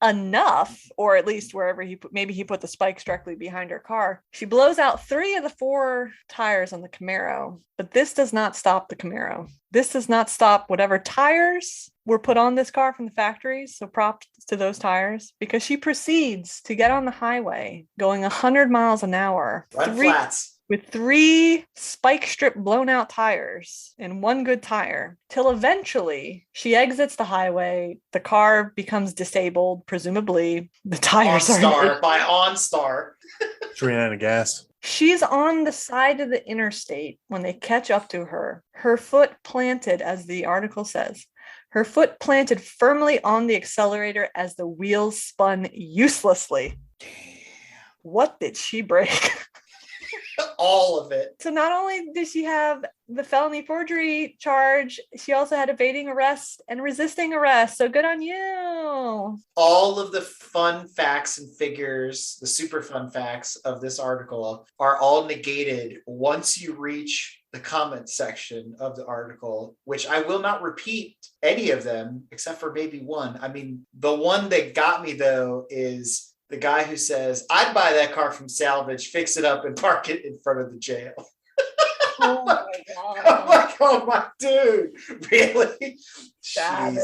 enough, or at least wherever he put the spikes directly behind her car. She blows out 3 of the 4 tires on the Camaro, but this does not stop the Camaro. This does not stop whatever tires were put on this car from the factories. So props to those tires, because she proceeds to get on the highway going 100 miles an hour. Flats. With 3 spike strip blown out tires and 1 good tire, till eventually she exits the highway. The car becomes disabled, presumably. The tires are by OnStar. She ran out of gas. She's on the side of the interstate when they catch up to her. Her foot planted, as the article says, her foot planted firmly on the accelerator as the wheels spun uselessly. Damn. What did she break? All of it. So not only did she have the felony forgery charge, she also had evading arrest and resisting arrest. So good on you. All of the fun facts and figures, the super fun facts of this article are all negated once you reach the comment section of the article, which I will not repeat any of them except for maybe one. I mean, the one that got me though is the guy who says, I'd buy that car from salvage, fix it up, and park it in front of the jail. Oh my God. I'm like, oh my dude, really? Savage.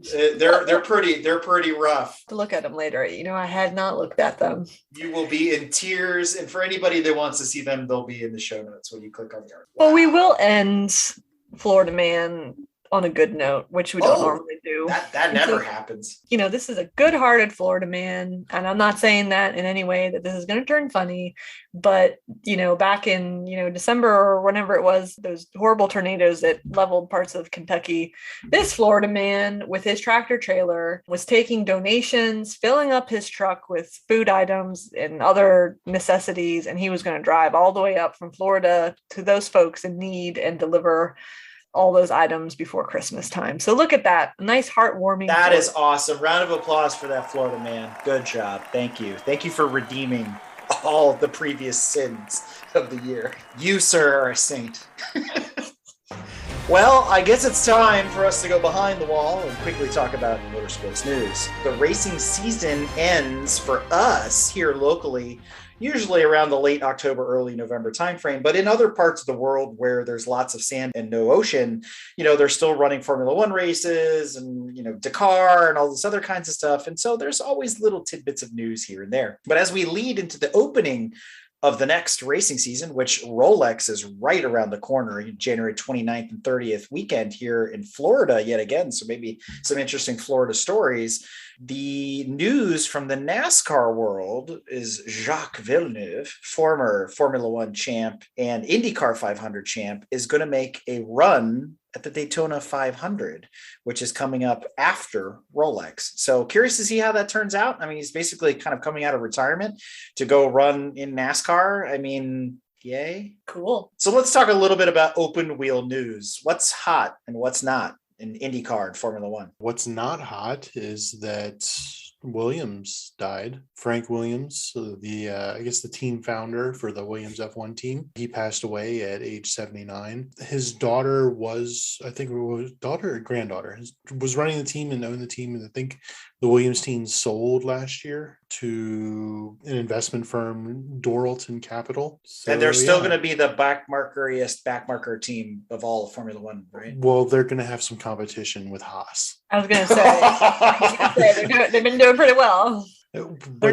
Jesus. They're pretty rough. To look at them later. I had not looked at them. You will be in tears, and for anybody that wants to see them, they'll be in the show notes when you click on the article. Well, we will end Florida Man on a good note, which we don't normally do. That never happens. This is a good-hearted Florida man, and I'm not saying that in any way that this is going to turn funny, but back in December or whenever it was, those horrible tornadoes that leveled parts of Kentucky, this Florida man with his tractor trailer was taking donations, filling up his truck with food items and other necessities, and he was going to drive all the way up from Florida to those folks in need and deliver all those items before Christmas time. So look at that. Nice, heartwarming. That is awesome. Round of applause for that Florida man. Good job. Thank you. Thank you for redeeming all the previous sins of the year. You, sir, are a saint. Well, I guess it's time for us to go behind the wall and quickly talk about motorsports news. The racing season ends for us here locally usually around the late October, early November timeframe. But in other parts of the world where there's lots of sand and no ocean, they're still running Formula One races and, Dakar and all this other kinds of stuff. And so there's always little tidbits of news here and there. But as we lead into the opening of the next racing season, which Rolex is right around the corner, January 29th and 30th weekend here in Florida yet again. So maybe some interesting Florida stories. The news from the NASCAR world is Jacques Villeneuve, former Formula One champ and IndyCar 500 champ, is going to make a run at the Daytona 500, which is coming up after Rolex. So curious to see how that turns out. I mean, he's basically kind of coming out of retirement to go run in NASCAR. I mean, yay. Cool. So let's talk a little bit about open wheel news. What's hot and what's not in IndyCar and Formula One? What's not hot is that Williams died. Frank Williams, I guess the team founder for the Williams F1 team, he passed away at age 79. His daughter was, I think it was daughter or granddaughter, was running the team and owned the team. And I think the Williams team sold last year to an investment firm, Doralton Capital. So, and they're still going to be the backmarker team of all of Formula One, right? Well, they're going to have some competition with Haas. I was going to say, they've been doing pretty well. But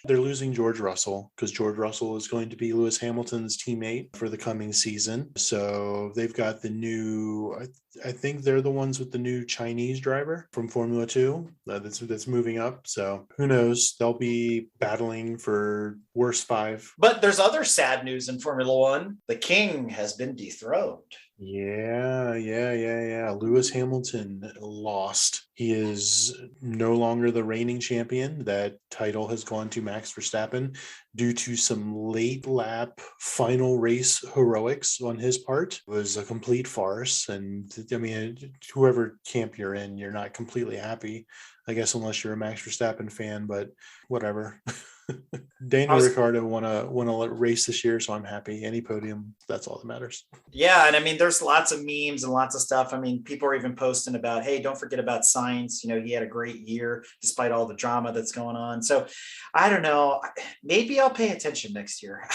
they're losing George Russell, because George Russell is going to be Lewis Hamilton's teammate for the coming season. So they've got the new, I think they're the ones with the new Chinese driver from Formula 2 that's moving up. So who knows? They'll be battling for worst 5. But there's other sad news in Formula One. The king has been dethroned. Yeah. Lewis Hamilton lost. He is no longer the reigning champion. That title has gone to Max Verstappen due to some late lap final race heroics on his part. It was a complete farce. And I mean, whoever camp you're in, you're not completely happy, I guess, unless you're a Max Verstappen fan, but whatever. Daniel Ricciardo won a race this year, so I'm happy. Any podium, that's all that matters. Yeah, and I mean, there's lots of memes and lots of stuff. I mean, people are even posting about, hey, don't forget about Sainz. You know, he had a great year despite all the drama that's going on. So I don't know. Maybe I'll pay attention next year.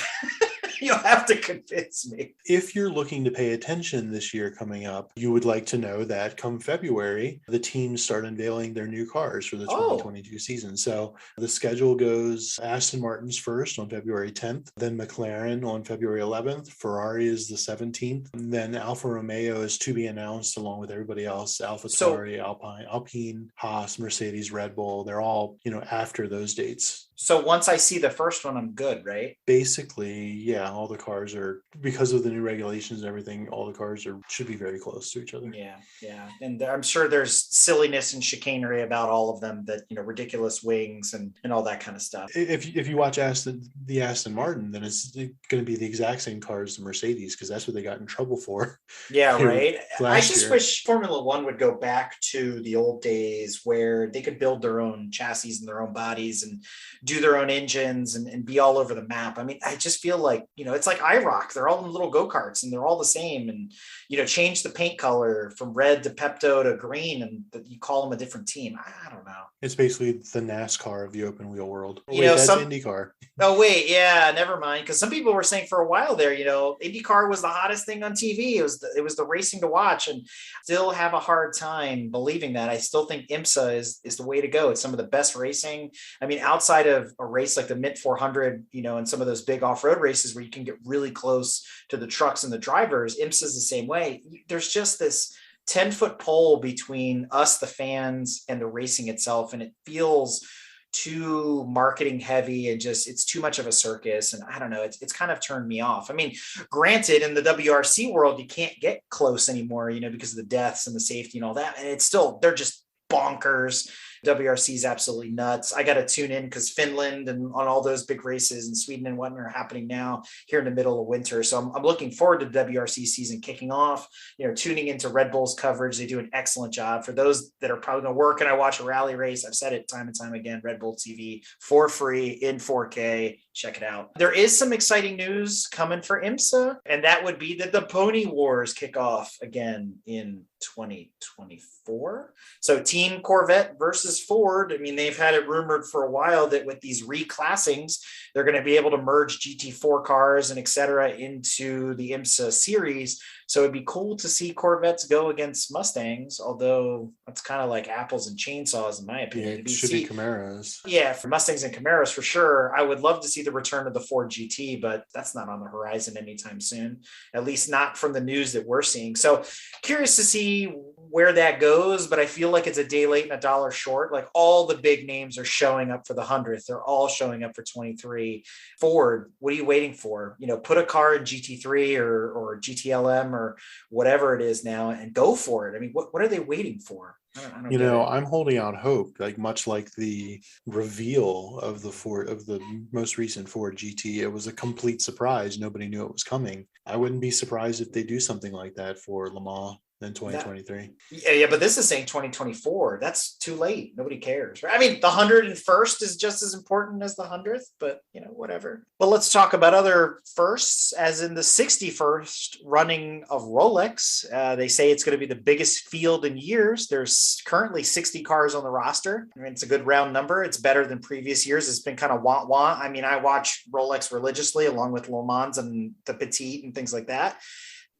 You'll have to convince me. If you're looking to pay attention this year coming up, you would like to know that come February, the teams start unveiling their new cars for the 2022 season. So the schedule goes Aston Martin's first on February 10th, then McLaren on February 11th, Ferrari is the 17th, and then Alfa Romeo is to be announced along with everybody else, AlphaTauri, Alpine, Haas, Mercedes, Red Bull. They're all, after those dates. So once I see the first one, I'm good, right? Basically, yeah, all the cars are, because of the new regulations and everything, all the cars should be very close to each other. Yeah. And I'm sure there's silliness and chicanery about all of them, that, ridiculous wings and all that kind of stuff. If you watch the Aston Martin, then it's going to be the exact same car as the Mercedes, because that's what they got in trouble for. Yeah, right. I just wish Formula One would go back to the old days where they could build their own chassis and their own bodies and do their own engines and be all over the map. I mean, I just feel like, it's like IROC. They're all in little go-karts and they're all the same. And, change the paint color from red to Pepto to green and you call them a different team. I don't know. It's basically the NASCAR of the open wheel world. That's IndyCar. Oh, wait. Yeah, never mind. Because some people were saying for a while there, IndyCar was the hottest thing on TV. It was the racing to watch, and still have a hard time believing that. I still think IMSA is the way to go. It's some of the best racing. I mean, outside of a race like the Mint 400, and some of those big off-road races where you can get really close to the trucks and the drivers, IMSA is the same way. There's just this 10-foot pole between us, the fans, and the racing itself. And it feels too marketing heavy and just, it's too much of a circus. And I don't know, it's kind of turned me off. I mean, granted, in the WRC world, you can't get close anymore, because of the deaths and the safety and all that. And it's still, they're just bonkers. WRC is absolutely nuts. I got to tune in because Finland and on all those big races in Sweden and whatnot are happening now here in the middle of winter. So I'm looking forward to the WRC season kicking off, tuning into Red Bull's coverage. They do an excellent job. For those that are probably going to work and I watch a rally race, I've said it time and time again, Red Bull TV for free in 4K. Check it out. There is some exciting news coming for IMSA, and that would be that the Pony Wars kick off again in 2024. So Team Corvette versus Ford. I mean, they've had it rumored for a while that with these reclassings, they're going to be able to merge GT4 cars and et cetera into the IMSA series. So it'd be cool to see Corvettes go against Mustangs, although that's kind of like apples and chainsaws, in my opinion. It should be Camaros. Yeah, for Mustangs and Camaros for sure. I would love to see the return of the Ford GT, but that's not on the horizon anytime soon, at least not from the news that we're seeing. So curious to see where that goes, but I feel like it's a day late and a dollar short. Like all the big names are showing up for the 100th. They're all showing up for 23. Ford, what are you waiting for? Put a car in GT3 or GTLM or whatever it is now and go for it. I mean, what are they waiting for? I don't I'm holding out hope, like much like the reveal of the most recent Ford GT. It was a complete surprise. Nobody knew it was coming. I wouldn't be surprised if they do something like that for Le Mans in 2023. Yeah, but this is saying 2024. That's too late. Nobody cares, right? I mean, the 101st is just as important as the 100th, but whatever. Well, let's talk about other firsts, as in the 61st running of Rolex. They say it's going to be the biggest field in years. There's currently 60 cars on the roster. I mean, it's a good round number. It's better than previous years. It's been kind of want. I mean, I watch Rolex religiously along with Le Mans and the Petite and things like that.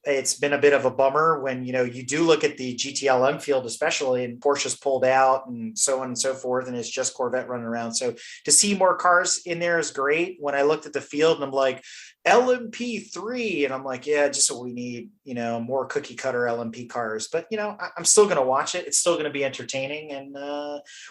It's been a bit of a bummer when, you do look at the GTLM field, especially, and Porsche's pulled out and so on and so forth, and it's just Corvette running around. So to see more cars in there is great. When I looked at the field and I'm like, LMP3, and I'm like, yeah, just what we need, more cookie cutter LMP cars. But, I'm still going to watch it. It's still going to be entertaining. And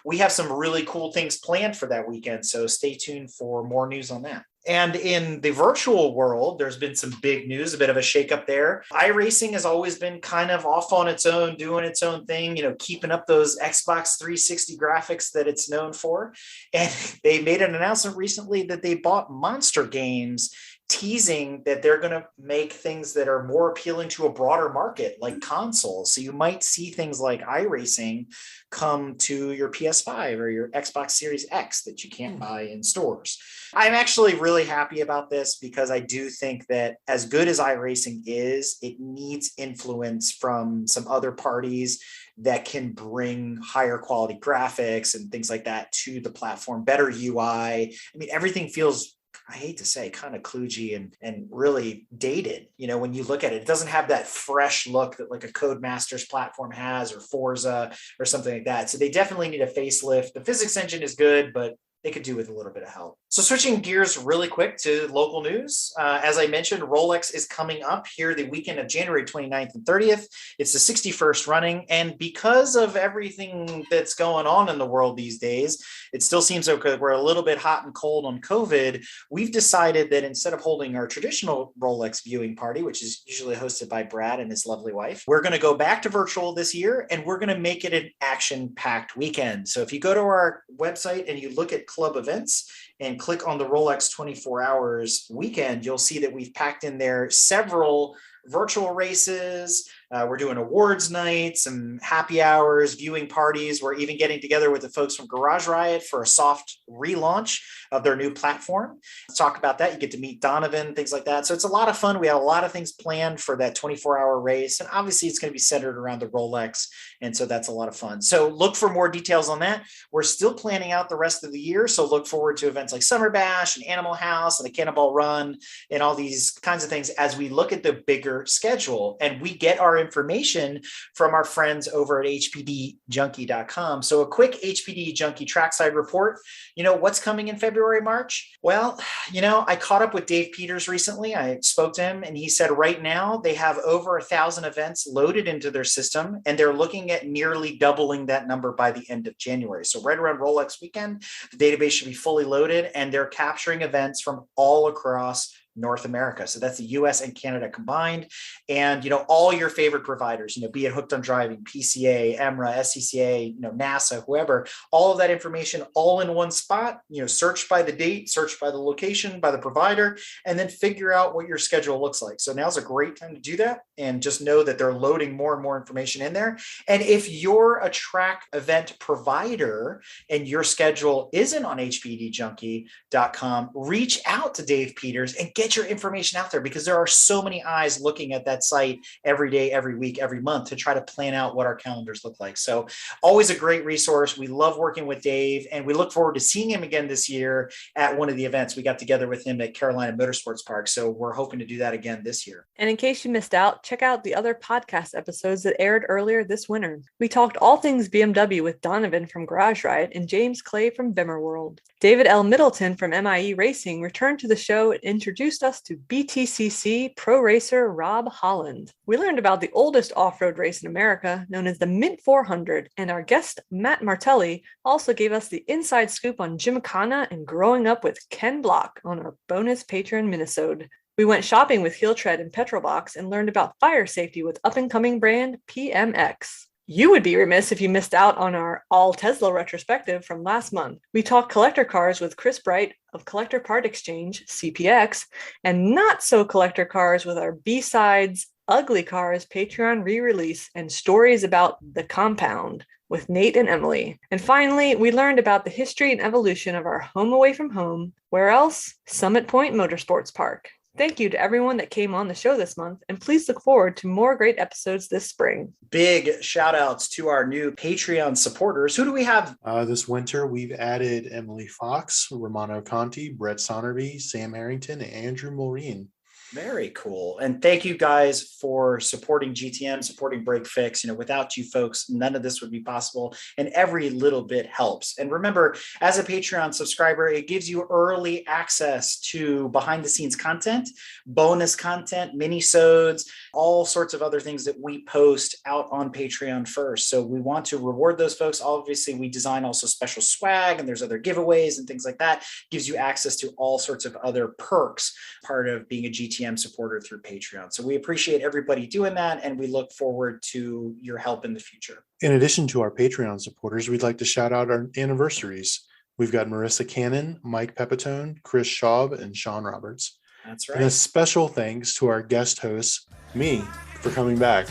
we have some really cool things planned for that weekend. So stay tuned for more news on that. And in the virtual world, there's been some big news, a bit of a shakeup there. iRacing has always been kind of off on its own, doing its own thing, keeping up those Xbox 360 graphics that it's known for. And they made an announcement recently that they bought Monster Games, teasing that they're going to make things that are more appealing to a broader market, like consoles. So you might see things like iRacing come to your PS5 or your Xbox Series X that you can't buy in stores. I'm actually really happy about this because I do think that as good as iRacing is, it needs influence from some other parties that can bring higher quality graphics and things like that to the platform, better UI. I mean, everything feels, I hate to say, kind of kludgy and really dated. When you look at it, it doesn't have that fresh look that like a Codemasters platform has, or Forza or something like that. So they definitely need a facelift. The physics engine is good, but they could do with a little bit of help. So switching gears really quick to local news. As I mentioned, Rolex is coming up here the weekend of January 29th and 30th. It's the 61st running. And because of everything that's going on in the world these days, it still seems like we're a little bit hot and cold on COVID. We've decided that instead of holding our traditional Rolex viewing party, which is usually hosted by Brad and his lovely wife, we're going to go back to virtual this year, and we're going to make it an action-packed weekend. So if you go to our website and you look at club events and click on the Rolex 24 hours weekend, you'll see that we've packed in there several virtual races. We're doing awards nights, some happy hours, viewing parties. We're even getting together with the folks from Garage Riot for a soft relaunch of their new platform. Let's talk about that. You get to meet Donovan, things like that. So it's a lot of fun. We have a lot of things planned for that 24-hour race. And obviously it's going to be centered around the Rolex. And so that's a lot of fun. So look for more details on that. We're still planning out the rest of the year. So look forward to events like Summer Bash and Animal House and the Cannonball Run and all these kinds of things as we look at the bigger schedule. And we get our information from our friends over at hpdjunkie.com. So a quick HPD Junkie trackside report. What's coming in February, March? Well, I caught up with Dave Peters recently. I spoke to him and he said right now they have over 1,000 events loaded into their system, and they're looking at nearly doubling that number by the end of January. So right around Rolex weekend, the database should be fully loaded, and they're capturing events from all across North America. So that's the US and Canada combined. And, all your favorite providers, be it Hooked on Driving, PCA, EMRA, SCCA, NASA, whoever, all of that information all in one spot, search by the date, search by the location, by the provider, and then figure out what your schedule looks like. So now's a great time to do that. And just know that they're loading more and more information in there. And if you're a track event provider and your schedule isn't on hpdjunkie.com, reach out to Dave Peters and get get your information out there, because there are so many eyes looking at that site every day, every week, every month to try to plan out what our calendars look like. So always a great resource. We love working with Dave, and we look forward to seeing him again this year at one of the events. We got together with him at Carolina Motorsports Park. So we're hoping to do that again this year. And in case you missed out, check out the other podcast episodes that aired earlier this winter. We talked all things BMW with Donovan from Garage Ride and James Clay from Vimmer World. David L. Middleton from MIE Racing returned to the show and introduced us to BTCC pro racer Rob Holland. We learned about the oldest off-road race in America, known as the Mint 400, and our guest, Matt Martelli, also gave us the inside scoop on Gymkhana and growing up with Ken Block on our bonus Patreon Minnesota. We went shopping with Heel Tread and Petrolbox and learned about fire safety with up-and-coming brand PMX. You would be remiss if you missed out on our all Tesla retrospective from last month. We talked collector cars with Chris Bright of Collector Part Exchange, CPX, and not so collector cars with our B-Sides Ugly Cars Patreon re-release and stories about the compound with Nate and Emily. And finally, we learned about the history and evolution of our home away from home. Where else? Summit Point Motorsports Park. Thank you to everyone that came on the show this month, and please look forward to more great episodes this spring. Big shout outs to our new Patreon supporters. Who do we have? This winter, we've added Emily Fox, Romano Conti, Brett Sonnerby, Sam Harrington, and Andrew Maureen. Very cool. And thank you guys for supporting GTM, supporting Break Fix. Without you folks, none of this would be possible. And every little bit helps. And remember, as a Patreon subscriber, it gives you early access to behind the scenes content, bonus content, mini-sodes, all sorts of other things that we post out on Patreon first. So we want to reward those folks. Obviously, we design also special swag, and there's other giveaways and things like that. Gives you access to all sorts of other perks, part of being a GTM supporter through Patreon. So we appreciate everybody doing that, and we look forward to your help in the future. In addition to our Patreon supporters, we'd like to shout out our anniversaries. We've got Marissa Cannon, Mike Pepitone, Chris Schaub, and Sean Roberts. That's right. And a special thanks to our guest host, me, for coming back.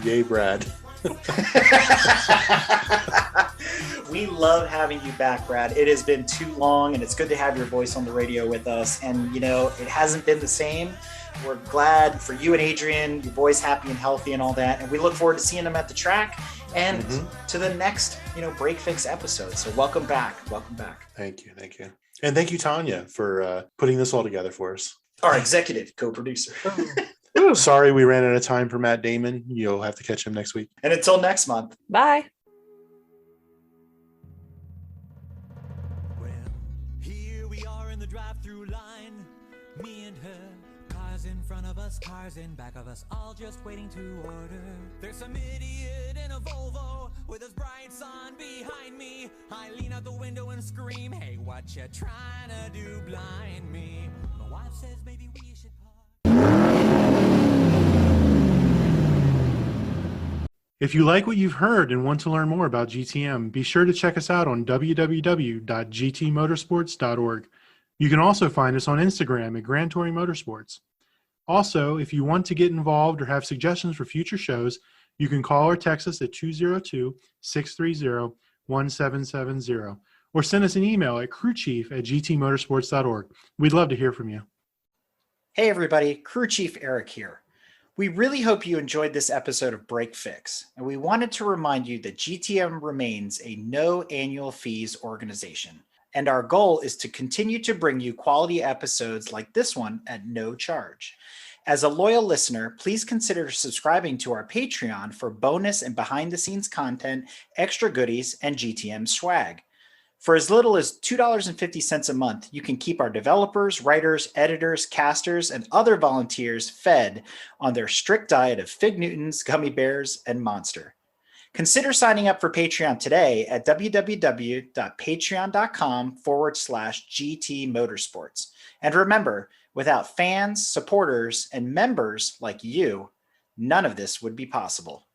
Yay, Brad. We love having you back, Brad. It has been too long, and it's good to have your voice on the radio with us. And, it hasn't been the same. We're glad for you and Adrian, your boys happy and healthy and all that. And we look forward to seeing them at the track and to the next, Break Fix episode. So welcome back. Welcome back. Thank you. Thank you. And thank you, Tanya, for putting this all together for us. Our executive co-producer. Sorry we ran out of time for Matt Damon. You'll have to catch him next week. And until next month. Bye. Well, here we are in the drive-through line. Me and her, cars in front of us, cars in back of us, all just waiting to order. There's some idiot in a Volvo with his bright sun behind me. I lean out the window and scream, hey, what you trying to do, blind me? My wife says maybe we should park. If you like what you've heard and want to learn more about GTM, be sure to check us out on www.gtmotorsports.org. You can also find us on Instagram at Grand Touring Motorsports. Also, if you want to get involved or have suggestions for future shows, you can call or text us at 202-630-1770 or send us an email at crewchief@gtmotorsports.org. We'd love to hear from you. Hey everybody, Crew Chief Eric here. We really hope you enjoyed this episode of Break Fix, and we wanted to remind you that GTM remains a no annual fees organization, and our goal is to continue to bring you quality episodes like this one at no charge. As a loyal listener, please consider subscribing to our Patreon for bonus and behind-the-scenes content, extra goodies, and GTM swag. For as little as $2.50 a month, you can keep our developers, writers, editors, casters, and other volunteers fed on their strict diet of Fig Newtons, gummy bears, and Monster. Consider signing up for Patreon today at www.patreon.com/GT Motorsports. And remember, without fans, supporters, and members like you, none of this would be possible.